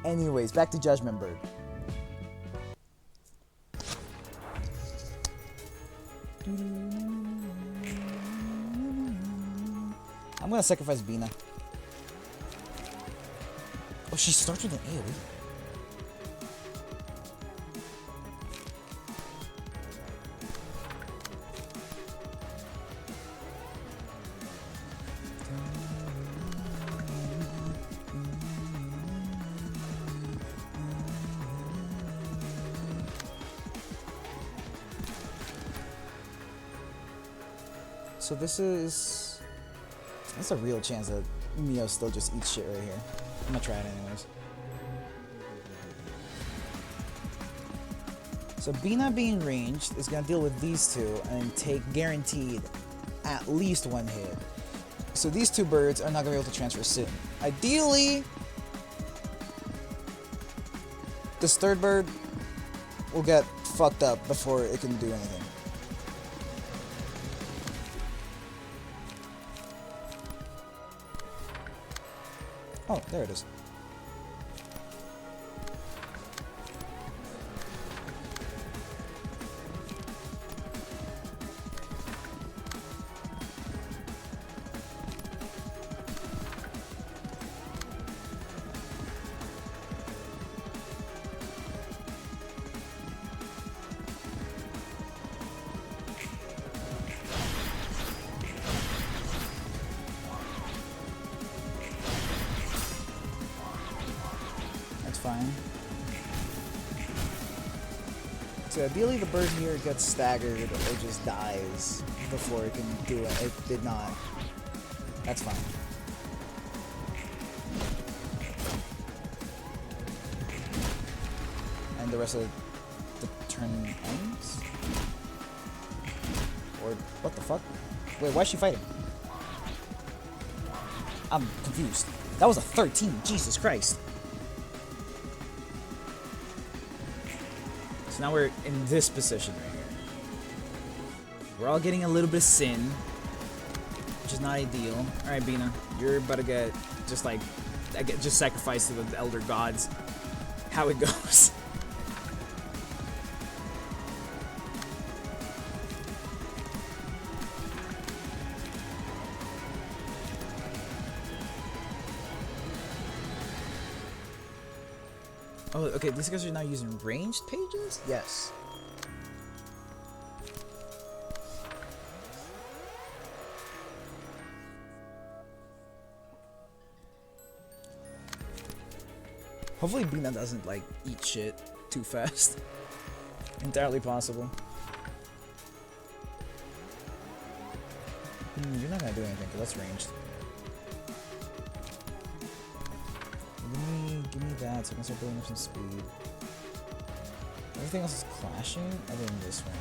Anyways, back to Judgment Bird. I'm gonna sacrifice Bina. Oh, she starts with an AoE. So this is... That's a real chance that Mio still just eats shit right here. I'm gonna try it anyways. So Bina being ranged is gonna deal with these two and take guaranteed at least one hit. So these two birds are not gonna be able to transfer Sin. Ideally, this third bird will get fucked up before it can do anything. Oh, there it is. Fine. So ideally the bird here gets staggered or just dies before it can do it. It did not. That's fine. And the rest of the turn ends? Or what the fuck? Wait, why is she fighting? I'm confused. That was a 13, Jesus Christ. So now we're in this position right here. We're all getting a little bit of Sin, which is not ideal. Alright, Bina, you're about to get just sacrificed to the elder gods. How it goes. Oh, okay, these guys are now using ranged pages? Yes. Hopefully Bina doesn't, like, eat shit too fast. Entirely possible. You're not gonna do anything, because that's ranged. Give me that so I can start building up some speed. Everything else is clashing other than this one.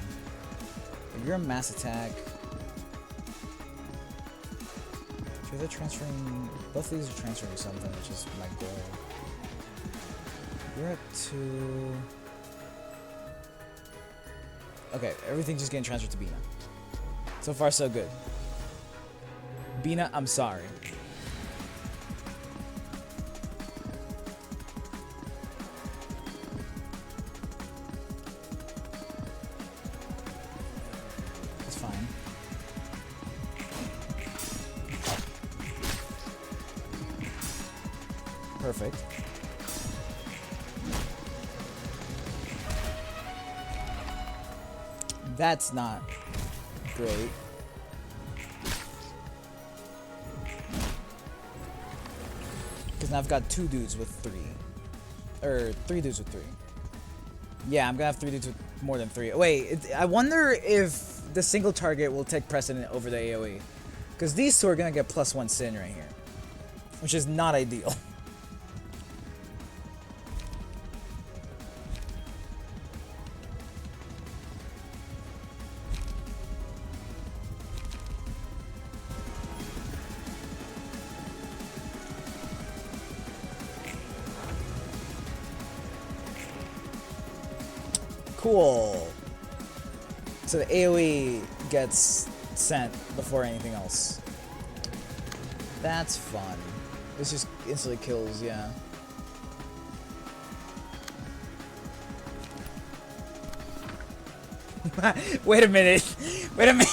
If you're a mass attack. Sure, they're transferring. Both of these are transferring something, which is my goal. You're at 2. Okay, everything's just getting transferred to Bina. So far, so good. Bina, I'm sorry. Perfect. That's not great. Because now I've got 2 dudes with 3. Or 3 dudes with 3. Yeah, I'm gonna have 3 dudes with more than 3. Wait, I wonder if the single target will take precedent over the AoE. Because these 2 are gonna get +1 Sin right here. Which is not ideal. Cool. So the AoE gets scent before anything else. That's fun. This just instantly kills, yeah. Wait a minute. Wait a minute.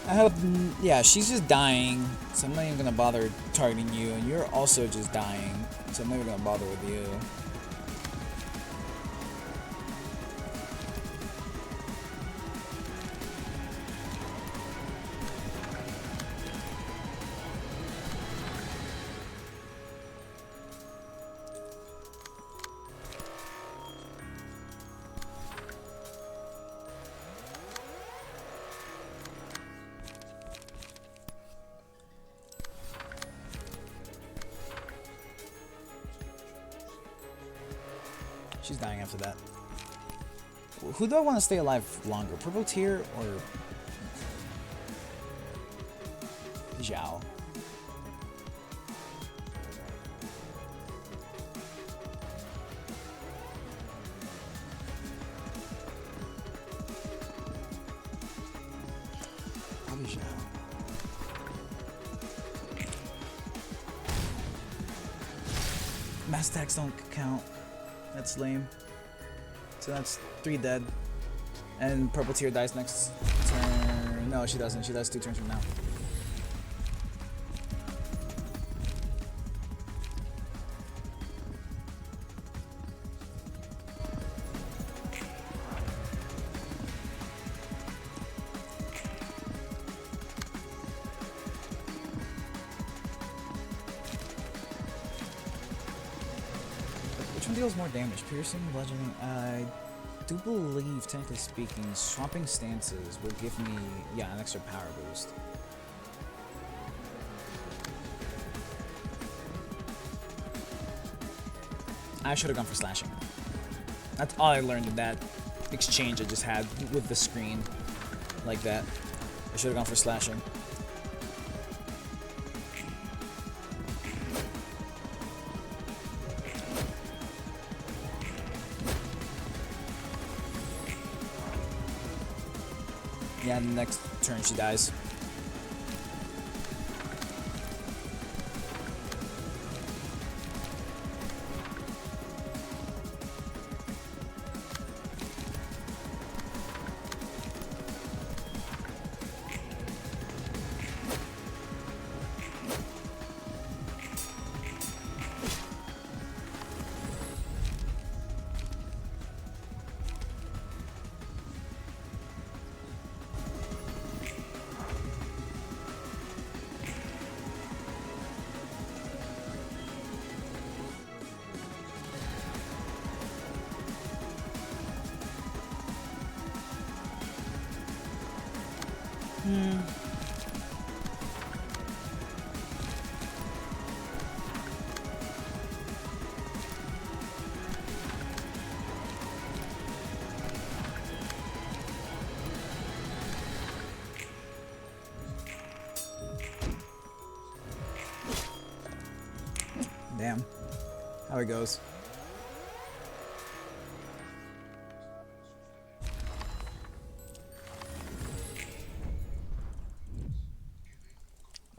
I hope, yeah, she's just dying, so I'm not even gonna bother targeting you, and you're also just dying, so I'm not even gonna bother with you. She's dying after that. Who do I want to stay alive longer? Purple Tear or Zhao? Probably Zhao. Mass attacks don't count. That's lame. So that's 3 dead. And Purple Tear dies next turn. No, she doesn't. She dies 2 turns from now. Which one deals more damage? Piercing, bludgeoning? I do believe, technically speaking, swapping stances will give me, yeah, an extra power boost. I should have gone for slashing. That's all I learned in that exchange I just had with the screen. Like that. I should have gone for slashing. Yeah, next turn she dies. Damn. How it goes.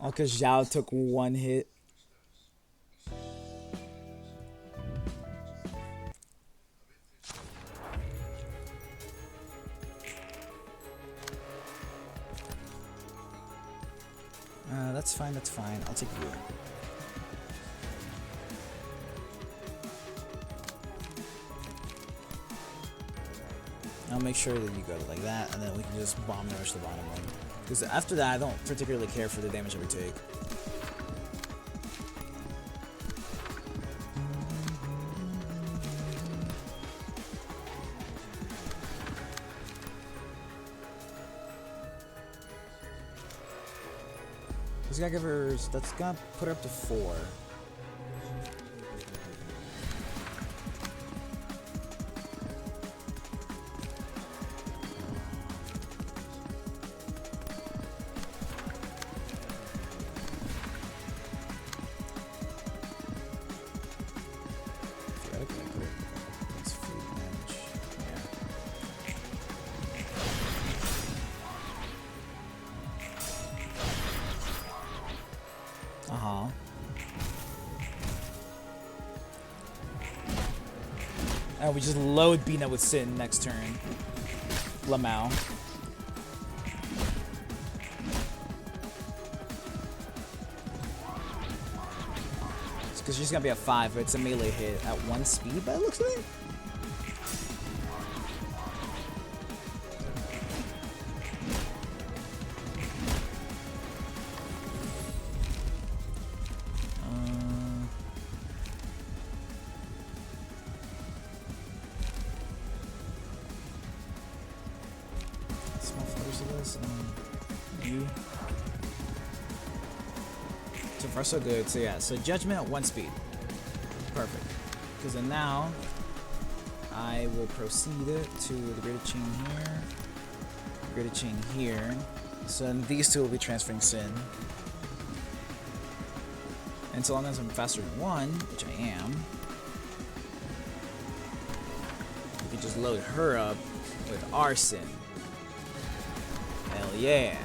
Oh, because Zhao took 1 hit. That's fine, that's fine. I'll take you. I'll make sure that you go like that, and then we can just bomb rush the bottom one. Because after that, I don't particularly care for the damage that we take. This guy give her. That's gonna put her up to 4. we just load Bina with Sin next turn. Lamau. It's because she's gonna be at 5, but it's a melee hit at 1 speed by the looks of it. So far so good. So yeah, so Judgment at 1 speed. Perfect. Because then now I will proceed to the Greater Chain here, Greater Chain here. So then these two will be transferring Sin. And so long as I'm faster than 1, which I am, we can just load her up with our Sin. Hell yeah.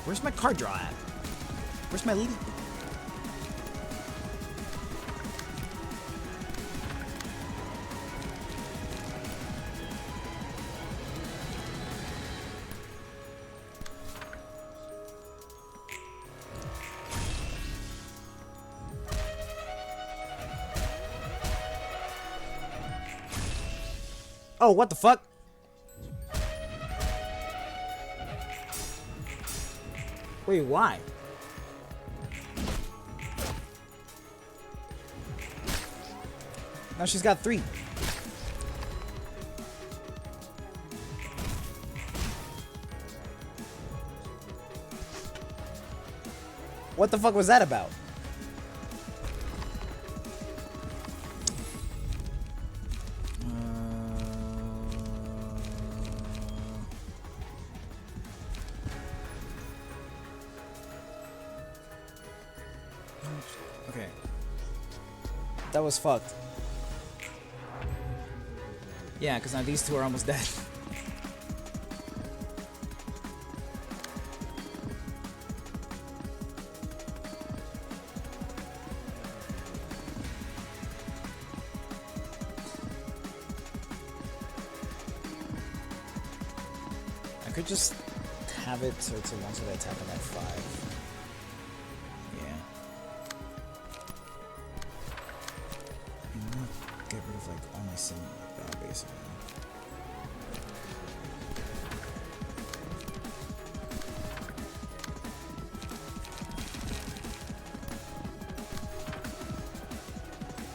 Where's my card draw at? Where's my lead? Oh, what the fuck? Wait, why? Now she's got 3. What the fuck was that about? Okay. That was fucked. Yeah, because now these two are almost dead. I could just have it so it's a one-shot attack on that 5. Get rid of like all my Sin like that basically.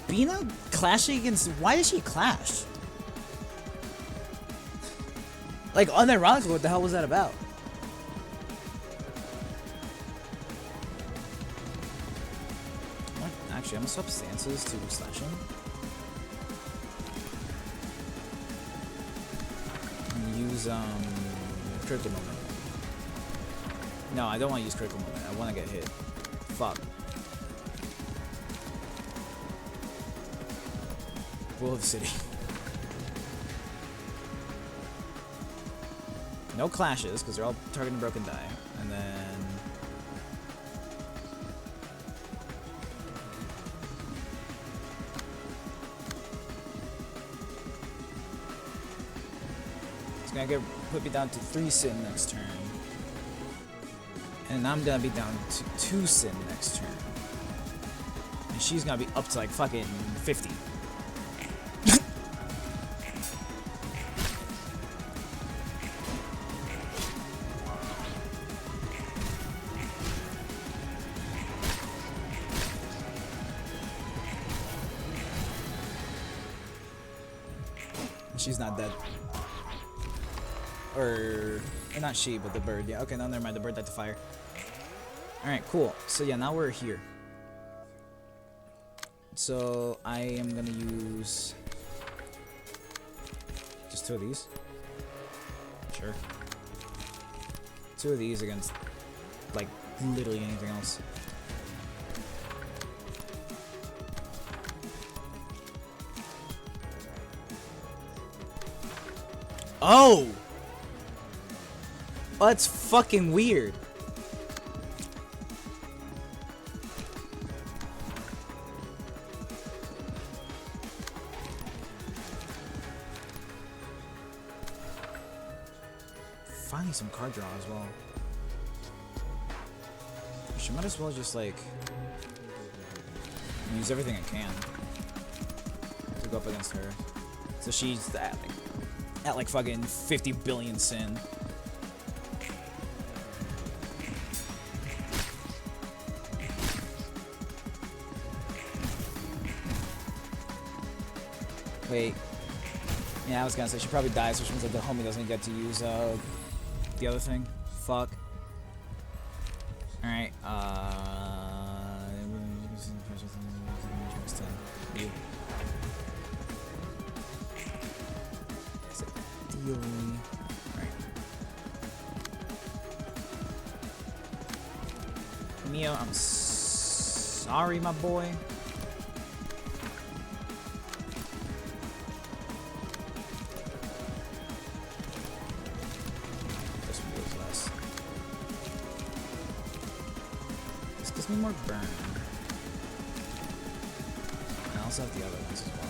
Bina clashing against, why did she clash? Like unironically, what the hell was that about? Actually, I'm gonna swap stances to slashing. Use critical moment. No, I don't want to use critical moment. I want to get hit. Fuck. Will of the City. No clashes because they're all targeting broken die, and then gonna put me down to 3 Sin next turn. And I'm gonna be down to 2 Sin next turn. And she's gonna be up to like fucking 50. She's not dead. Or not she, but the bird. Yeah, okay, no, never mind. The bird died to fire. Alright, cool. So yeah, now we're here. So I am gonna use just 2 of these. Sure. 2 of these against like literally anything else. Oh! Oh, that's fucking weird. finally some card draw as well. She might as well just like use everything I can to go up against her. So she's at like fucking 50 billion sin. Wait. Yeah, I was gonna say she probably dies, which means that the homie doesn't get to use the other thing. Fuck. Alright, Mio, I'm sorry, my boy. This one goes less. This gives me more burn. And I also have the other ones as well.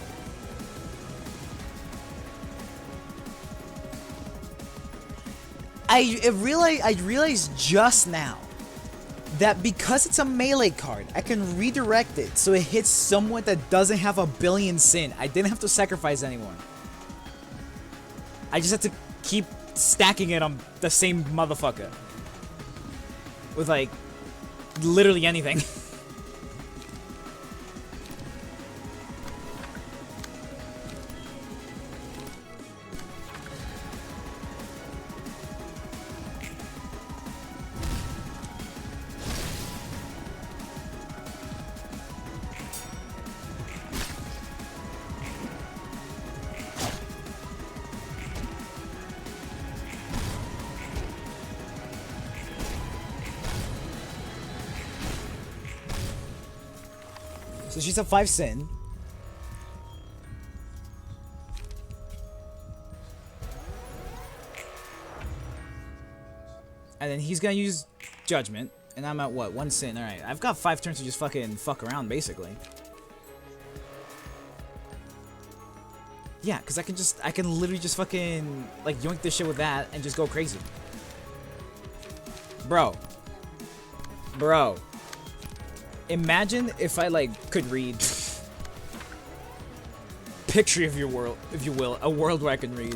I realized just now that because it's a melee card, I can redirect it so it hits someone that doesn't have a billion sin. I didn't have to sacrifice anyone. I just had to keep stacking it on the same motherfucker. With like, literally anything. So she's a 5 sin. And then he's gonna use Judgment. And I'm at what? 1 sin. Alright. I've got 5 turns to just fucking fuck around, basically. Yeah, because I can literally just fucking, like, yoink this shit with that and just go crazy. Bro. Imagine if I, like, could read. Picture of your world, if you will. A world where I can read.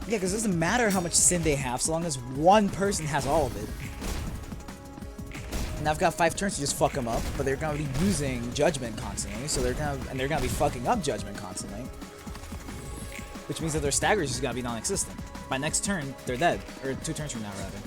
Yeah, because it doesn't matter how much sin they have, so long as one person has all of it. And I've got 5 turns to just fuck them up, but they're gonna be using Judgment constantly, so they're gonna be fucking up Judgment constantly, which means that their stagger is just gonna be non-existent. By next turn, they're dead, or 2 turns from now, rather.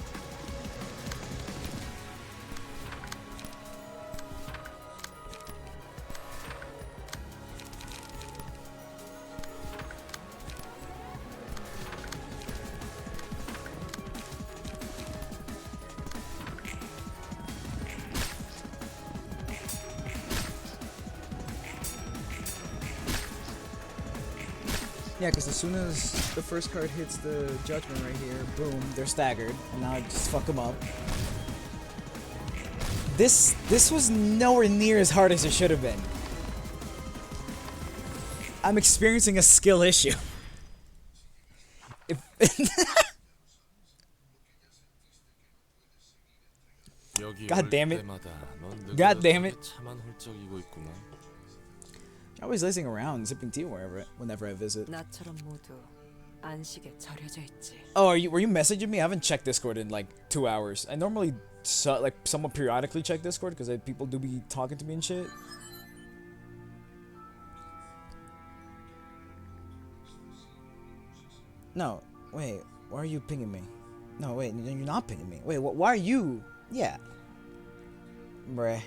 Yeah, because as soon as the first card hits the Judgment right here, boom, they're staggered, and now I just fuck them up. This was nowhere near as hard as it should have been. I'm experiencing a skill issue. God damn it. God damn it. I'm always lazing around, sipping tea whenever I visit. Oh, were you messaging me? I haven't checked Discord in like 2 hours. I normally somewhat periodically check Discord because people do be talking to me and shit. No, wait. Why are you pinging me? No, wait. You're not pinging me. Wait, why are you? Yeah. Bruh.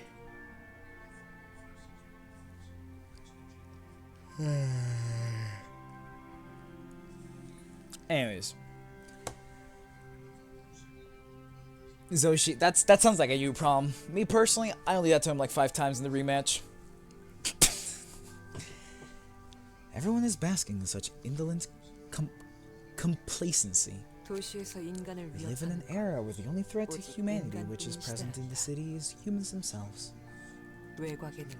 Anyways. Zoshi, that sounds like a you problem. Me personally, I only got to him like 5 times in the rematch. Everyone is basking in such indolent complacency. 도시에서 인간을 We live in an era where the only threat to humanity which is present in the city is humans themselves. 외곽에는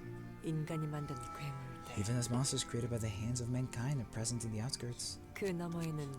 인간이 만든 괴물들. Even as monsters created by the hands of mankind are present in the outskirts. 그 너머에는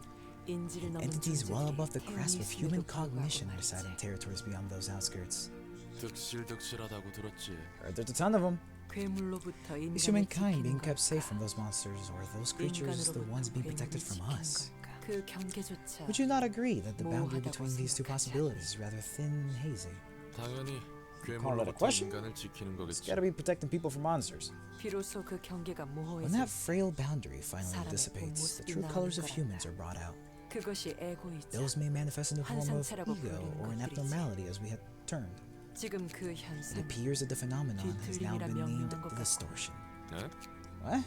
인지를 넘은 Entities well above the 존재들이 grasp of human 태어나 cognition 있음에도 reside in 불구하고 territories beyond those outskirts. 득실득실하다고 들었지. Heard there's a ton of them. 괴물로부터 Is 인간을 humankind being 지키는 kept safe from 걸까? those monsters, or are those creatures the ones being protected from us? 그 경계조차 Would you not agree that the boundary 모호하다고 between these two 생각하지 possibilities is rather thin and hazy? 당연히 Call that a 괴물로부터 question? 인간을 지키는 It's 거겠지. gotta be protecting people from monsters. 비로소 그 경계가 When 모호해질 that frail boundary finally 사람의 dissipates, the 본모습이 true colors of 나오는 humans are brought out. 그것이 에고이자 Those may manifest in the form of 환상체라고 ego 불리는 or an 것들이지. abnormality as we had termed. 지금 그 It 현상 appears that the phenomenon has now 뒤틀림이라 been named 명명한 것 같고. distortion. 네? What?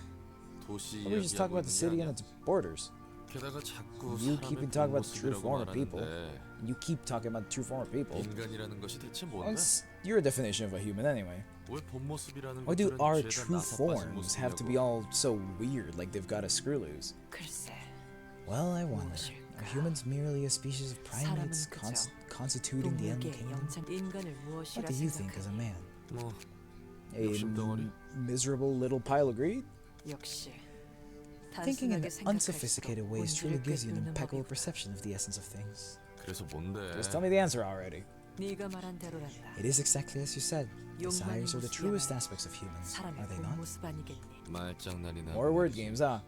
도시 We just talk 이야기하고 about the city and 있는 게 its borders. 아니야. 게다가 자꾸 You keep 사람의 talking about the true 본모습이라고 form of people. 말하는데 You keep talking about the true form of people. 인간이라는 것이 대체 Well, 뭔데? it's your definition of a human anyway. 왜 본모습이라는 Why do 것들은 our 죄다 true 나서 빠진 forms have to be 모습이라고? all so weird, like they've got a screw loose? 글쎄 Well, I wonder. 무엇일까? Are humans merely a species of primates 사람은 그저 constituting the animal 동물계의 kingdom? 영장 인간을 What 무엇이라 do you think as a 생각하니? man? 뭐 A 욕심덩어리? miserable little pile of greed? 역시 Thinking in 단순하게 생각할수록 unsophisticated ways truly 본질을 gives you an 꿰뚫는 impeccable 법이구나. perception of the essence of things. 그래서 뭔데? Just tell me the answer already. 네가 말한 대로란다. It is exactly as you said. 욕망의 Desires are the 모습이야말로 truest aspects of humans, 사람의 are they 본 not? 모습 아니겠니? 말장난이나 More word games, huh?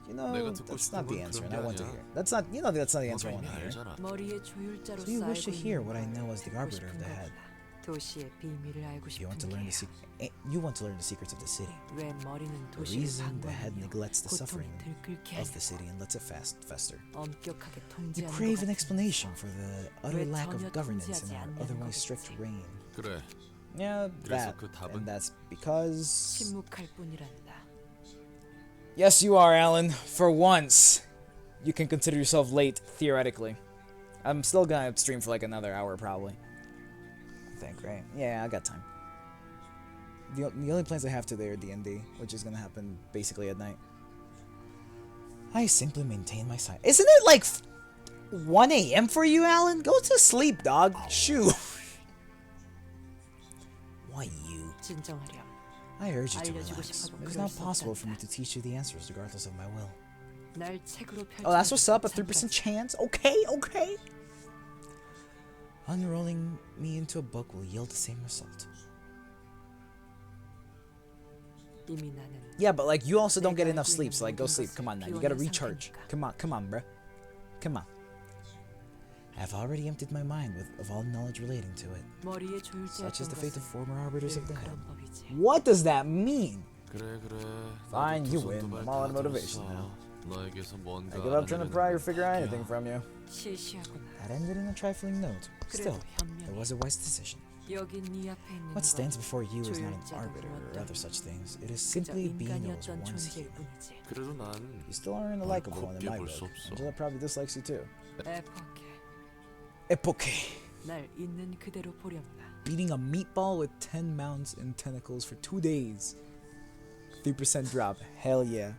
You know, 내가 듣고 that's not the 싶은 건 answer, and 그런 I 게 want to 아니야. hear. That's not, you know, that's not the answer I 너도 want 이미 to hear. 알잖아. 머리의 조율자로 So you wish to 쌓이고 hear 있는 what I 걸 know as the 듣고 arbiter of 싶은 the head. 거구나. 도시의 비밀을 알고 You want to 싶은 learn 게야. you want to learn the secrets of the city. 왜 머리는 The 도시를 reason the head 방관하며 neglects the 고통이 suffering 들끓게 of the 하냐고. city and lets it fester. 엄격하게 You 통제하는 crave 것 an 같으면서 explanation for the utter 왜 lack of 전혀 governance in 통제하지 our 않냐는 otherwise strict 거겠지. reign. 그래. Yeah, 그래서 that. 그 답은? And that's because... 침묵할 뿐이란다. Yes, you are, Alan. For once, you can consider yourself late, theoretically. I'm still gonna stream for like another hour, probably. I think, right? Yeah, I got time. The only plans I have today are D&D, which is gonna happen basically at night. I simply maintain my silence. Isn't it like 1 a.m. for you, Alan? Go to sleep, dog. Shoo. Why you? 진정하렴. I urge you to 알려주고 relax. 싶어도 It is 그럴 not 수 possible for me 없단다. to teach you the answers regardless of my will. 날 책으로 Oh, that's what's up. A 펼쳐주는 3% 찬바람. chance. Okay. Unrolling me into a book will yield the same result. 이미 나는 Yeah, but like you also don't get 내가 enough 알고 sleep, 있는 so like go 모든 sleep. 것을 Come on now, you gotta 비워낸 recharge. 상태니까. Come on, bruh. Come on. I have already emptied my mind of all knowledge relating to it. 머리의 Such is 조율자였던 the fate of 것은 former arbiters of the 늘 head. 그런 법이지. What does that mean? 그래. Fine, 나도 you 두 win. 손두 발 I'm all out of 다 motivation 들었어. now. 너에게서 뭔가 I give up trying to pry or figure out anything from you. 시시하구나. That ended in a trifling note. Still, 그래도 it 현명해. was a wise decision. 여기 네 앞에 있는 What stands 건 before you is not an 조율자도 arbiter or 무엇도 other such things. It is 그저 simply a being that was 인간이었던 once 존재일 human. 뿐이지. 그래도 난 You still aren't a likable one in my 곱게 볼 수 book. 없어. Angela probably dislikes you too. 에포케. Epoche. 날 있는 그대로 보렴나. Beating a meatball with 10 mounts and tentacles for 2 days. 3% drop. Hell yeah.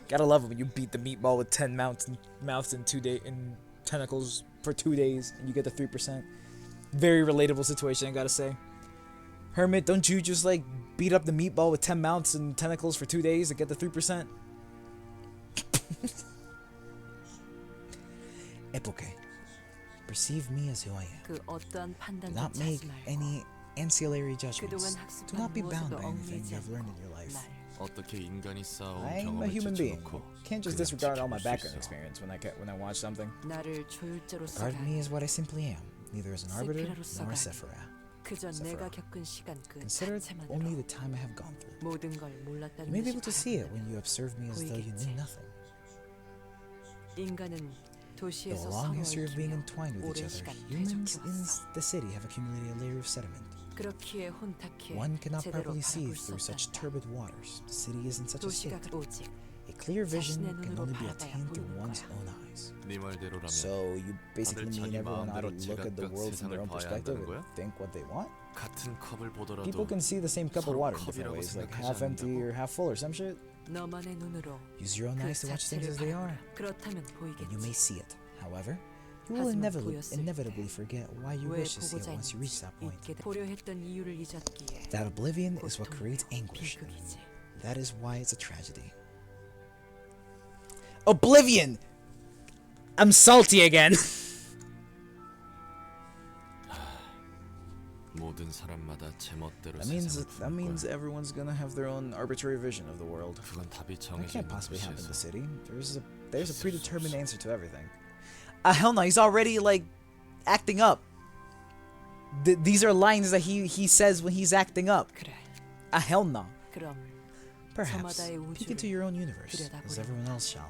Gotta love it when you beat the meatball with 10 mouths and 2 day and tentacles for 2 days and you get the 3%. Very relatable situation, I gotta say. Hermit, don't you just like beat up the meatball with 10 mouths and tentacles for 2 days and get the 3%? Epoche. Perceive me as who I am. 그 어떠한 Do 판단도 not make 하지 말고 any ancillary judgments. 그동안 Do not be 학습한 bound 무엇에도 by anything 얽매이지 you have learned in 않고 your life. 날 어떻게 인간이 쌓아온 I'm a 경험을 human being. 제쳐놓고 Can't just 그냥 disregard all my 지켜볼 수 background 있어. experience when I watch something. 나를 조율자로서 Regard me as what I simply am, neither as an arbiter nor a Sephira. 그저 Sephira. 내가 겪은 시간 그 Consider it only 자체만으로 the time I have gone through. 모든 걸 몰랐다는 You may be 듯이 able to see it when 바라본다면 you observe me as though you knew 보이겠지. nothing. 인간은 Though 도시에서 a long 서로 history of being 얽히며 entwined with each 오랜 other, 시간 humans in 대적해왔어. the city have accumulated a layer of sediment. 그렇기에 혼탁해 One cannot 제대로 properly see 바라볼 수 through such 없단다. turbid waters. The city is in such a 도시가 state. 오직 A clear vision 자신의 can 눈으로 only be 바라봐야 attained through 보이는 one's 거야. own eyes. 네 말대로라면 So you basically 다들 mean 자기 everyone ought to 마음대로 look at the 제각각 world from their 세상을 own 봐야 perspective 한다는 and 거야? think what they want? 같은 컵을 보더라도 People can see the same cup of 서로 water in different 컵이라고 ways, like 생각하지 half empty 않는다고? or half full or some shit. 너만의 눈으로 Use your own 그 eyes to watch things 자체를 as they are, 바라보라. 그렇다면 and you may 보이겠지. see it. However, you will 하지만 inevitably 보였을 forget why you 왜 wish to see it 보고자 once you reach 했는지 that point. 잊게 돼. 보려 했던 이유를 잊었기에 That oblivion is what creates 고통과 anguish. 비극이지. That is why it's a tragedy. Oblivion! I'm salty again. 모든 사람마다 제멋대로 That means 세상을 볼 거야. everyone's gonna have their own arbitrary vision of the world. 그건 답이 That 정해져 can't 있는 possibly happen in the 도시에서 city. There's a predetermined answer to everything. Hell no, he's already like acting up. These are lines that he says when he's acting up. 그래. Hell no. 그럼 Perhaps 저마다의 peek into your own universe, 들여다보렴. as everyone else shall.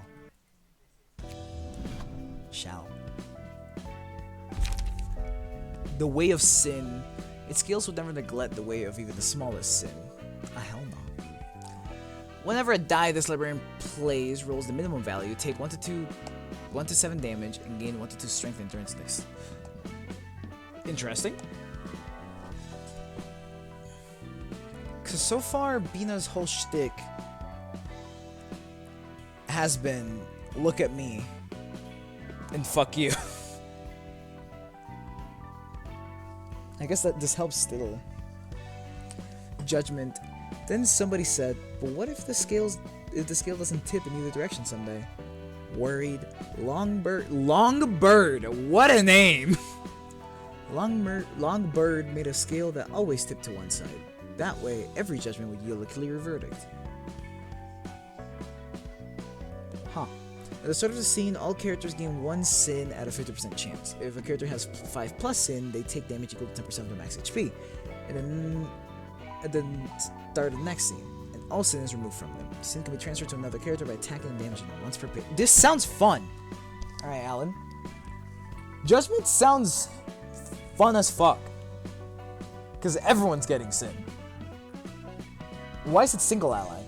The way of sin. Its scales would never neglect the way of even the smallest sin. Hell no. Whenever a die this librarian plays rolls the minimum value, take 1 to 7 damage and gain 1 to 2 strength and endurance dice. Interesting. Cause so far Bina's whole shtick has been look at me and fuck you. I guess that this helps still. Judgment. Then somebody said, but what if the scale doesn't tip in either direction someday? Worried. Longbird. What a name! Longbird made a scale that always tipped to one side. That way, every judgment would yield a clear verdict. Huh. At the start of the scene, all characters gain 1 sin at a 50% chance. If a character has 5 plus sin, they take damage equal to 10% of their max HP. And then at the start of the next scene, and all sin is removed from them. Sin can be transferred to another character by attacking and damaging them once per page. This sounds fun! Alright, Alan. Judgment sounds fun as fuck. Because everyone's getting sin. Why is it single ally?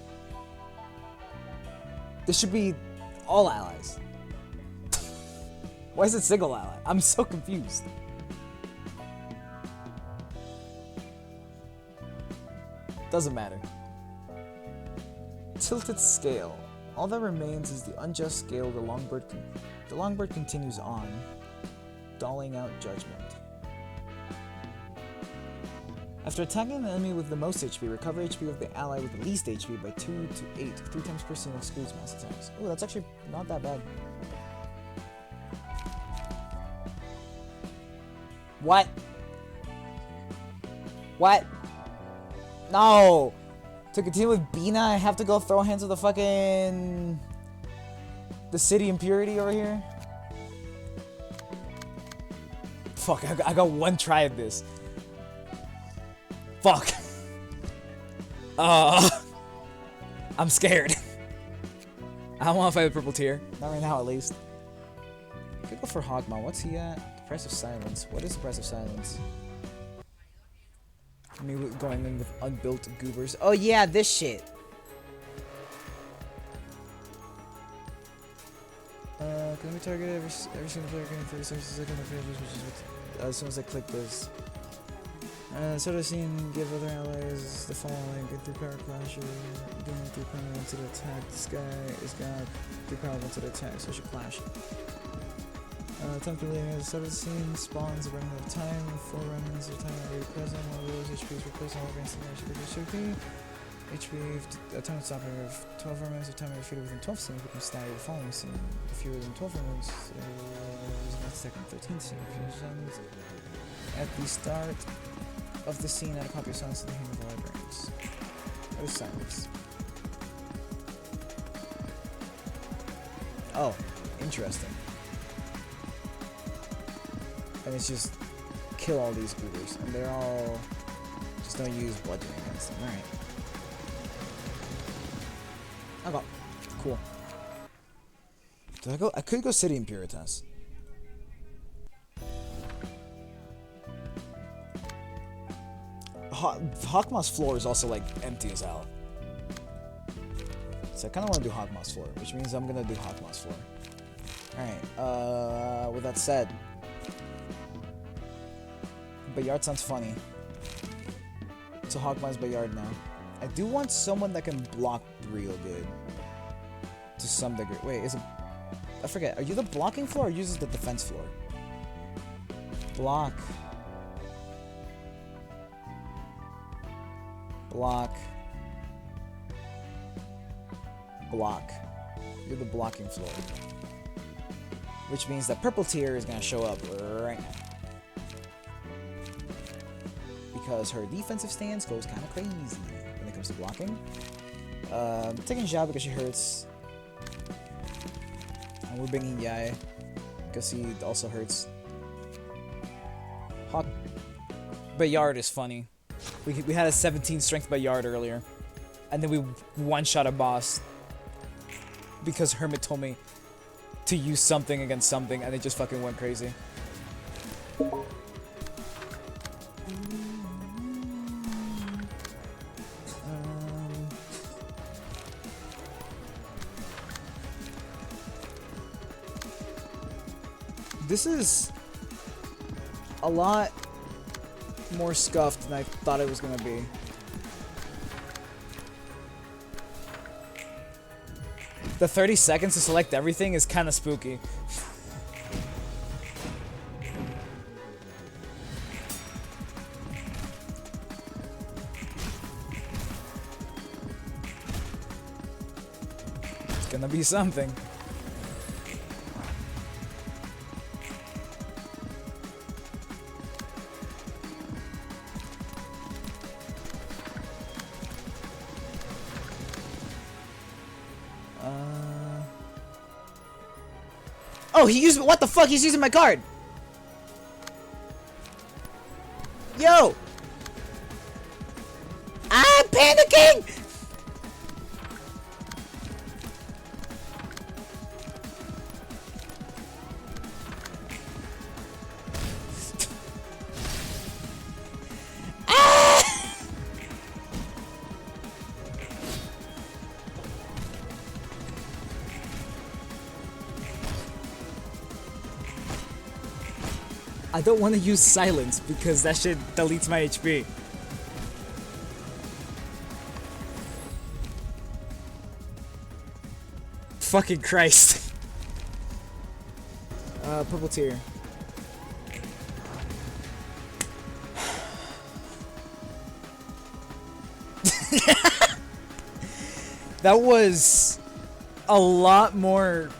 This should be all allies. Why is it single ally? I'm so confused. Doesn't matter. Tilted scale. All that remains is the unjust scale the Longbird continues on, doling out judgment. After attacking an enemy with the most HP, recover HP of the ally with the least HP by 2 to 8. 3 times per scene excludes mass attacks. Oh, that's actually not that bad. What? What? No! To continue with Bina, I have to go throw hands with the fucking... the city impurity over here? Fuck, I got 1 try at this. Fuck. I'm scared. I don't want to fight the purple tier. Not right now, at least. I could go for Hogma. What's he at? The price of silence. What is the price of silence? Me going in with unbuilt goobers. Oh yeah, this shit. Can we target every single player getting 30 seconds as soon as I click this? Sort of scene give other allies the following: get 3 power clasher, gain 3 power once it attack. This guy is got 3 power once it attacks, so I should clash. Time to leave at the start of the scene spawns a run at a time. 4 runs at a time already present. One of those HP is replaced all against the match. HP, a time to stop of 12 runs at a time defeated within 12 scenes becomes staggered the following scene. If fewer than 12 runs, is not second 13th scene. At the start of the scene, add a copy of Silence to the Hand of the Librarians. What is silence? Oh, interesting. And it's just kill all these goobers, and they're all just don't use bludgeoning against them. All right. Okay, cool. Did I go? I could go City Impuritas. Hawkmoth's floor is also like empty as hell. So I kind of want to do Hawkmoth's floor, which means I'm gonna do Hawkmoth's floor. Alright, with that said, Bayard sounds funny. So Hawkmoth's Bayard now. I do want someone that can block real good. To some degree. Wait, is it... I forget, are you the blocking floor or uses the defense floor? Block. Block. Block. You're the blocking floor. Which means that purple tier is gonna show up right now. Because her defensive stance goes kind of crazy when it comes to blocking. Taking Zhao because she hurts. And we're bringing Yae because he also hurts. Hawk Bayard is funny. We had a 17 strength Bayard earlier. And then we one-shot a boss. Because Hermit told me to use something against something and it just fucking went crazy. This is a lot more scuffed than I thought it was gonna be. The 30 seconds to select everything is kind of spooky. It's gonna be something. Oh, he used... What the fuck? He's using my card! Yo! I'm panicking! I don't want to use silence because that shit deletes my HP. Fucking Christ. Purple tier. That was a lot more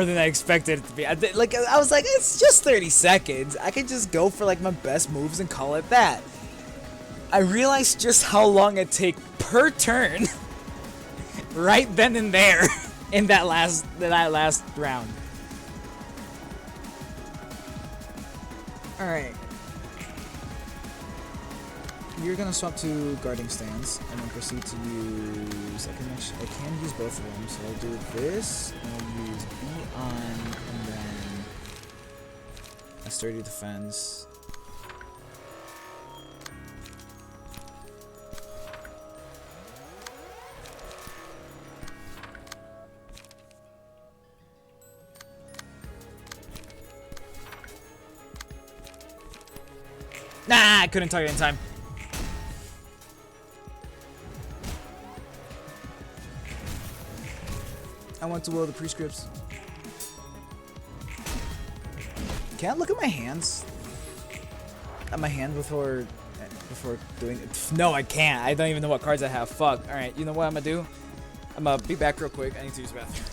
than I expected it to be. I was like, it's just 30 seconds. I could just go for like my best moves and call it that. I realized just how long it take per turn right then and there in that last round. Alright. You're gonna swap to guarding stance and then proceed to use... I can use both of them, so I'll do this, and I'll use B on, and then a sturdy defense. Nah, I couldn't target in time. I want to will the prescripts. Can't look at my hands. At my hand before doing it. No, I can't. I don't even know what cards I have. Fuck. All right. You know what I'm gonna do? I'm gonna be back real quick. I need to use the bathroom.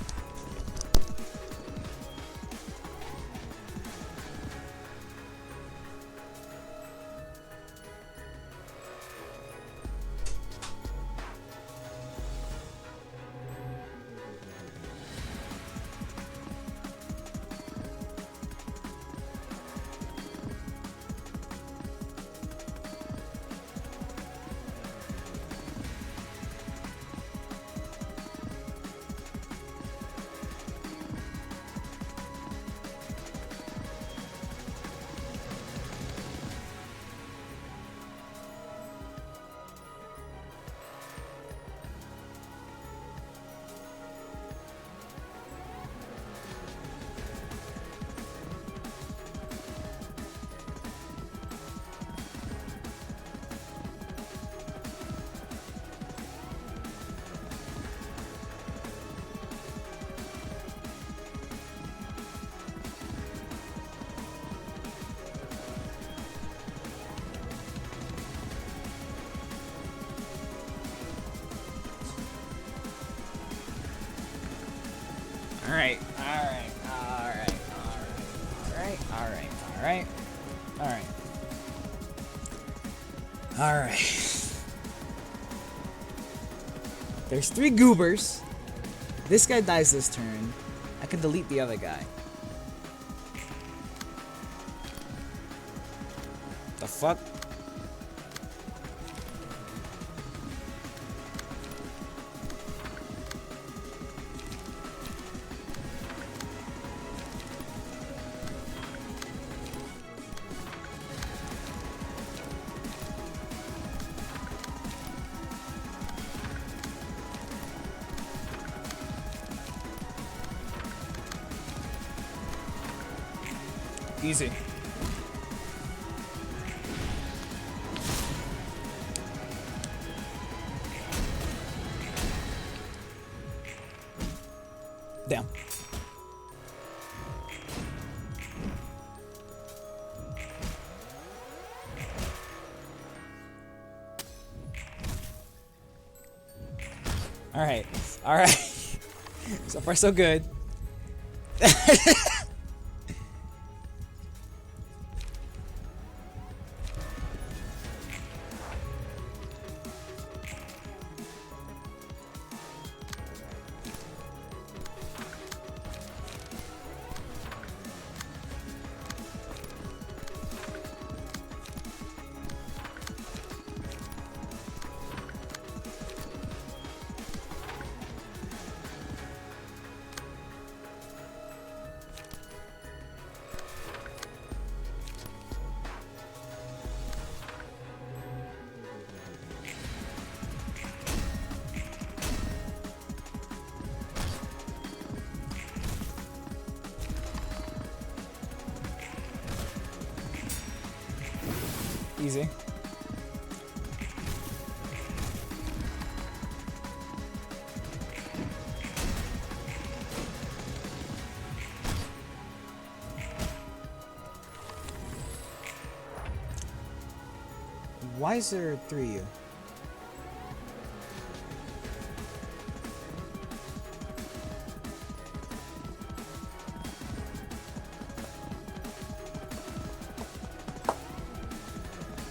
Alright, alright, alright, alright, alright, alright, alright. Alright. There's 3 goobers. This guy dies this turn. I can delete the other guy. The fuck? Easy. Damn. Alright. Alright. So far so good. Easy. Why is there 3 of you?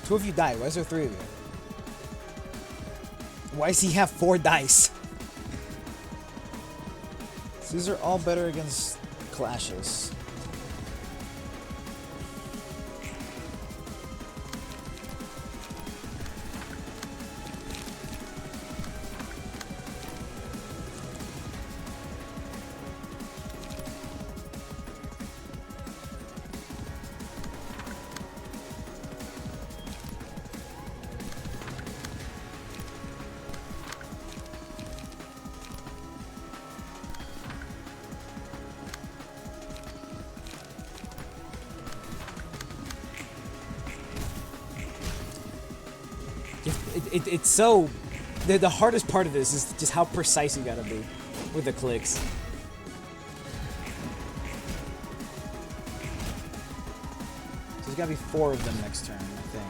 Two of you died. Why is there 3 of you? Why does he have 4 dice? These are all better against clashes. It's so... The hardest part of this is just how precise you gotta be with the clicks. So there's gotta be 4 of them next turn, I think.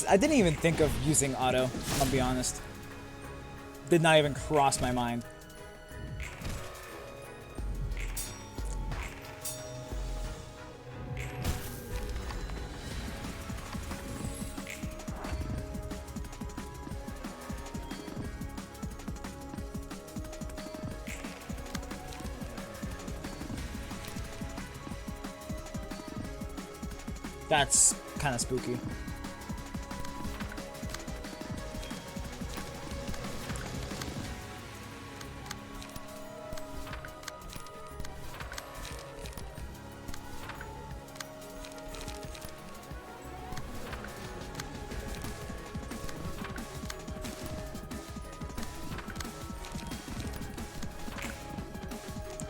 I didn't even think of using auto, I'll be honest. Did not even cross my mind. That's kind of spooky.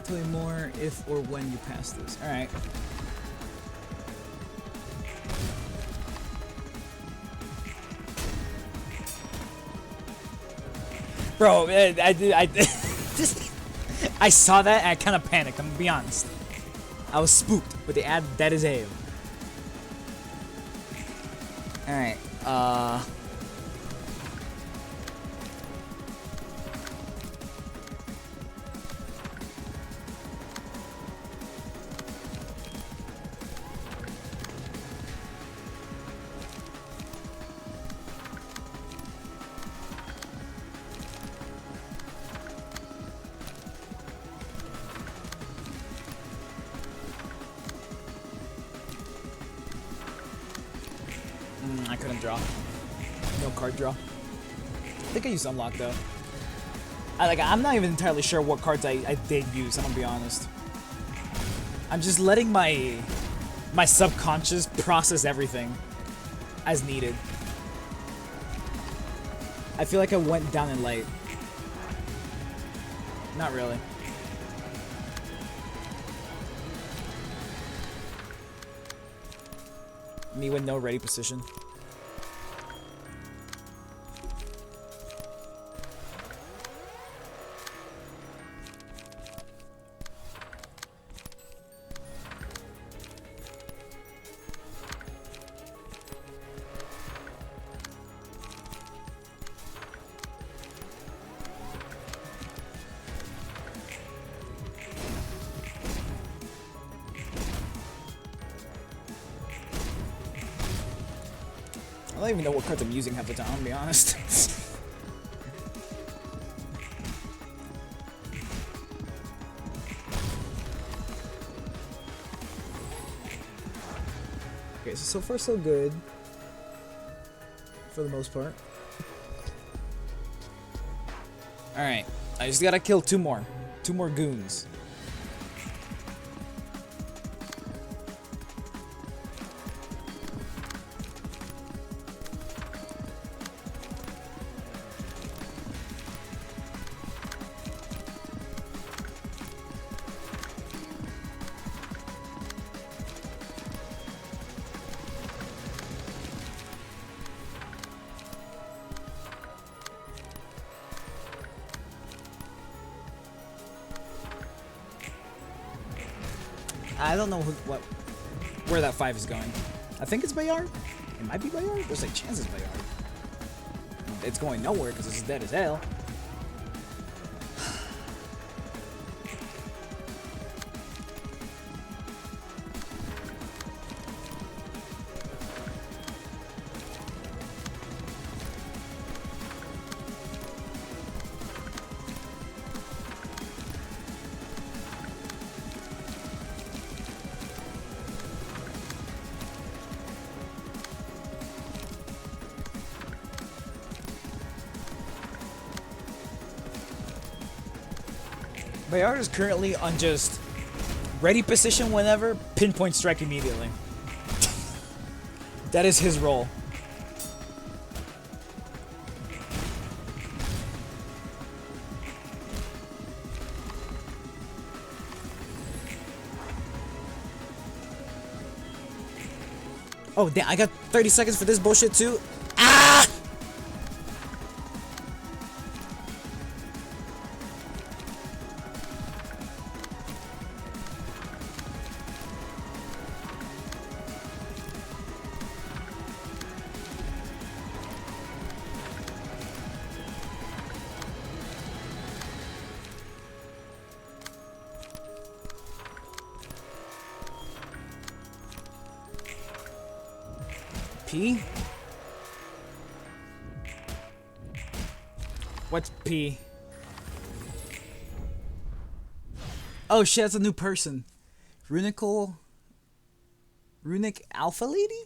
Tell you more if or when you pass this. All right. Bro, I just I saw that and I kind of panicked. I'm gonna be honest. I was spooked, but they add that is ale. All right. I couldn't draw. No card draw. I think I used unlock though. I'm not even entirely sure what cards I did use. I'm gonna be honest. I'm just letting my subconscious process everything as needed. I feel like I went down in light. Not really. Me with no ready position. I don't even know what cards I'm using half the time, to be honest. Okay, so far so good. For the most part. Alright, I just gotta kill two more. Two more goons. I don't know where that 5 is going. I think it's Bayard. It might be Bayard. There's a chance it's Bayard. It's going nowhere because it's dead as hell. Bayard is currently on just ready position whenever, pinpoint strike immediately. That is his role. Oh, damn, I got 30 seconds for this bullshit too? Ah! P? What's P? Oh shit, that's a new person. Runical Runic Alpha Lady?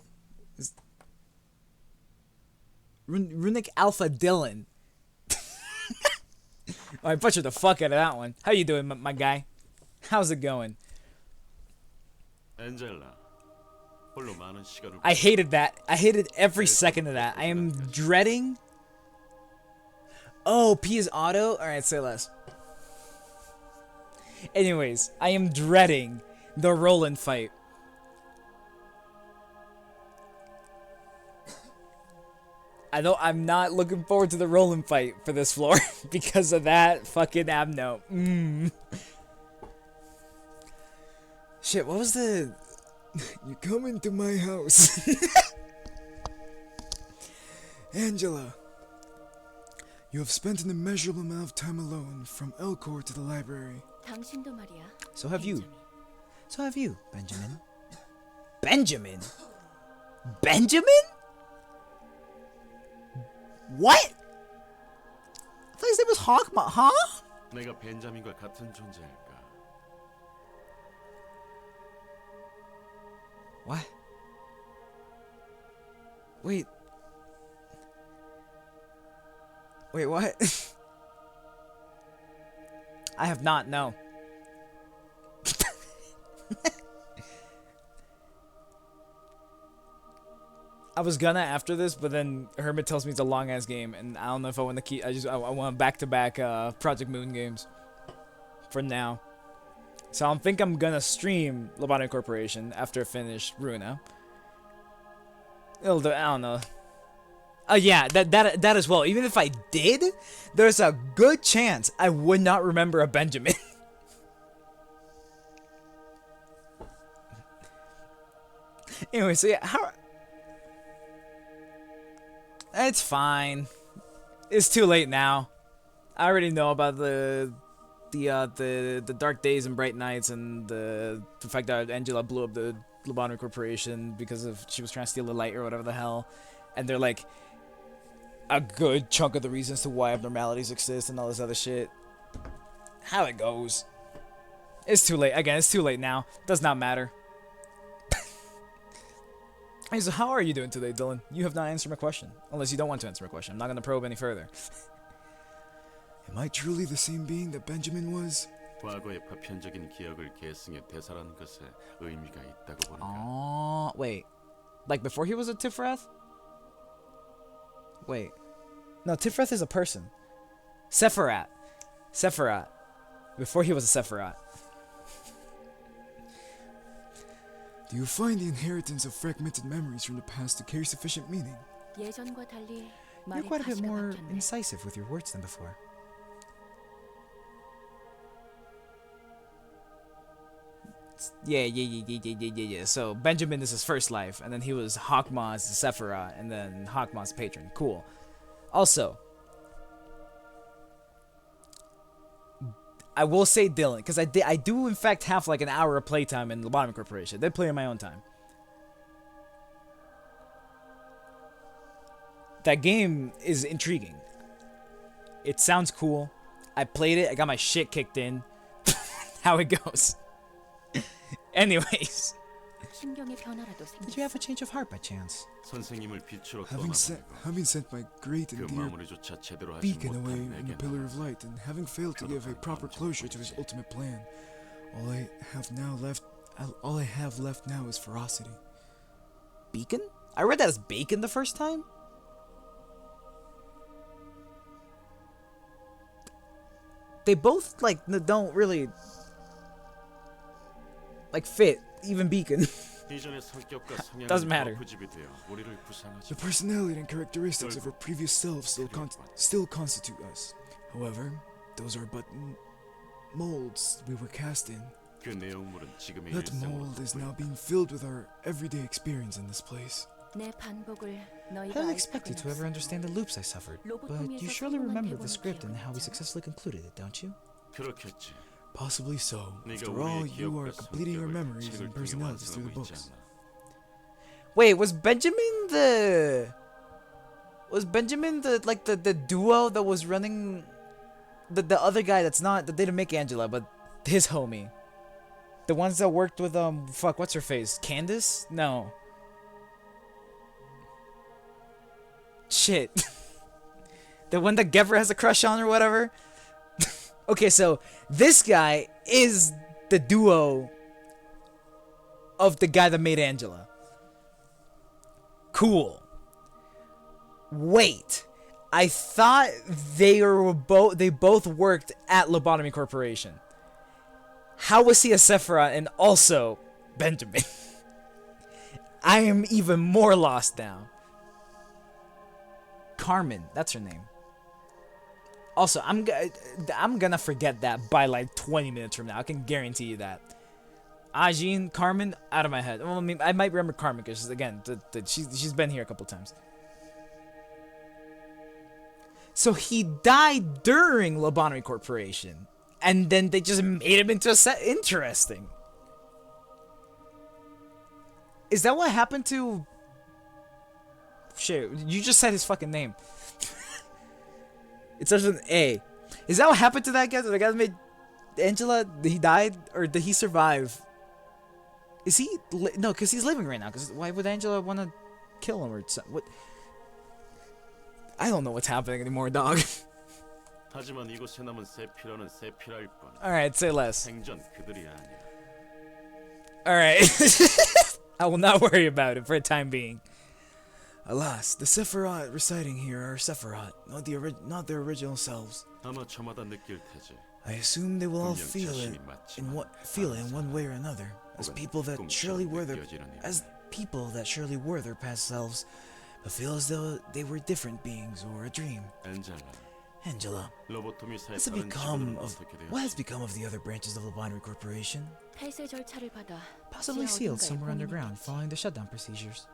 Runic Alpha Dylan. Oh, I butchered the fuck out of that one. How you doing, my guy? How's it going? 엔젤라, 홀로 많은 시간을 I hated that. I hated every second of that. I am dreading. Oh, P is auto? Alright, say less. Anyways, I am dreading the Roland fight. I'm not looking forward to the Roland fight for this floor because of that fucking Abno. Shit, what was the... You come into my house. Angela, you have spent an immeasurable amount of time alone, from Elcor to the library. 당신도 말이야. So have you. 벤자민. So have you, Benjamin. Benjamin? Benjamin? What? I thought his name was Hawkma, huh? 내가 벤자민과 같은 존재일까? What? Wait. Wait, what? I have not, no. I was gonna after this, but then Hermit tells me it's a long ass game, and I don't know if I want to keep. I want back-to-back Project Moon games for now. So I think I'm gonna stream Lobotomy Corporation after I finish Runa. I don't know. Yeah, that as well. Even if I did, there's a good chance I would not remember a Benjamin. Anyway, so yeah, how? It's fine. It's too late now. I already know about the dark days and bright nights, and the fact that Angela blew up the Lobotomy Corporation because of she was trying to steal the light or whatever the hell, and they're like a good chunk of the reasons to why abnormalities exist and all this other shit. How it goes. It's too late. Again, it's too late now. Does not matter. Hey, so how are you doing today, Dylan? You have not answered my question. Unless you don't want to answer my question. I'm not going to probe any further. Am I truly the same being that Benjamin was? 과거의 파편적인 기억을 계승해 되살아난 것에 의미가 있다고 보는가? Oh, wait. Like before he was a Tifrath? Wait. No, Tifrath is a person. Sephirat. Sephirat. Before he was a Sephirat. Do you find the inheritance of fragmented memories from the past to carry sufficient meaning? 예전과 달리 You're 말이 quite a bit 가시가 more 막혔네. incisive with your words than before. Yeah. So Benjamin is his first life, and then he was Hawkmaw as the Sephiroth, and then Hawkmaw's patron. Cool. Also, I will say Dylan, because I do in fact have like an hour of playtime in Lobotomy Corporation. I did play in my own time. That game is intriguing. It sounds cool. I played it. I got my shit kicked in. How it goes. Anyways. 심경의 변화라도 Did you 생겼어. have a change of heart by chance? 선생님을 빛으로 Having 떠나보내고 sent my great 그 and dear 마무리조차 제대로 하지 beacon away 못한 in the 내게 pillar of light, and having failed to give a proper closure to his ultimate plan, all I have left now is ferocity. Beacon? I read that as bacon the first time. They both like don't really like fit. Even beacon. 이전의 성격과 성향이 Doesn't matter. 덮어집이 되어 우리를 부상하지 The personality and characteristics of our previous selves still constitute us. However, those are but molds we were cast in. 그 내용물은 지금의 That 일상으로 mold is now being filled with our everyday experience in this place. 내 반복을 I 너희가 don't 알 expect you to 필요는 ever 없어. understand the loops I suffered, but you surely remember the script and how we successfully concluded it, don't you? 그렇겠지. Possibly so. 네가 After all, 우리의 you are 기억과 completing our 성격을 memories 책을 and 통해 personalities through the 완성하고 있지 books. 않나. Wait, was Benjamin the duo that was running the other guy that's not that didn't make Angela, but his homie. The ones that worked with fuck, what's her face? Candace? No. Shit. The one that Gevra has a crush on or whatever? Okay, so this guy is the duo of the guy that made Angela. Cool. Wait. I thought they both worked at Lobotomy Corporation. How was he a Sephiroth and also Benjamin? I am even more lost now. Carmen, that's her name. Also, I'm gonna forget that by like 20 minutes from now. I can guarantee you that. Ajin, Carmen, out of my head. Well, I mean, I might remember Carmen because again, she's been here a couple times. So he died during Lobotomy Corporation, and then they just made him into a set. Interesting. Is that what happened to? Shit, you just said his fucking name. It starts with an A. Is that what happened to that guy? The guy that made Angela? He died or did he survive? Is he? No, because he's living right now. Because why would Angela want to kill him or something? What? I don't know what's happening anymore, dog. 하지만 이곳에 남은 세피라는 세피라일 뿐. Alright, say less. 생전 그들이 아니야. Alright. I will not worry about it for the time being. Alas, the Sephiroth residing here are Sephiroth, not their original selves. 아마 저마다 느낄 테지. I assume they will all 분명 feel 자신이 it 맞지만 in one way or another, as people that surely were their past selves, but feel as though they were different beings or a dream. Angela, what has become of the other branches of the Binary Corporation? 폐쇄 절차를 받아 Possibly 지하 sealed 어딘가에 somewhere underground 봉인했겠지. following the shutdown procedures.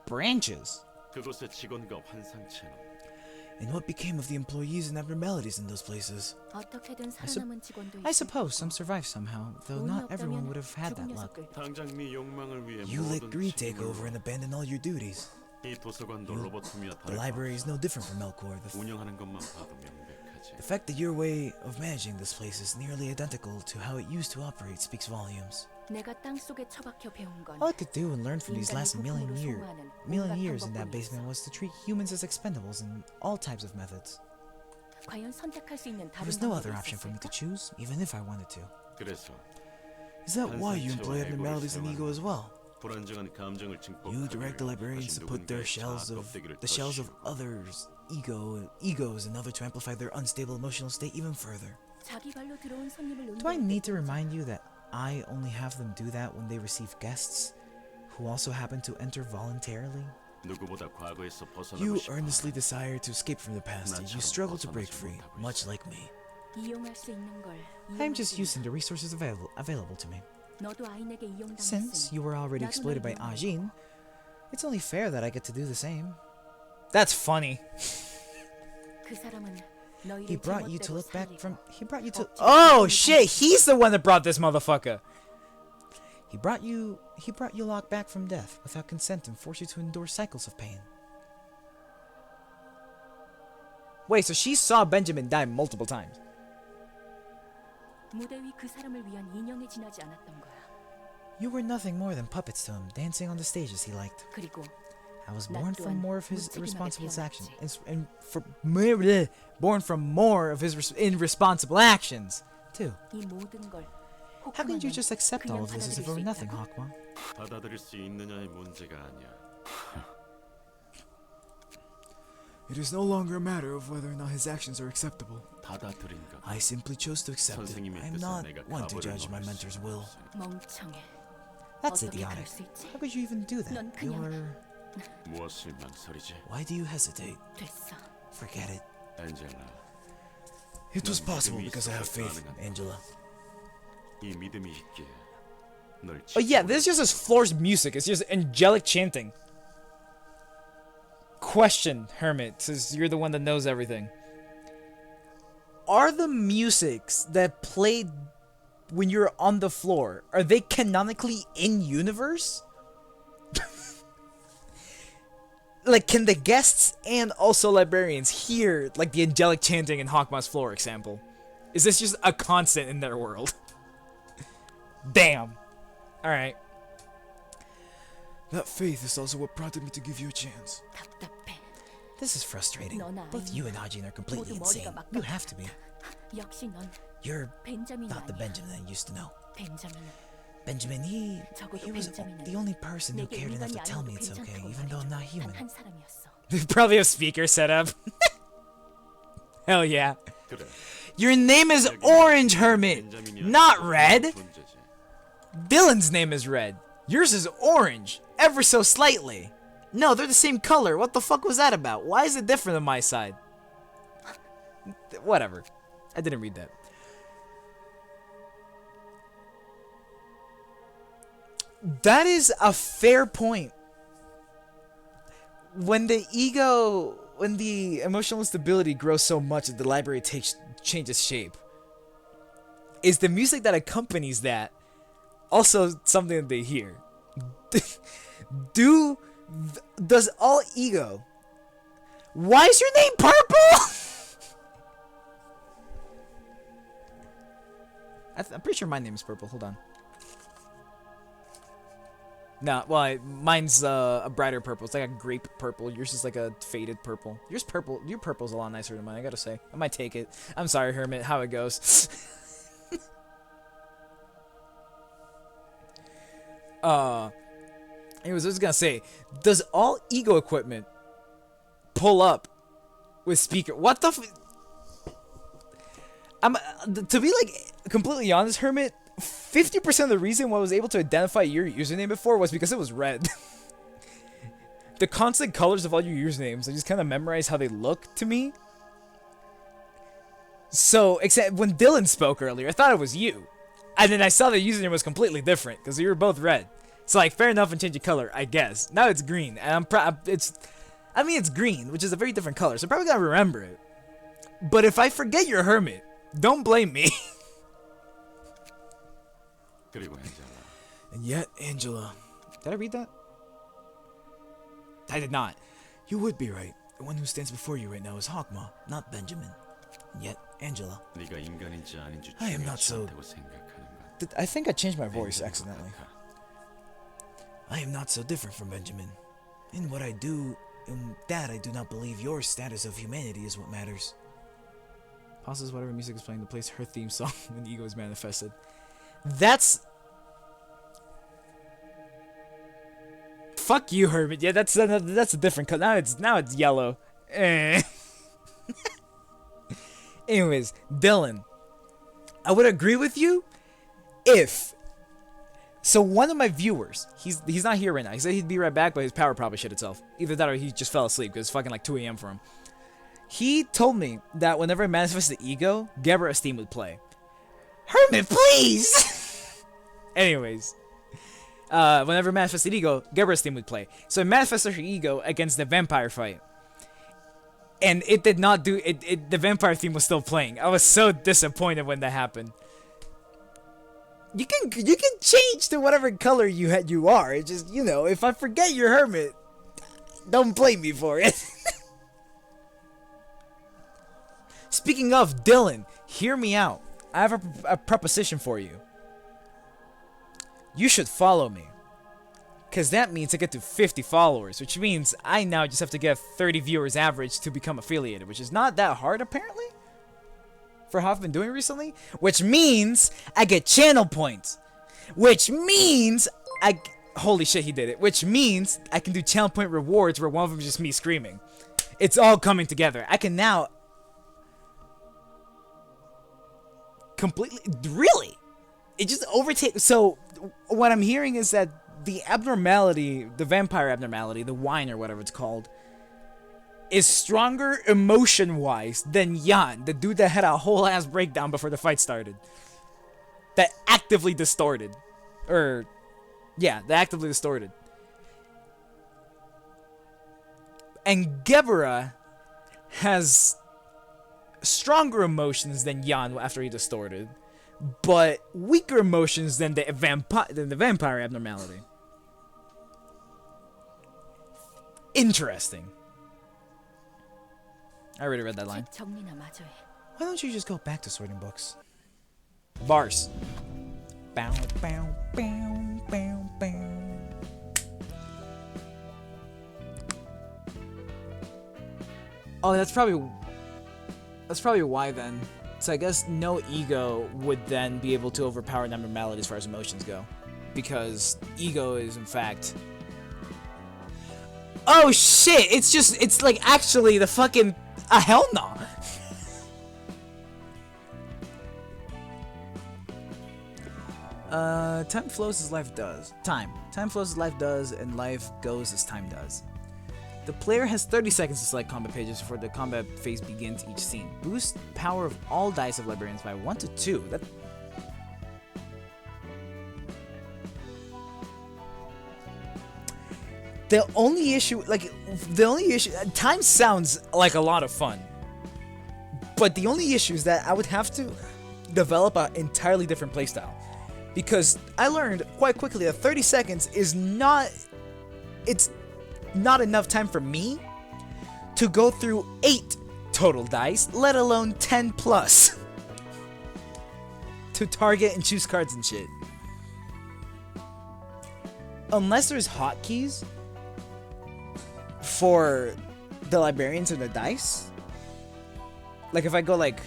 Branches. 그곳의 직원과 환상체는 And what became of the employees and abnormalities in those places? 어떻게든 살아남은 직원도 I 있고 suppose some survived somehow, though 운이 not everyone would have had 없다면 that luck. 죽은 녀석들도. 당장 네 욕망을 위해 You let 모든 greed take 책임을 over and abandon all your duties. 이 도서관도 로보토미와 The 다를 library is no different from Melkor. 운영하는 것만 봐도 명백하지. The fact that your way of managing this place is nearly identical to how it used to operate speaks volumes. 내가 땅 속에 처박혀 배운 건 All I could do and learn from these 인간을 last million 부품으로 years 소모하는 in that 온갖 basement 방법뿐이었어. was to treat humans as expendables in all types of methods. 과연 선택할 수 있는 There 다른 was no 방법이 other option for me to 있었을까? choose, even if I wanted to. 그래서 Is that why you employ abnormalities in ego as well? 불안정한 감정을 증폭하기 You direct the 위해 librarians 다시 to put their 누군가의 the shells of others' egos in order to amplify their unstable emotional state even further. 자기 발로 들어온 손님을 Do I need to 응대할 remind you that I only have them do that when they receive guests who also happen to enter voluntarily? 누구보다 과거에서 벗어나고 You 싶어. earnestly desire to escape from the past, yet you struggle to break free, much like me. 때 이용할 수 있는 걸 I am 이용할 just 수 using the 있는 resources available to me. 걸. 너도 아인에게 Since 이용당했으니 you were already 나도 exploited by 널 이용해. Ajin, it's only fair that I get to do the same. That's funny. 그 사람은 너희를 He brought you to 제멋대로 look back 살리고 from. He brought you to. 억지로 Oh 살리고 shit, he's the one that brought this motherfucker. He brought you locked back from death without consent and forced you to endure cycles of pain. Wait, so she saw Benjamin die multiple times. 무대 위 그 사람을 위한 인형에 지나지 않았던 거야. You were nothing more than puppets to him, dancing on the stages he liked. 그리고 I was 난 born from 또한 more of his 무책임하게 irresponsible 태어났지. actions, born from more of his irresponsible actions too. 이 모든 걸 How can you 호크만은 just accept 그냥 all of this as if it were 받아들일 수 nothing, 있다고? Hawkma? 받아들일 수 있느냐의 문제가 아니야. It is no longer a matter of whether or not his actions are acceptable. 받아들인 것. I simply chose to accept it. 선생님의 I am 뜻은 not 내가 one to 가부를 judge my 넘을 수 mentor's will. 멍청해. That's 어떻게 그럴 idiotic. 수 있지? How could you even do that? 넌 그냥- You're... 무엇을 망설이지? Why do you hesitate? 됐어. Forget it. 엔젤라, It was 넌 possible 믿음이 because I have 있어서 faith, 가능한 Angela. 이 믿음이 있기에 널 Oh yeah, 지키고 this is just as Floor's music. It's just angelic chanting. Question, Hermit, since you're the one that knows everything. Are the musics that played when you're on the floor, are they canonically in universe? Like, can the guests and also librarians hear like the angelic chanting in Hawkma's floor example? Is this just a constant in their world? Damn. Alright. That faith is also what prompted me to give you a chance. 답답해. This is frustrating. 너나 Both you and Ajin are completely insane. You have to be. 역시 넌 You're 벤자민이 not the 아니야. Benjamin I used to know. 벤자민은 Benjamin, he was 벤자민은 the only person who 내게 cared enough to 인간이 tell me 아니어도 it's okay, 괜찮다고 even though I'm not 말해줘. human. 단한 사람이었어. They probably have speakers set up. Hell yeah. 그래. Your name is Orange Hermit, not Red. 존재지. Dylan's name is Red. Yours is orange, ever so slightly. No, they're the same color. What the fuck was that about? Why is it different on my side? Whatever. I didn't read that. That is a fair point. When the emotional instability grows so much that the library changes shape, is the music that accompanies that also something that they hear? Does all ego? Why is your name purple? I'm pretty sure my name is purple. Hold on. No, well, mine's a brighter purple. It's like a grape purple. Yours is like a faded purple. Yours purple. Your purple's a lot nicer than mine, I gotta say. I might take it. I'm sorry, Hermit. How it goes. Anyways, I was gonna say, does all ego equipment pull up with speaker? What the? To be like completely honest, Hermit. 50% of the reason why I was able to identify your username before was because it was red. The constant colors of all your usernames, I just kind of memorized how they look to me. So, except when Dylan spoke earlier, I thought it was you. And then I saw the username was completely different because you were both red. So, like, fair enough and change the color, I guess. Now it's green, and it's green, which is a very different color, so I'm probably gonna remember it. But if I forget your Hermit, don't blame me. 그리고 헨젤라. And yet, Angela, Did I read that? I did not. you would be right. The one who stands before you right now is Hawkma, not Benjamin. And yet, Angela, 네가 인간인지 아닌지 I am not 중요하지 so- 않다고 생각하는가? I think I changed my voice accidentally. I am not so different from Benjamin. In what I do, in that I do not believe your status of humanity is what matters. Pauses whatever music is playing to place her theme song when ego is manifested. That's... Fuck you, Hermit. Yeah, that's a different color. Now it's yellow. Eh. Anyways, Dylan, I would agree with you if... So one of my viewers, he's not here right now. He said he'd be right back, but his power probably shit itself. Either that or he just fell asleep because it's fucking like 2 a.m. for him. He told me that whenever I manifest the ego, Gabriel's theme would play. Hermit, please! Anyways, whenever I manifested ego, Gabriel's theme would play. So I manifested her ego against the vampire fight. And it did not do it. The vampire theme was still playing. I was so disappointed when that happened. You can change to whatever color you are. It's just, you know, if I forget your Hermit, don't blame me for it. Speaking of, Dylan, hear me out. I have a proposition for you. You should follow me. Because that means I get to 50 followers, which means I now just have to get 30 viewers average to become affiliated, which is not that hard, apparently, for how I've been doing recently. Which means I get channel points. Which means holy shit, he did it. Which means I can do channel point rewards where one of them is just me screaming. It's all coming together. I can now... completely... Really? It just overtakes... So, what I'm hearing is that the abnormality, the vampire abnormality, the wine or whatever it's called, is stronger emotion-wise than Jan, the dude that had a whole-ass breakdown before the fight started. That actively distorted. Yeah, that actively distorted. And Gebera has stronger emotions than Jan after he distorted, but weaker emotions than the vampire abnormality. Interesting. I already read that line. 책 정리나 마저 해. Why don't you just go back to sorting books? Bars. Bow, bow, bow, bow, bow. Oh, that's probably why then. So I guess no ego would then be able to overpower non-normality as far as emotions go, because ego is in fact. Oh shit! It's like actually the fucking hell no. Time flows as life does. Time flows as life does, and life goes as time does. The player has 30 seconds to select combat pages before the combat phase begins each scene. Boost power of all dice of librarians by 1 to 2. The only issue, time sounds like a lot of fun. But the only issue is that I would have to develop an entirely different playstyle. Because I learned quite quickly that 30 seconds is not enough time for me to go through 8 total dice, let alone 10 plus. To target and choose cards and shit. Unless there's hotkeys for the librarians or the dice. Like if I go like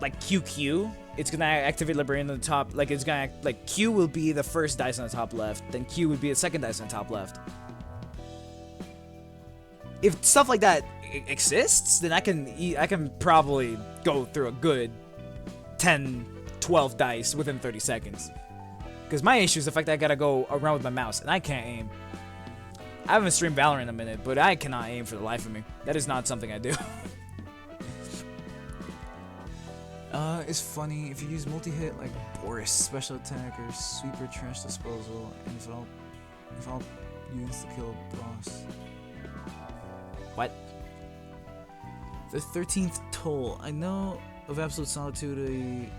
QQ, it's gonna activate librarian on the top. Like it's gonna act like Q will be the first dice on the top left, then Q would be the second dice on the top left. If stuff like that exists, then I can probably go through a good 10, 12 dice within 30 seconds. Because my issue is the fact that I gotta go around with my mouse and I can't aim. I haven't streamed Valorant in a minute, but I cannot aim for the life of me. That is not something I do. It's funny if you use multi-hit like Boris, special attack, or sweeper trash disposal, and if I'll use to kill boss. What? The 13th toll. I know of absolute solitude.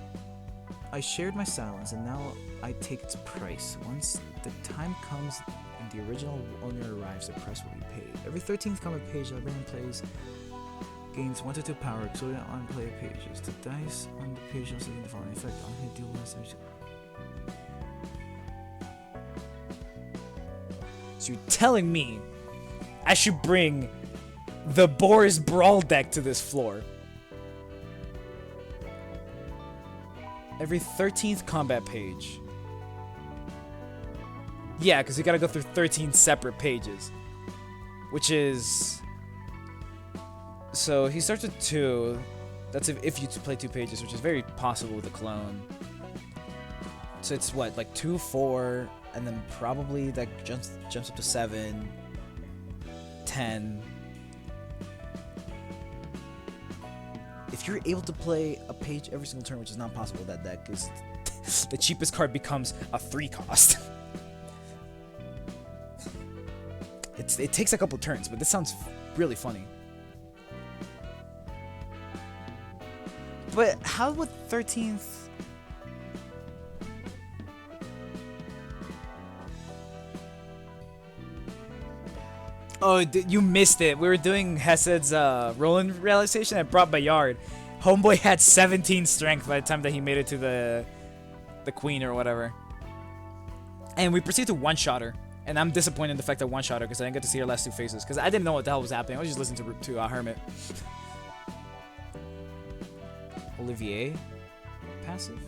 I shared my silence, and now I take its price. Once the time comes and the original owner arrives, the price will be paid. Every 13th comic page librarian plays gains 1 to 2 power, excluding on player pages. The dice on the page also gain the following effect on hit deal 1 damage. So you're telling me I should bring the Boris Brawl deck to this floor? Every 13th combat page. Yeah, because you gotta go through 13 separate pages. Which is... So he starts with 2. That's if you play 2 pages, which is very possible with a clone. So it's what, like 2, 4, and then probably that jumps up to 7, 10. If you're able to play a page every single turn, which is not possible with that deck, because the cheapest card becomes a 3 cost. It takes a couple turns, but this sounds really funny. But how would 13th... Oh, you missed it. We were doing Hesed's Roland realization. I brought Bayard. Homeboy had 17 strength by the time that he made it to the queen or whatever. And we proceeded to one-shot her. And I'm disappointed in the fact that one-shot her because I didn't get to see her last 2 phases. Because I didn't know what the hell was happening. I was just listening to Hermit. Olivier? Passive?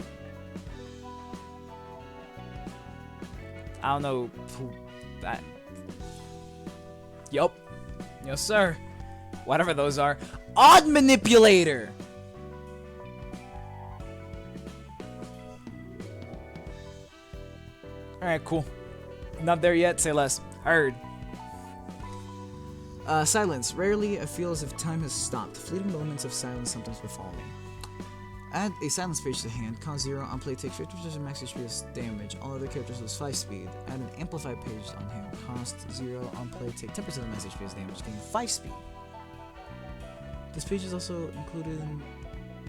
I don't know who... that. Yup. Yes, sir. Whatever those are. Odd Manipulator! Alright, cool. Not there yet, say less. Heard. Silence. Rarely I feel as if time has stopped. Fleeting moments of silence sometimes befall me. Add a silence page to hand. Cost 0 on play, take 50% max HP as damage. All other characters lose 5 speed. Add an amplified page on hand. Cost 0 on play, take 10% of max HP as damage. Gain 5 speed. This page is also included in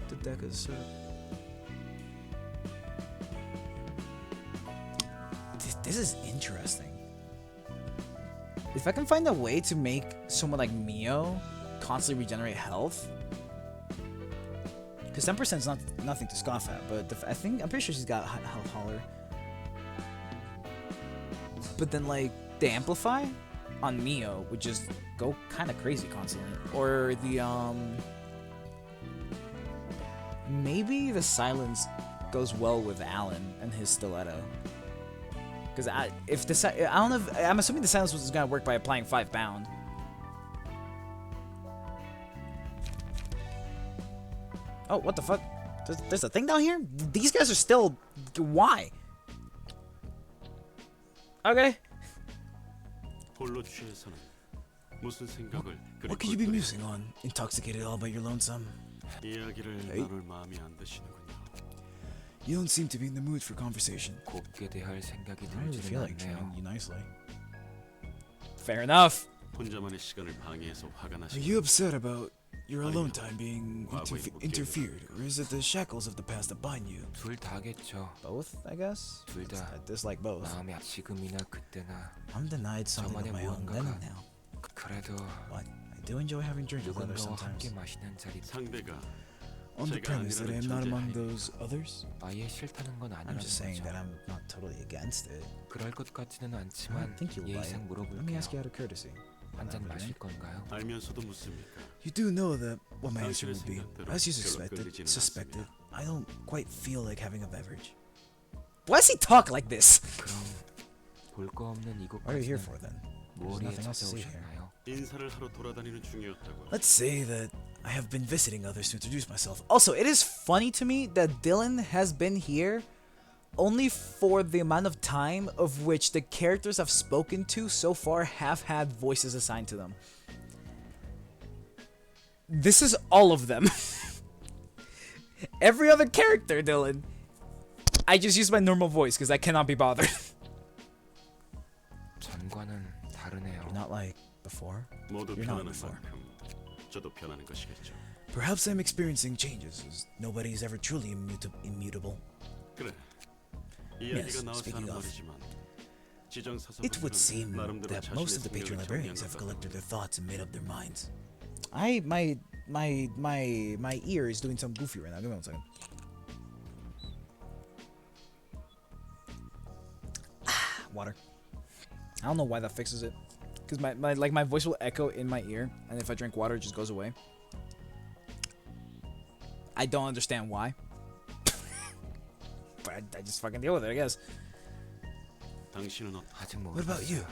the deck as a setup. This is interesting. If I can find a way to make someone like Mio constantly regenerate health, because 10% is nothing to scoff at, but I'm pretty sure she's got health hauler. but then like the amplify on Mio would just go kind of crazy constantly. Or the maybe the silence goes well with Alan and his stiletto. Because I don't know. I'm assuming the silence was gonna work by applying 5 pound. Oh, what the fuck? There's a thing down here? These guys are still... Why? Okay. 홀로 취해서는 무슨 생각을 What could you be musing on, intoxicated all by your lonesome? 이야기를 나눌 마음이 안 드시는군요. You don't seem to be in the mood for conversation. 곱게 대할 생각이 I really feel 들지는 like treating 않네요. you nicely. Fair enough. 혼자만의 시간을 방해해서 화가 Are 나시는 you upset about your alone time being interfered, or is it the shackles of the past that bind you? 둘 다겠죠. Both, I guess? 둘 다. I dislike both. 마음이 지금이나 그때나 I'm denied something of 저만의 my own then 무언가가 and now. 그래도 But I do enjoy having drinks with others 누군가와 sometimes. 함께 마시는 자리 상대가 On the 제가 premise that I am 아니라는 not among 존재하니까. those others? 아예 싫다는 건 I'm 아니라는 just saying 거죠. that I'm not totally against it. 그럴 것 같지는 I 않지만 don't think you'll buy it. 예의상 Let me ask you 물어볼게요. out of courtesy. 한잔 Have a 마실 drink? 건가요? 알면서도 묻습니까? You do know that what my answer 당신의 would be. 생각대로 As you 별로 끌리지는 suspected, 않습니다. I don't quite feel like having a beverage. Why does he talk like this? 그럼 볼 거 없는 What are you here 이곳까지는 for then? 뭘 There's 위해 nothing else to see here. 찾아오셨나요? 인사를 하러 돌아다니는 중이었다고. Let's say that I have been visiting others to introduce myself. Also, it is funny to me that Dylan has been here only for the amount of time of which the characters I've spoken to so far have had voices assigned to them. This is all of them. Every other character, Dylan. I just use my normal voice because I cannot be bothered. 전과는 다르네요. You're not like before. 모두 You're not 변하는 before. 만큼 저도 변하는 것이겠죠. Perhaps I'm experiencing changes, as nobody is ever truly immutable. 그래. Yes, 이야기가 나와서 speaking 하는 of, 말이지만 지정사서 It would seem 나름대로 that most of the patron 자신의 librarians 생각을 have 정리한 것 collected their thoughts and made up their minds. My ear is doing something goofy right now. Give me 1 second. Water. I don't know why that fixes it. Because my voice will echo in my ear, and if I drink water, it just goes away. I don't understand why. But I just fucking deal with it, I guess. 당신은 아직 What about you?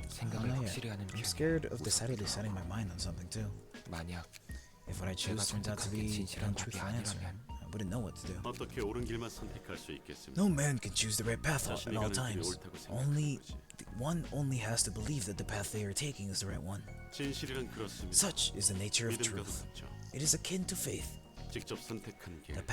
생각을 Not yet. 확실히 하는 I'm 중이에요. scared of decidedly setting my mind on something too. 만약 If what I choose 제가 turns out to 선택한 게 be 진실한 an 답이 untruthful answer, 아니라면 I wouldn't know what to do. 어떻게 옳은 길만 선택할 수 있겠습니까? No man can choose the right path at 자신이 all 가는 길이 times. 옳다고 Only 생각하는 거지. one only has to believe that the path they are taking is the right one. 진실이란 그렇습니다. Such is the nature of 믿음과도 truth. 같죠. It is akin to faith. 직접 선택한 길, The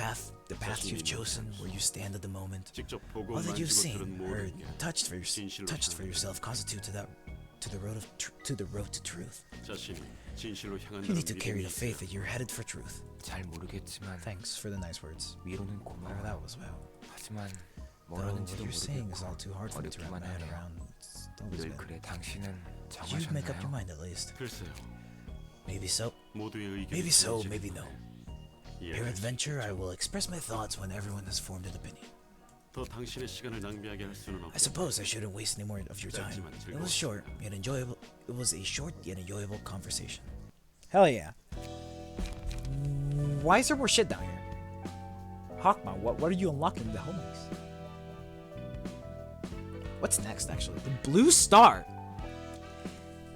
path you've chosen, where you stand at the moment, 직접 보고 all that you've 만지고 들은 seen, heard, 모든 게 touched for 진실로 yourself, constitute to the road to truth. 자신이 진실로 향한 You need to carry 믿음이 the faith 있어야 that you're headed for truth. 잘 모르겠지만 Thanks for the nice words. 위로는 Whatever 고마워. that was about. 하지만 Though what 뭐라는지도 you're saying is all 모르겠고 too hard for me to wrap my head 어렵기만 하네요. around. Don't lose 늘 me. 그래 당신은 You make up your 정하셨나요? mind at least. 글쎄요. Maybe so. 모두의 의견이 Maybe so, 다르지. maybe no. 이해할 수 Peradventure, I 있겠죠. will express my thoughts when everyone has formed an opinion. 더 당신의 시간을 낭비하게 할 수는 I 없고 suppose I shouldn't waste any more of your time. It was short, yet enjoyable. It was a short yet enjoyable conversation. Hell yeah. Why is there more shit down here? Hawkma, what are you unlocking the homies? What's next, actually? The blue star.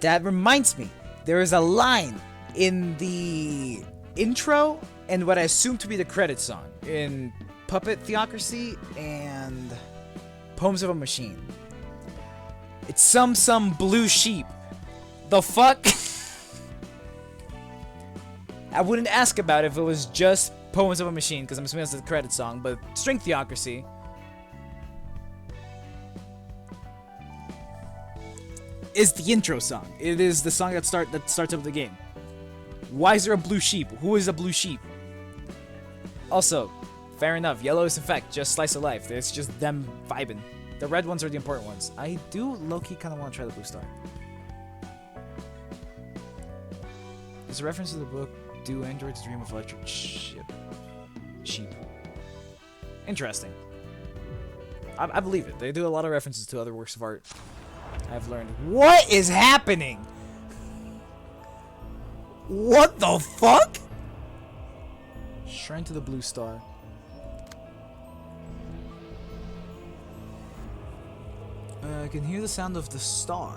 That reminds me, there is a line in the intro and what I assume to be the credit song in Puppet Theocracy and Poems of a Machine. It's some blue sheep. The fuck? I wouldn't ask about it if it was just Poems of a Machine, because I'm assuming that's the credit song, but String Theocracy. Is the intro song. It is the song that starts up the game. Why is there a blue sheep? Who is a blue sheep? Also, fair enough, yellow is in fact just slice of life. It's just them vibing. The red ones are the important ones. I do low-key kind of want to try the blue star. There's a reference to the book, Do Androids Dream of Electric Sheep? Interesting. I believe it. They do a lot of references to other works of art. I've learned. What is happening? What the fuck? Shrine to the Blue Star. I can hear the sound of the star.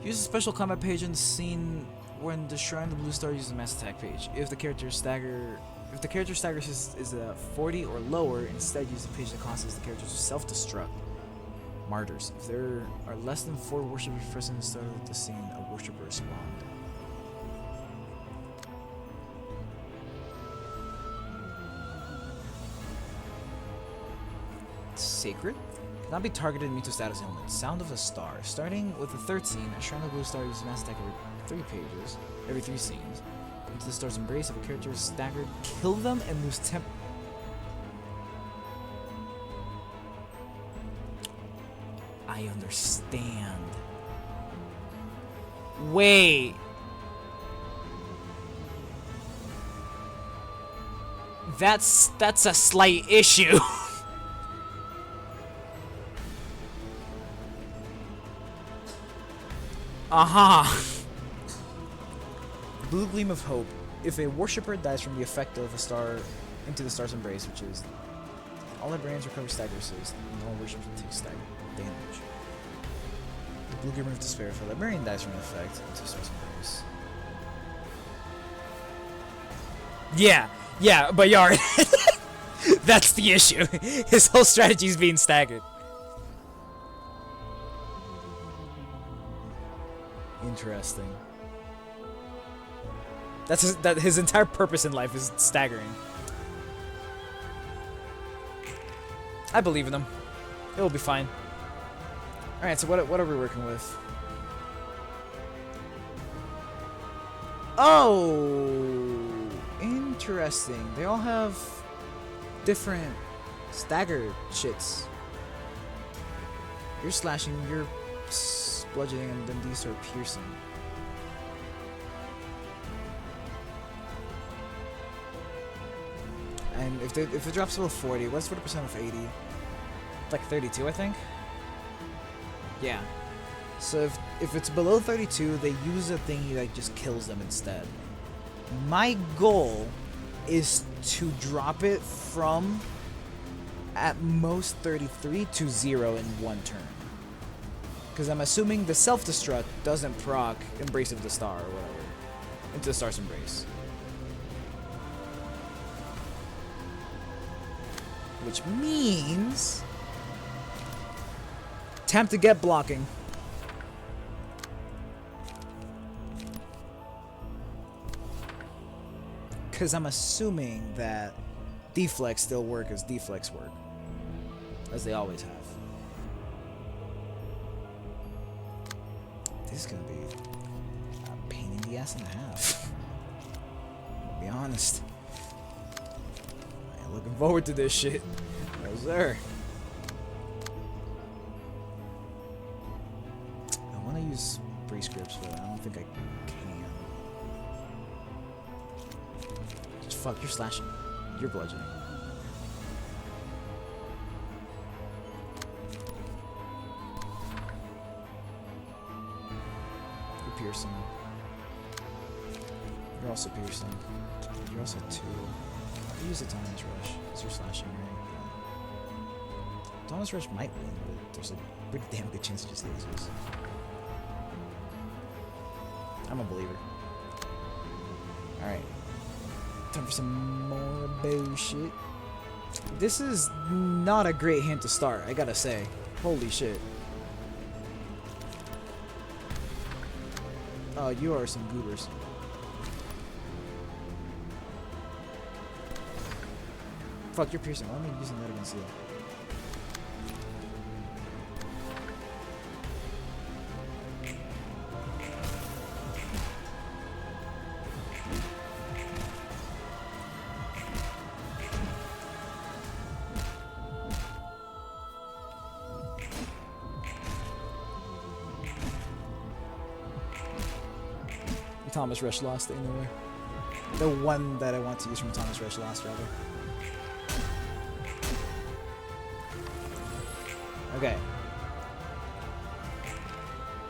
Use a special combat page in the scene when the Shrine of the Blue Star uses a mass attack page. If the character staggers is 40 or lower, instead use the page that causes the character to self-destruct. Martyrs. If there are less than 4 worshippers present at the start of the scene, a worshipper is spawned. Sacred? Cannot be targeted in Mito status ailment. Sound of the Star. Starting with the third scene, a Shrine of the Blue Star uses mass attack every 3 scenes. Into the Star's Embrace, if a character is staggered, kill them and lose temp. I understand. Wait. That's a slight issue. Aha! Blue Gleam of Hope. If a worshipper dies from the effect of a star into the Star's Embrace, which is all librarians recover stagger saves, and all worshippers will take stagger damage. The Blue Gleam of Despair. If a librarian dies from the effect into the Star's Embrace. Yeah, but Yard. That's the issue. His whole strategy is being staggered. Interesting. That his entire purpose in life is staggering. I believe in him. It will be fine. All right, so what are we working with? Oh, interesting. They all have different stagger shits. You're slashing, you're bludgeoning, and then these are piercing. And if it drops below 40, what's 40% of 80? Like 32, I think? Yeah. So if it's below 32, they use a thingy that just kills them instead. My goal is to drop it from at most 33 to 0 in one turn. Because I'm assuming the self-destruct doesn't proc Embrace of the Star or whatever. Into the Star's Embrace. Which means... Attempt to get blocking. Because I'm assuming that deflects still work as deflects work. As they always have. This is going to be a pain in the ass and a half. I'll be honest. I'm looking forward to this shit. No, sir. I want to use prescripts, but I don't think I can. Just fuck, you're slashing. You're bludgeoning. You're piercing. You're also piercing. You're also 2. Use the Thomas Rush, because you're slashing, right? Thomas Rush might win, but there's a pretty damn good chance it just loses. I'm a believer. Alright. Time for some more bullshit. This is not a great hint to start, I gotta say. Holy shit. Oh, you are some goobers. Fuck, you're piercing. Why am I using that against you? Thomas Rush lost anyway. The one that I want to use from Thomas Rush lost, rather. Okay.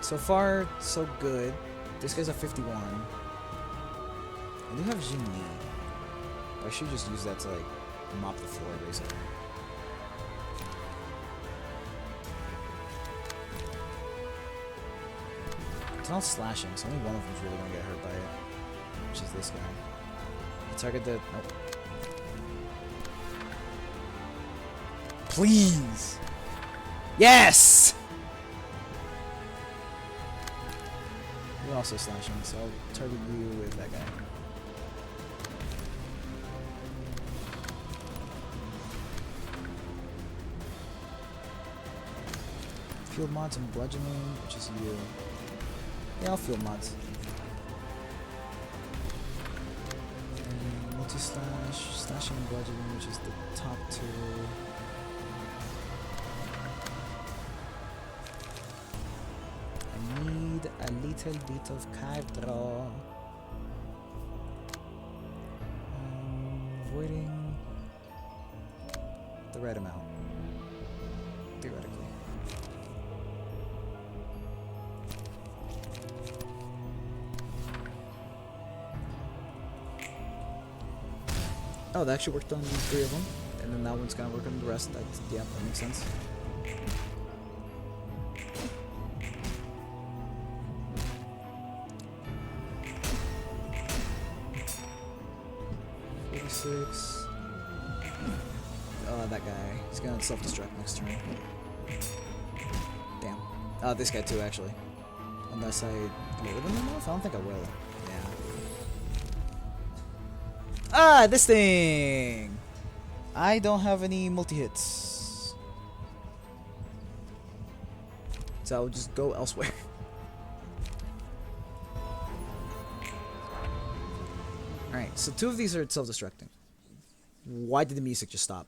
So far, so good. This guy's a 51. I do have Jin Lee. I should just use that to like mop the floor, basically. It's not slashing, so only one of them's really gonna get hurt by it, which is this guy. Target the... Nope. Please! Yes! You're also slashing, so I'll target you with that guy. Field mods and bludgeoning, which is you. Yeah, I'll field mods. And multi-slash, slashing and bludgeoning, which is the top two. I need a little bit of card draw. Avoiding the right amount, theoretically. Oh, that actually worked on 3 of them, and then that one's gonna work on the rest. That's, yeah, that makes sense. That guy. He's gonna self-destruct next turn. Damn. Oh, this guy too, actually. Unless I load him enough? I don't think I will. Yeah. Ah, this thing! I don't have any multi-hits. So I'll just go elsewhere. Alright, so 2 of these are self-destructing. Why did the music just stop?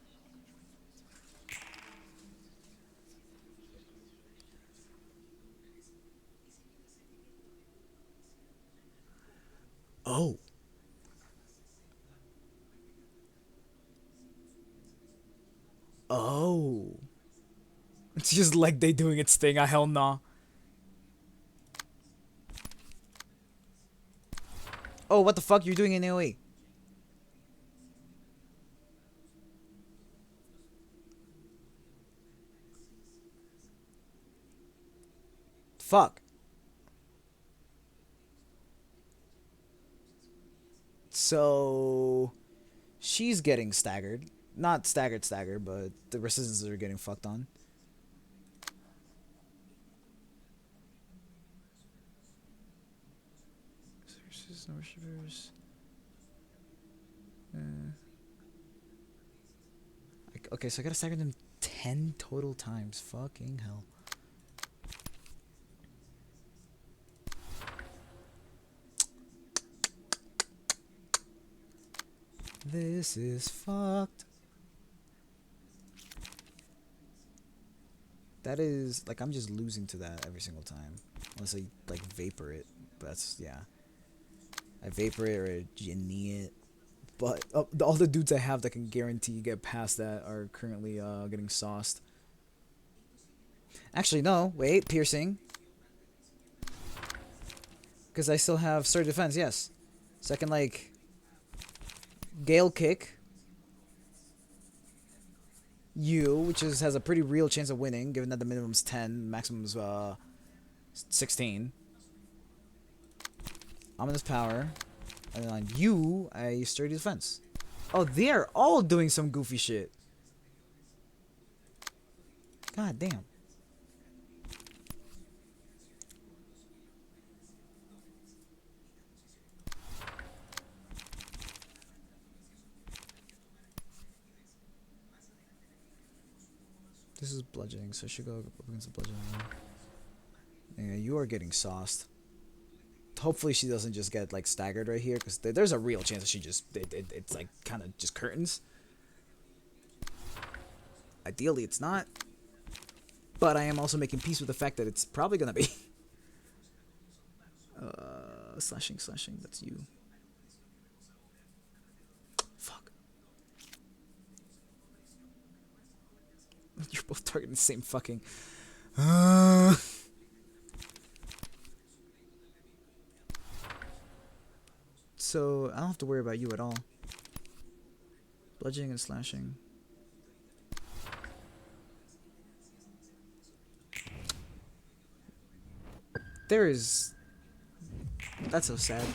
Oh. Oh. It's just like they doing its thing. Hell nah. Oh, what the fuck? You're doing an AoE. Fuck. So she's getting staggered. Not staggered, but the resistances are getting fucked on. Okay, so I gotta stagger them 10 total times. Fucking hell. This is fucked. That is, like, I'm just losing to that every single time. Unless I, like, vapor it. But that's, yeah. I vapor it or I knee it. But all the dudes I have that can guarantee get past that are currently getting sauced. Actually, no. Wait. Piercing. Because I still have Sword Defense, yes. So I can, like... Gale Kick. You, which has a pretty real chance of winning, given that the minimum's 10, maximum's 16. Ominous Power. And then on you, I Sturdy Defense. Oh, they're all doing some goofy shit. God damn. This is bludgeoning, so I should go up against the bludgeoning. Yeah, you are getting sauced. Hopefully she doesn't just get like staggered right here, because there's a real chance that she just it's like kind of just curtains. Ideally it's not, but I am also making peace with the fact that it's probably gonna be. Slashing, that's you. Fuck. You're both targeting the same fucking. so I don't have to worry about you at all. Bludgeoning and slashing. There is... That's so sad.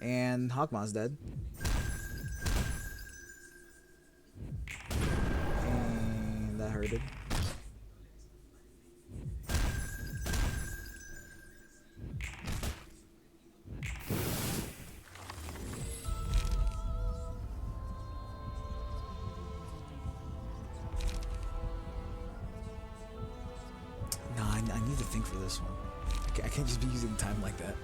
And Hawkmaw's dead. And that hurted. No, I need to think for this one. I can't just be using time like that.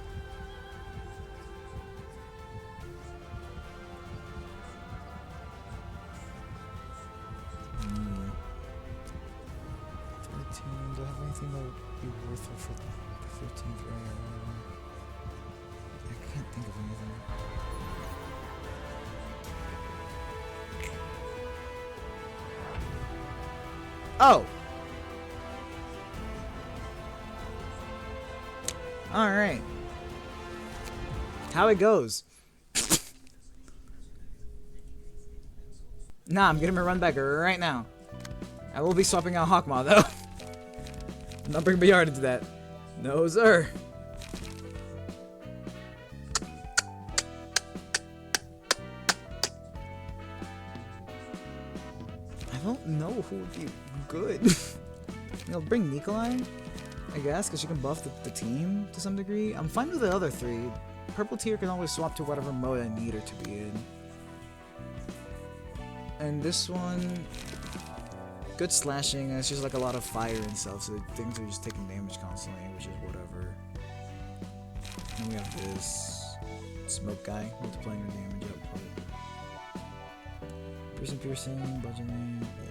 Do I have anything that would be worth it for the 15th area? I can't think of anything. Oh! Alright. How it goes. Nah, I'm getting my run back right now. I will be swapping out Hawkmaw though. I'm not bringing Bayard into that. No, sir. I don't know who would be good. I'll bring Nikolai, I guess, because she can buff the team to some degree. I'm fine with the other three. Purple tier can always swap to whatever mode I need her to be in. And this one... Good slashing, it's just like a lot of fire and stuff, so things are just taking damage constantly, which is whatever. And we have this smoke guy, multiplying your damage output. Piercing, bludgeoning, yeah.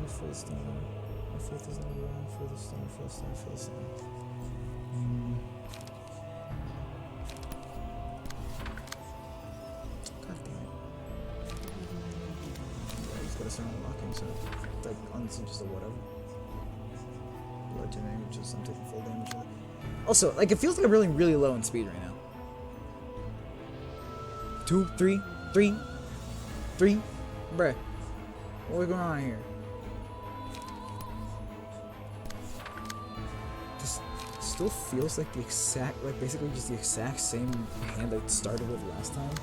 Full stun. My faith is not wrong. Full stun, full stun, full stun. God damn it. Yeah, I just gotta start unlocking, so like honestly just a whatever. Bludgeoning, just I'm taking full damage with it. Also, like it feels like I'm really, really low in speed right now. 2, 3, 3, 3. Bruh. What's going on here? Still feels like the exact, like basically just the exact same hand I started with last time,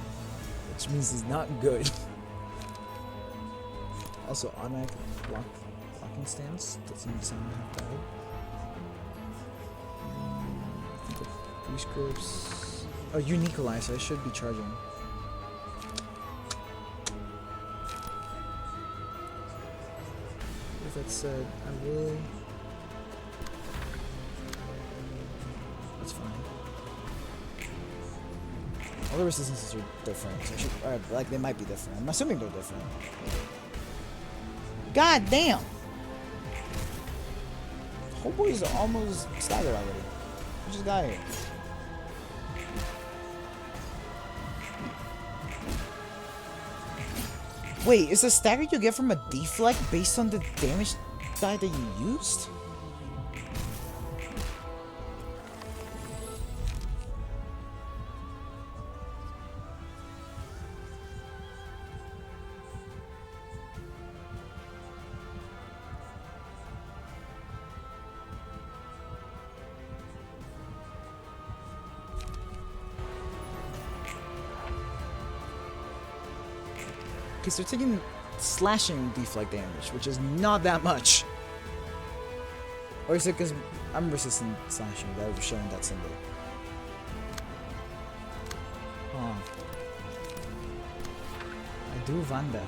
which means it's not good. Also, automatic blocking stance doesn't sound half bad. I think the Grease Grips. Oh, you're Nikolai, so I should be charging. With that said, I will. All the resistances are different, so I should, like they might be different. I'm assuming they're different. God damn! Homeboy's almost staggered already. I just got here. Wait, is the stagger you get from a deflect based on the damage die that you used? Okay, so they're taking slashing deflect damage, which is not that much. Or is it because I'm resistant slashing that was showing that symbol? Oh. I do Vanda.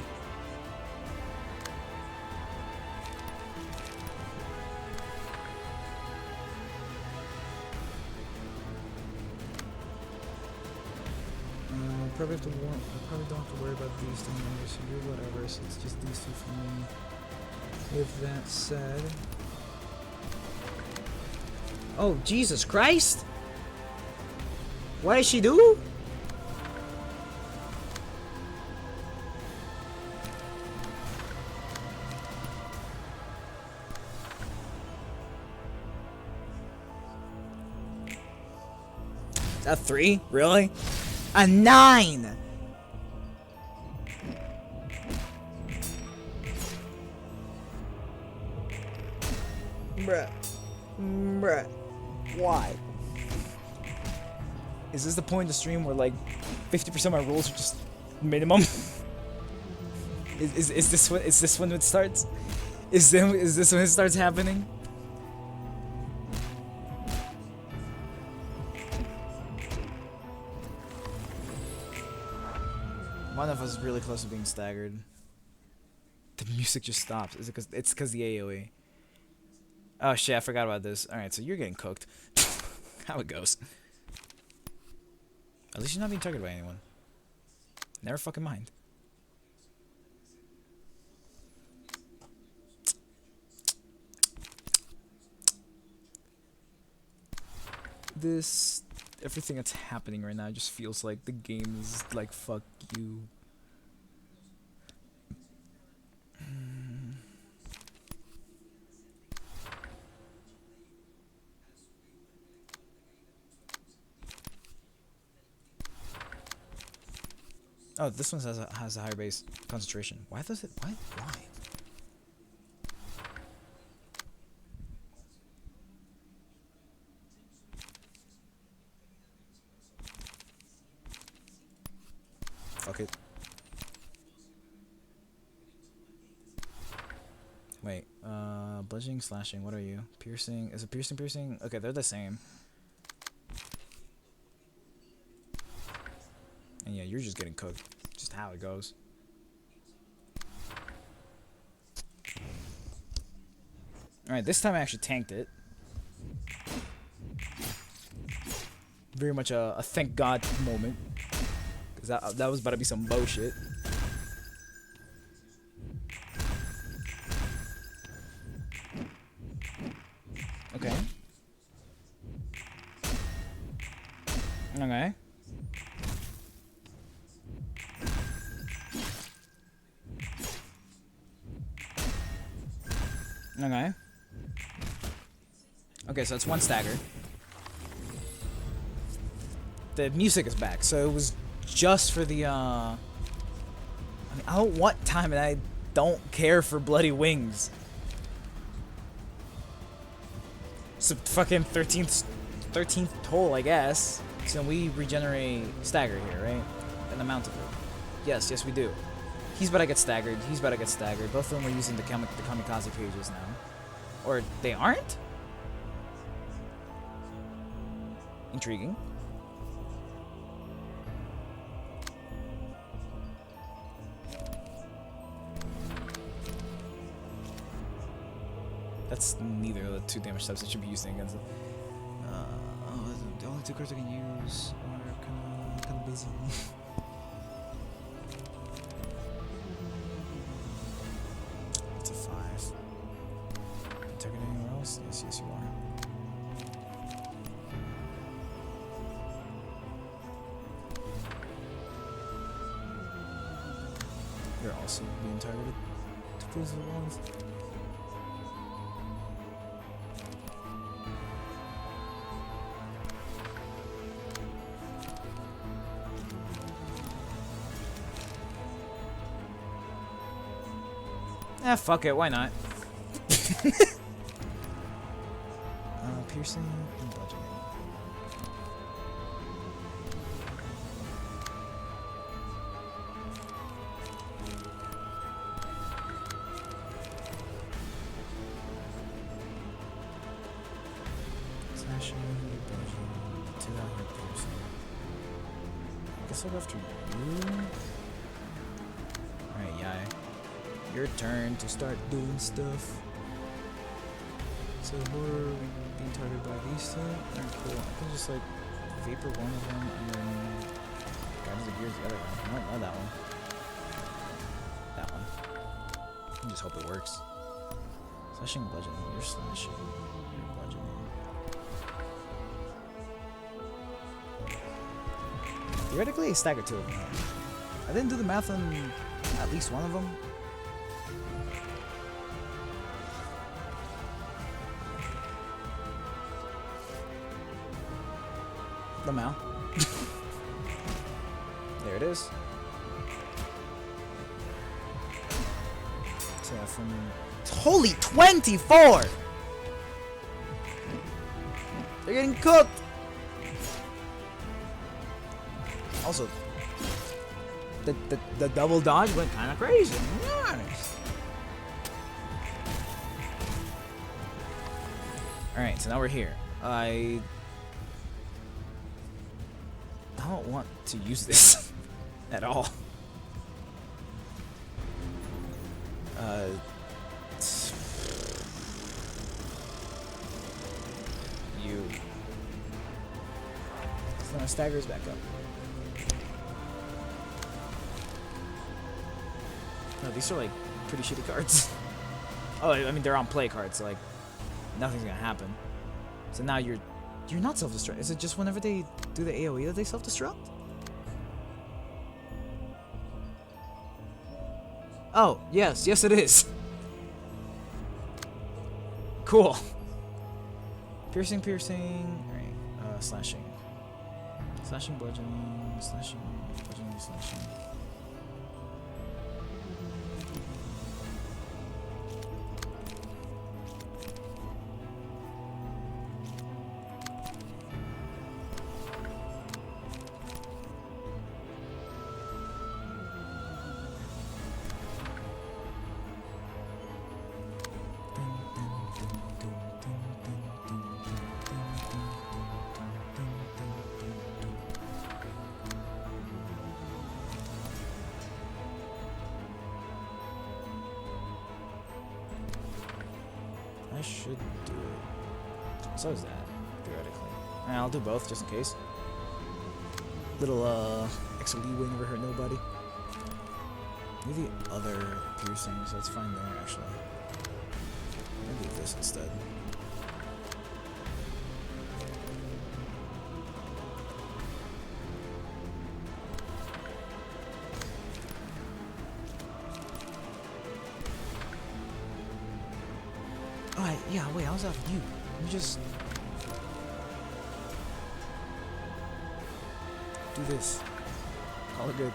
I probably don't have to worry about these two numbers, so do whatever, so it's just these two for me. With that said... Oh, Jesus Christ! What did she do? A 3? Really? A 9! Bruh. Bruh. Why? Is this the point in the stream where like 50% of my rolls are just minimum? is this when it starts? Is this when it starts happening? One of us is really close to being staggered. The music just stops. Is it because it's because the AoE? Oh shit, I forgot about this. Alright, so you're getting cooked. How it goes. At least you're not being targeted by anyone. Never fucking mind. Everything that's happening right now just feels like the game is like, fuck you. Oh, this one has a higher base concentration. Why does it? Why? Fuck it. Wait, bludgeoning, slashing, what are you? Piercing, is it piercing? Okay, they're the same. And yeah, you're just getting cooked. Just how it goes. Alright, this time I actually tanked it. Very much a thank God moment. Because that was about to be some bullshit. Okay. Okay. Okay. Okay, so it's one stagger. The music is back, so it was just for the, I mean, I don't want time and I don't care for bloody wings. So fucking 13th toll, I guess. So we regenerate stagger here, right? An amount of it. Yes, we do. He's about to get staggered. Both of them are using the kamikaze pages now. Or they aren't? Intriguing. That's neither of the 2 damage types that should be using against it. The only 2 cards I can use are kinda busy. It's a 5. Taking anywhere else? Yes, you are. You're also being targeted to close the walls. Fuck it, why not? Piercing and bludgeoning. Slashing, bludgeoning, 2 out here piercing. I guess I'll go after you. Alright, yeah. Your turn to start doing stuff. So we're being targeted by these two. Alright, cool. I can just like vapor one of them and then guidance of gears the other one. Not that one. That one. I just hope it works. Slashing, bludgeoning. You're slashing. You're bludgeoning. Theoretically, I staggered 2 of them. I didn't do the math on at least one of them. Somehow. There it is. So yeah, from holy 24! They're getting cooked! Also, the double dodge went kind of crazy. Nice. Alright, so now we're here. I don't want to use this at all. You. So now staggers back up. No, these are like pretty shitty cards. Oh, I mean they're on play cards, so like nothing's gonna happen. So now you're not self-destruct. Is it just whenever they do the AoE that they self-destruct? Oh, yes it is. Cool. Piercing. Alright, slashing. Slashing, bludgeoning, slashing, bludgeoning, slashing. I should do it. So is that, theoretically. And I'll do both, just in case. Little, extra leeway never hurt nobody. Maybe the other piercings, that's fine there, actually. I'll leave this instead. Oh, yeah, wait, I was off you. Let me just do this. Call it good.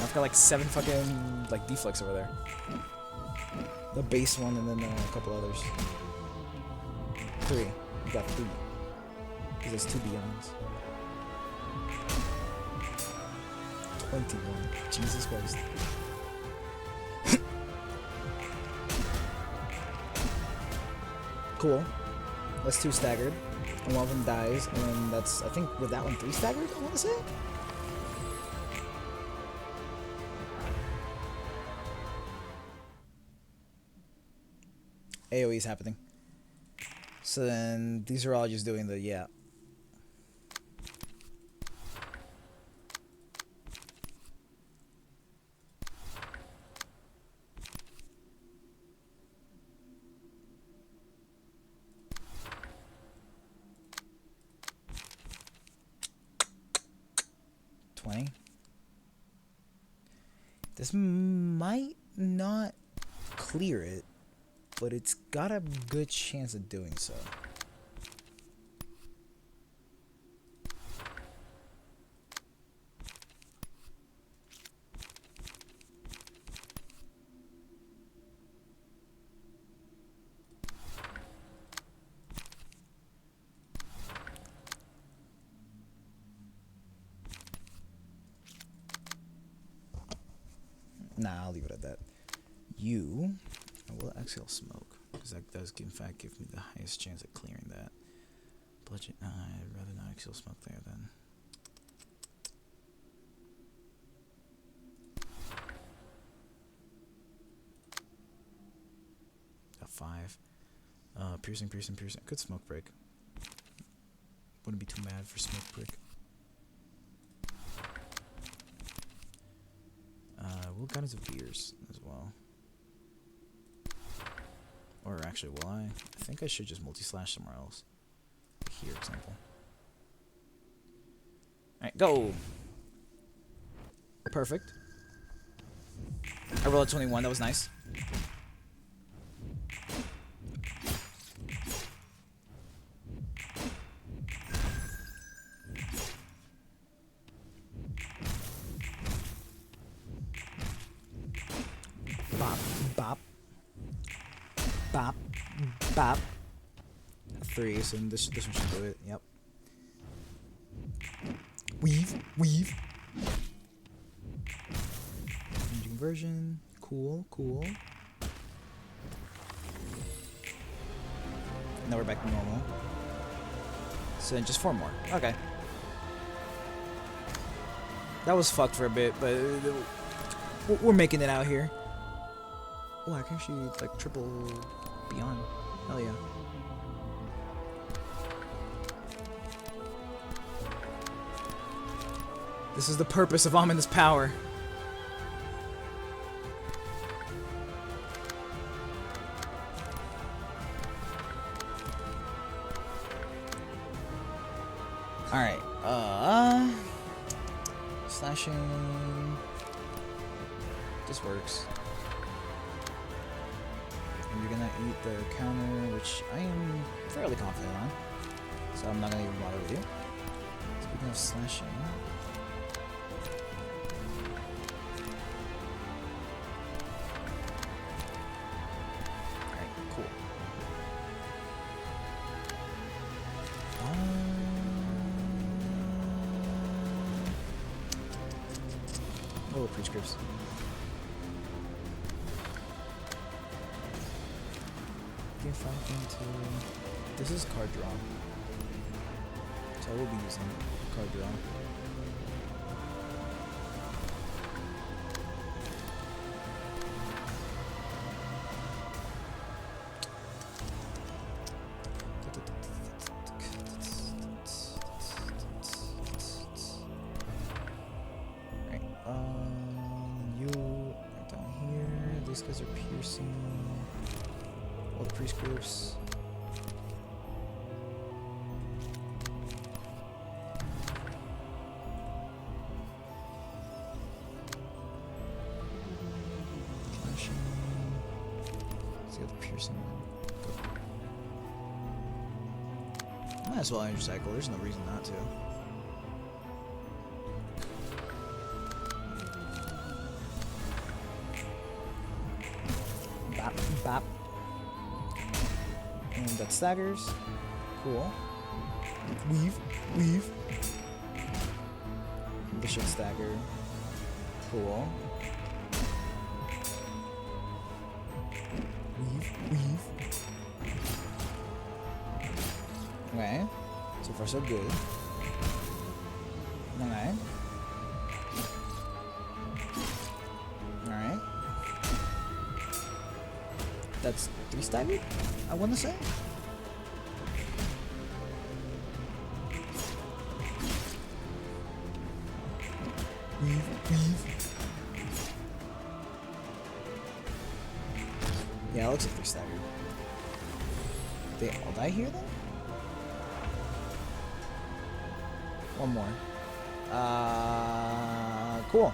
I've got like 7 fucking like deflects over there. The base one and then a couple others. 3. You got 3. Because there's 2 beyonds. 21. Jesus Christ. Cool. That's 2 staggered. And one of them dies, and then that's, I think, with that one 3 staggered, I want to say? AoE is happening. So then, these are all just doing the, yeah. This might not clear it, but it's got a good chance of doing so. Nah, I'll leave it at that. I will exhale smoke, because that does in fact give me the highest chance of clearing that. Bludgeon, I'd rather not exhale smoke there then. Got 5. Piercing. Good smoke break. Wouldn't be too mad for smoke break. Will guidance of beers as well. Or actually, will I? I think I should just multi-slash somewhere else. Here, example. Alright, go! Perfect. I rolled a 21, that was nice. Bop, bop. Bop, bop. 3, so this one should do it, yep. Weave, weave. Changing version. Cool, cool. Now we're back to normal. So then just 4 more. Okay. That was fucked for a bit, but we're making it out here. Oh, I can actually like triple beyond. Hell yeah. This is the purpose of ominous power. Alright, slashing. This works. And you're gonna eat the counter, which I am fairly confident on. So I'm not gonna even bother with you. Speaking of slashing. Oh, prescripts. Game 5, game 2. This is card draw. So I will be using card draw. You right down here. These guys are piercing. All the prescripts. Flashing. Let's get the piercing one. Go. Might as well energy cycle. There's no reason not to. Bop. And that staggers. Cool. Weave. Weave. This should stagger. Cool. Weave. Weave. Okay. So far so good. Alright. Alright. That's 3 staggered, I want to say. Weave, weave. Yeah, it looks like 3 staggered. They all die here then? One more. Cool.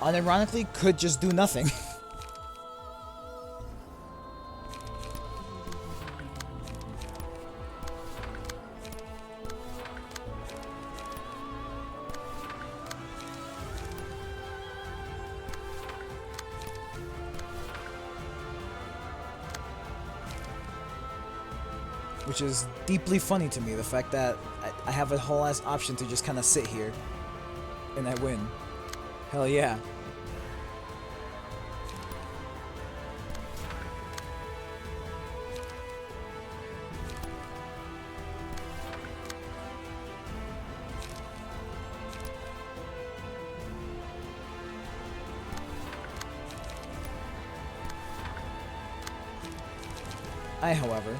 Unironically, could just do nothing. Which is deeply funny to me, the fact that I have a whole ass option to just kind of sit here and I win. Hell yeah. I, however,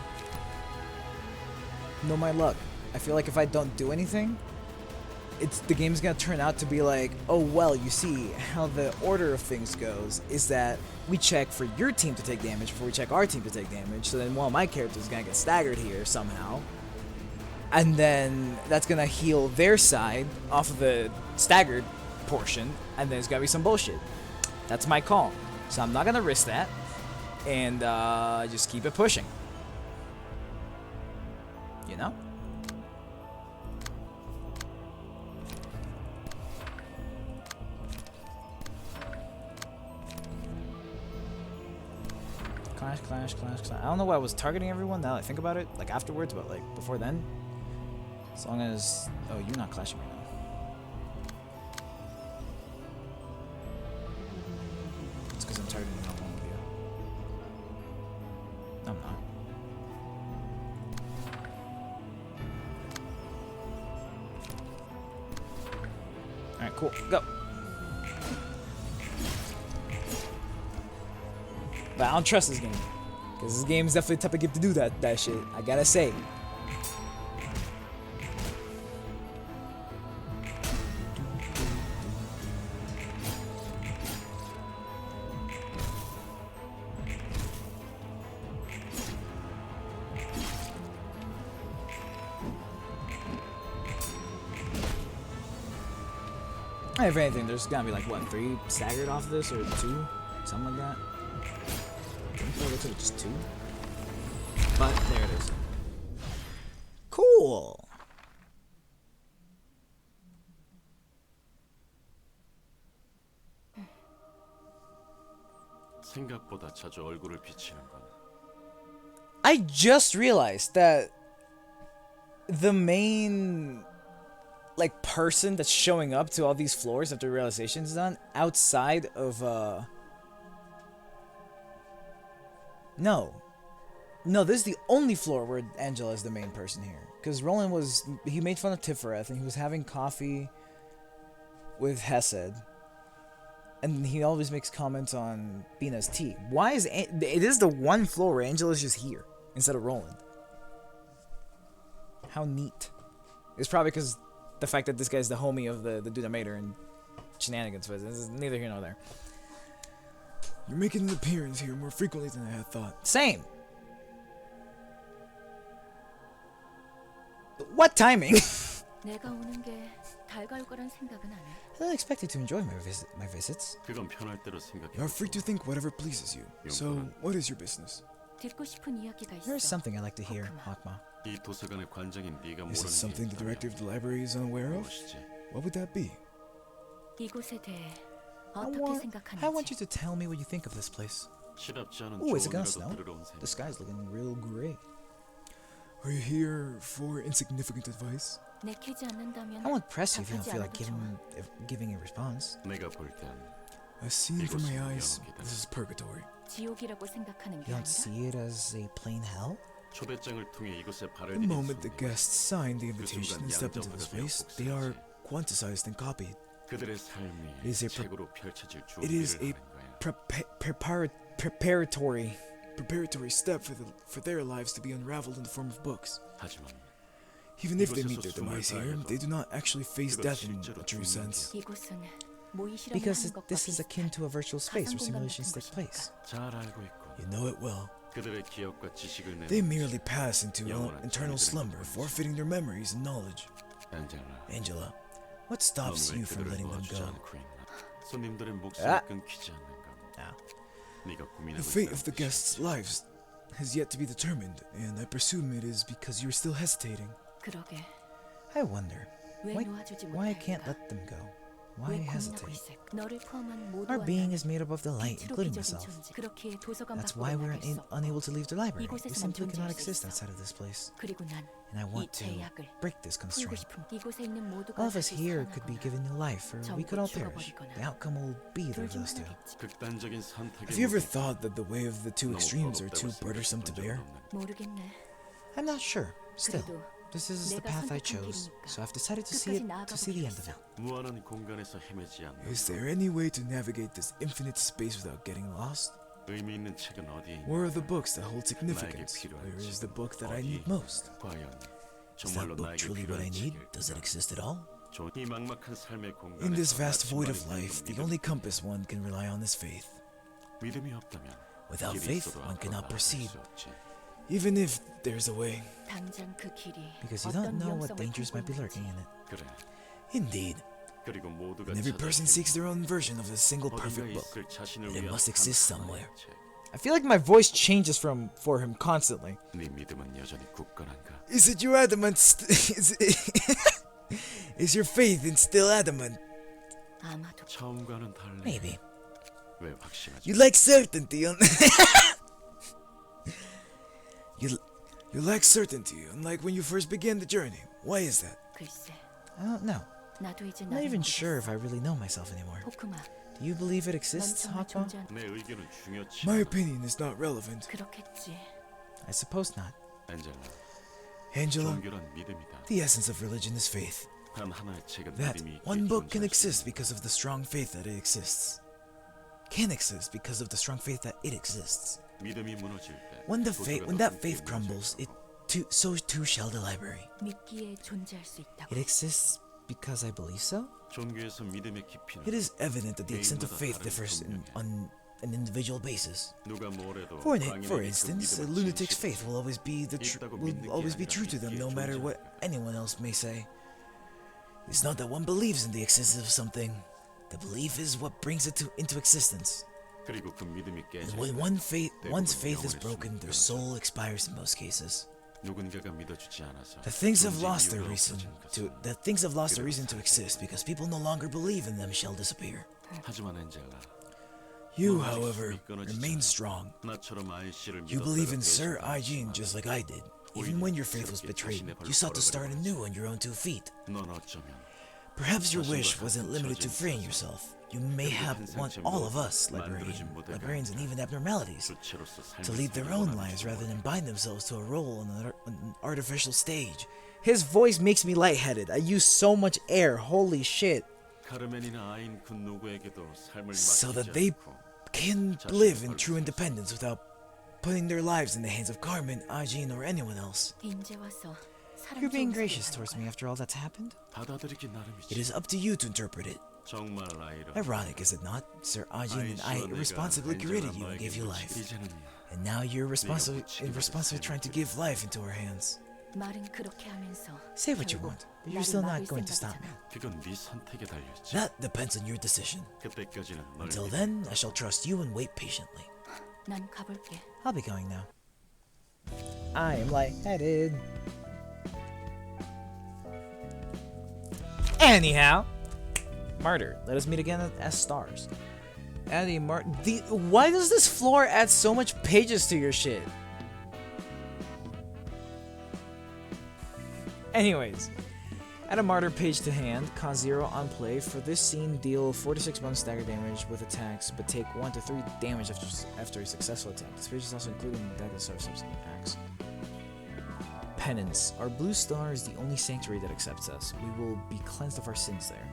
know my luck. I feel like if I don't do anything, the game's gonna turn out to be like, oh well, you see how the order of things goes is that we check for your team to take damage before we check our team to take damage. So then one of my characters is gonna get staggered here somehow, and then that's gonna heal their side off of the staggered portion, and then there's gonna be some bullshit. That's my call. So I'm not gonna risk that, and just keep it pushing. You know? Clash. I don't know why I was targeting everyone now that I think about it, like afterwards, but like before then. As long as... Oh, you're not clashing right now. It's because I'm targeting not one of you. I'm not. Alright, cool. Go! But I don't trust this game. Because this game is definitely the type of game to do that shit. I gotta say. If anything, there's gonna be like, what, 3 staggered off of this? Or 2? Something like that? It looks like just 2. But there it is. Cool! 생각보다 자주 얼굴을 비치는 건 I just realized that the main like person that's showing up to all these floors after realization's done outside of No, this is the only floor where Angela is the main person here. Because Roland he made fun of Tifereth, and he was having coffee with Hesed. And he always makes comments on Bina's tea. Why is it is the one floor where Angela's just here, instead of Roland. How neat. It's probably because the fact that this guy's the homie of the dude that made her and shenanigans, but this is neither here nor there. You're making an appearance here more frequently than I had thought. Same. What timing? 내가 오는 게 달가울 거란 생각은 안 해. I don't expect you to enjoy my visits. 그건 편할 대로 생각해. You're free to think whatever pleases you. So, what is your business? 듣고 싶은 이야기가 있어. There is something I like to hear, Hakma. 이 도서관의 관장인 네가 Is 모르는 it something 게 the director of the library is unaware of? 무엇이지? What would that be? 이곳에 대해 I 어떻게 want 생각하는지. you to tell me what you think of this place. 시답지 않은 Ooh, is it gonna 조언이라도 snow? 들으러 온 셈. The sky's looking real gray. Are you here for insignificant advice? 내키지 않는다면 I won't press you if you don't 답하지 feel like 않아도 좋아. giving a response. 내가 볼 땐 I've seen from my eyes, this is purgatory. 지옥이라고 생각하는 게 You 아니라 don't see it as a plain hell? 초대장을 통해 이곳에 발을 The 디딘 moment the 손님, guests sign the 그 invitation and 순간 step into this 양자화가 되어 place, they are 복사하지. quantized and copied. 그들의 삶이 It is a 책으로 펼쳐질 It is 준비를 a 하는 거야. preparatory step for their lives to be unraveled in the form of books. 하지만 Even if they meet their demise here, they do not actually face death in a true sense. 이곳은 모의 실험을 Because 하는 것과 this is akin to a virtual space where simulations take place. 잘 알고 있고 You know it well. 그들의 기억과 지식을 They 내놓은 merely pass into eternal slumber, forfeiting their memories and knowledge. 안젤라, Angela, what stops 넌 you 왜 from 그들을 letting them 도와주지 go? 않고 있나? 손님들의 목숨이 아. 끊기지 않는 건 Ah. 네가 The 고민하고 fate 있다는 of the 뜻이야. guests' lives has yet to be determined, and I presume it is because you're still hesitating. 그러게 I wonder, 왜 why, 놓아주지 why I can't 못할까? let them go? Why 왜 고민하고 hesitate? 있을까? 너를 포함한 모두와 Our being 나는 is made up of the light, 빛으로 including 빚어진 myself. 존재. 그렇게 도서관 That's 밖으로 why we're 나갈 수 없고 unable to leave the library. We 이곳에서만 simply cannot 존재할 수 exist 있어. outside of this place. 그리고 난 And I 이 want to 제약을 break this 풀고 constraint. 싶은 이곳에 있는 모두가 All of us 다시 here could be 살아나거나 given new life, or we could all perish. The outcome will be either 둘 of 중 those two. 하나겠지. 극단적인 선택의 Have you ever 무게가 thought that the way of the two 너무 extremes are 버겁다고 too burdensome to 생각했던 bear? 적은 없는데. 모르겠네. I'm not sure. Still, 그래도 this is the 내가 path I 선택한 chose, 길이니까 so I've decided to see 끝까지 the end of 나아가보기로 it. 무한한 공간에서 헤매지 않는 Is there any way to navigate this infinite space without getting lost? 의미 있는 책은 어디에 있냐? Where are the books that hold significance? Where is the book that I need most? 과연 Is that 정말로 book 나에게 truly what I 필요한 need? 책일까? Does it exist at all? In this vast void of life, the only compass one can rely on is faith. Without faith, one cannot proceed, even if there's a way. 당장 그 길이 Because you don't 어떤 know what 위험성을 dangers might be 품고 lurking in it. 그래. Indeed, 그리고 모두가 and every person seeks their own version of a single 어딘가 perfect book. 있을 자신을 It 위한 must exist 한 somewhere. 하나의 책. I feel like my voice changes for him constantly. 네 믿음은 여전히 굳건한가? Is it your adamant? Is your faith in still adamant? 아마도 처음과는 달리. Maybe. 왜 확신하지? You lack certainty on. You lack certainty, unlike when you first began the journey. Why is that? 글쎄 I don't know. 나도 이제 I'm not 나를 even 모르겠어. sure if I really know myself anymore. 호크마 Do you believe it 넌 exists, 정말 Hakma? 존재한 내 의견은 중요치 My 않아. opinion is not relevant. 그렇겠지 I suppose not. 엔젤라, Angela, 종교란 믿음이다. the essence of religion is faith. 단 하나의 책은 That 믿음이 있기에 one book can 존재할 수 exist 있는 because of the strong faith that it exists. Can exist because of the strong faith that it exists. 믿음이 무너질 때 When 도서가 that 더 faith 깊게 crumbles, 무너질 so too shall the library. 믿기에 존재할 수 있다고 It exists because I believe so? 거고. 종교에서 믿음의 깊이는 It is evident that the extent of faith differs on an individual basis. 누가 뭐래도 For 광인에게 instance, a 그 믿음은 lunatic's 진실이다. faith will always be true to them, no matter what anyone else may say. It's not that one believes in the existence of something. The belief is what brings it into existence. 그리고 그 믿음이 And 깨질 when 때 one's faith is broken, their soul expires in most cases. 누군가가 믿어주지 않아서 That things have 존재 lost their 이유가 reason 없어진 것은 that things have lost their reason to exist because people no longer believe in them shall disappear. 하지만 엔젤라, You, however, remain strong. 나처럼 아이씨를 You believe in 믿었다가 Sir 배신당했지만 Aijin just like I did. Even when your faith was betrayed, you sought to start anew on your own 2 feet. 넌 어쩌면 Perhaps your wish wasn't limited to freeing yourself. You may have want all of us, librarians and even abnormalities, 주체로서 to 삶을 lead their 살기 own 원하는 lives rather than bind themselves to a role on an artificial stage. His voice makes me lightheaded. I use so much air. Holy shit. 카르멘이나 아인 그 누구에게도 삶을 So that 맡기지 they 않고 can live in true independence without putting their lives in the hands of Carmen, Ajin, or anyone else. 이제 와서 사람 You're being 좋은 gracious 소리 towards 하는 me 거야. after all that's happened? 받아들이기 나름이지. It is up to you to interpret it. 정말 아이로 Ironic, is it not? Sir Ajin and I irresponsibly created you and gave you life. 이제는 And now you're responsibly trying to give life into our hands. 말은 그렇게 하면서 Say what you 결국 want, but you're 나를 still 막을 not going to stop me. 생각이잖아. 그건 네 선택에 달렸지. That depends on your decision. 그때까지는 널 Until 믿어. then, I shall trust you and wait patiently. 난 가볼게. I'll be going now. I am lightheaded. Anyhow, Martyr, let us meet again as stars. Addie Martin, why does this floor add so much pages to your shit? Anyways, add a martyr page to hand, cost 0 on play. For this scene, deal 4 to 6 bonus stagger damage with attacks, but take 1 to 3 damage after a successful attack. This page is also included in the deck of subsequent packs. Penance. Our blue star is the only sanctuary that accepts us. We will be cleansed of our sins there.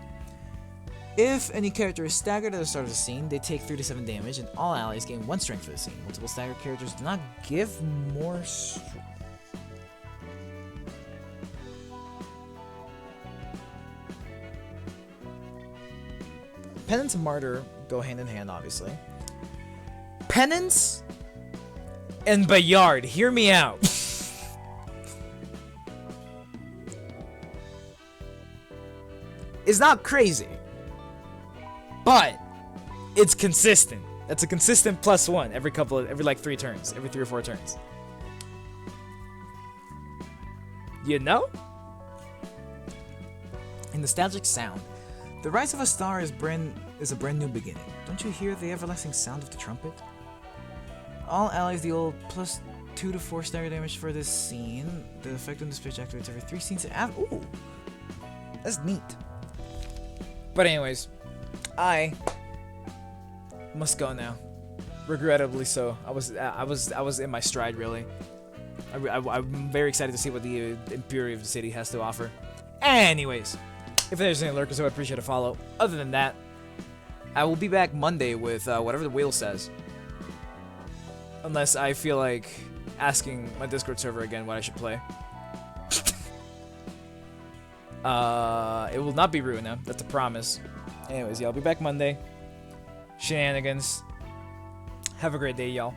If any character is staggered at the start of the scene, they take 3 to 7 damage, and all allies gain 1 strength for the scene. Multiple staggered characters do not give more strength. Penance and Martyr go hand in hand, obviously. Penance and Bayard, hear me out. It's not crazy, but it's consistent. That's a consistent +1 every like 3 turns, every 3 or 4 turns. You know? A nostalgic sound. The rise of a star is a brand new beginning. Don't you hear the everlasting sound of the trumpet? All allies deal +2 to 4 stagger damage for this scene. The effect on this page activates every 3 scenes. Ooh, that's neat. But anyways, I must go now. Regrettably so. I was in my stride really. I'm very excited to see what the Imperium of the City has to offer. Anyways, if there's any lurkers, I would appreciate a follow. Other than that, I will be back Monday with whatever the wheel says. Unless I feel like asking my Discord server again what I should play. It will not be Runa. That's a promise. Anyways, yeah, I'll be back Monday. Shenanigans. Have a great day, y'all.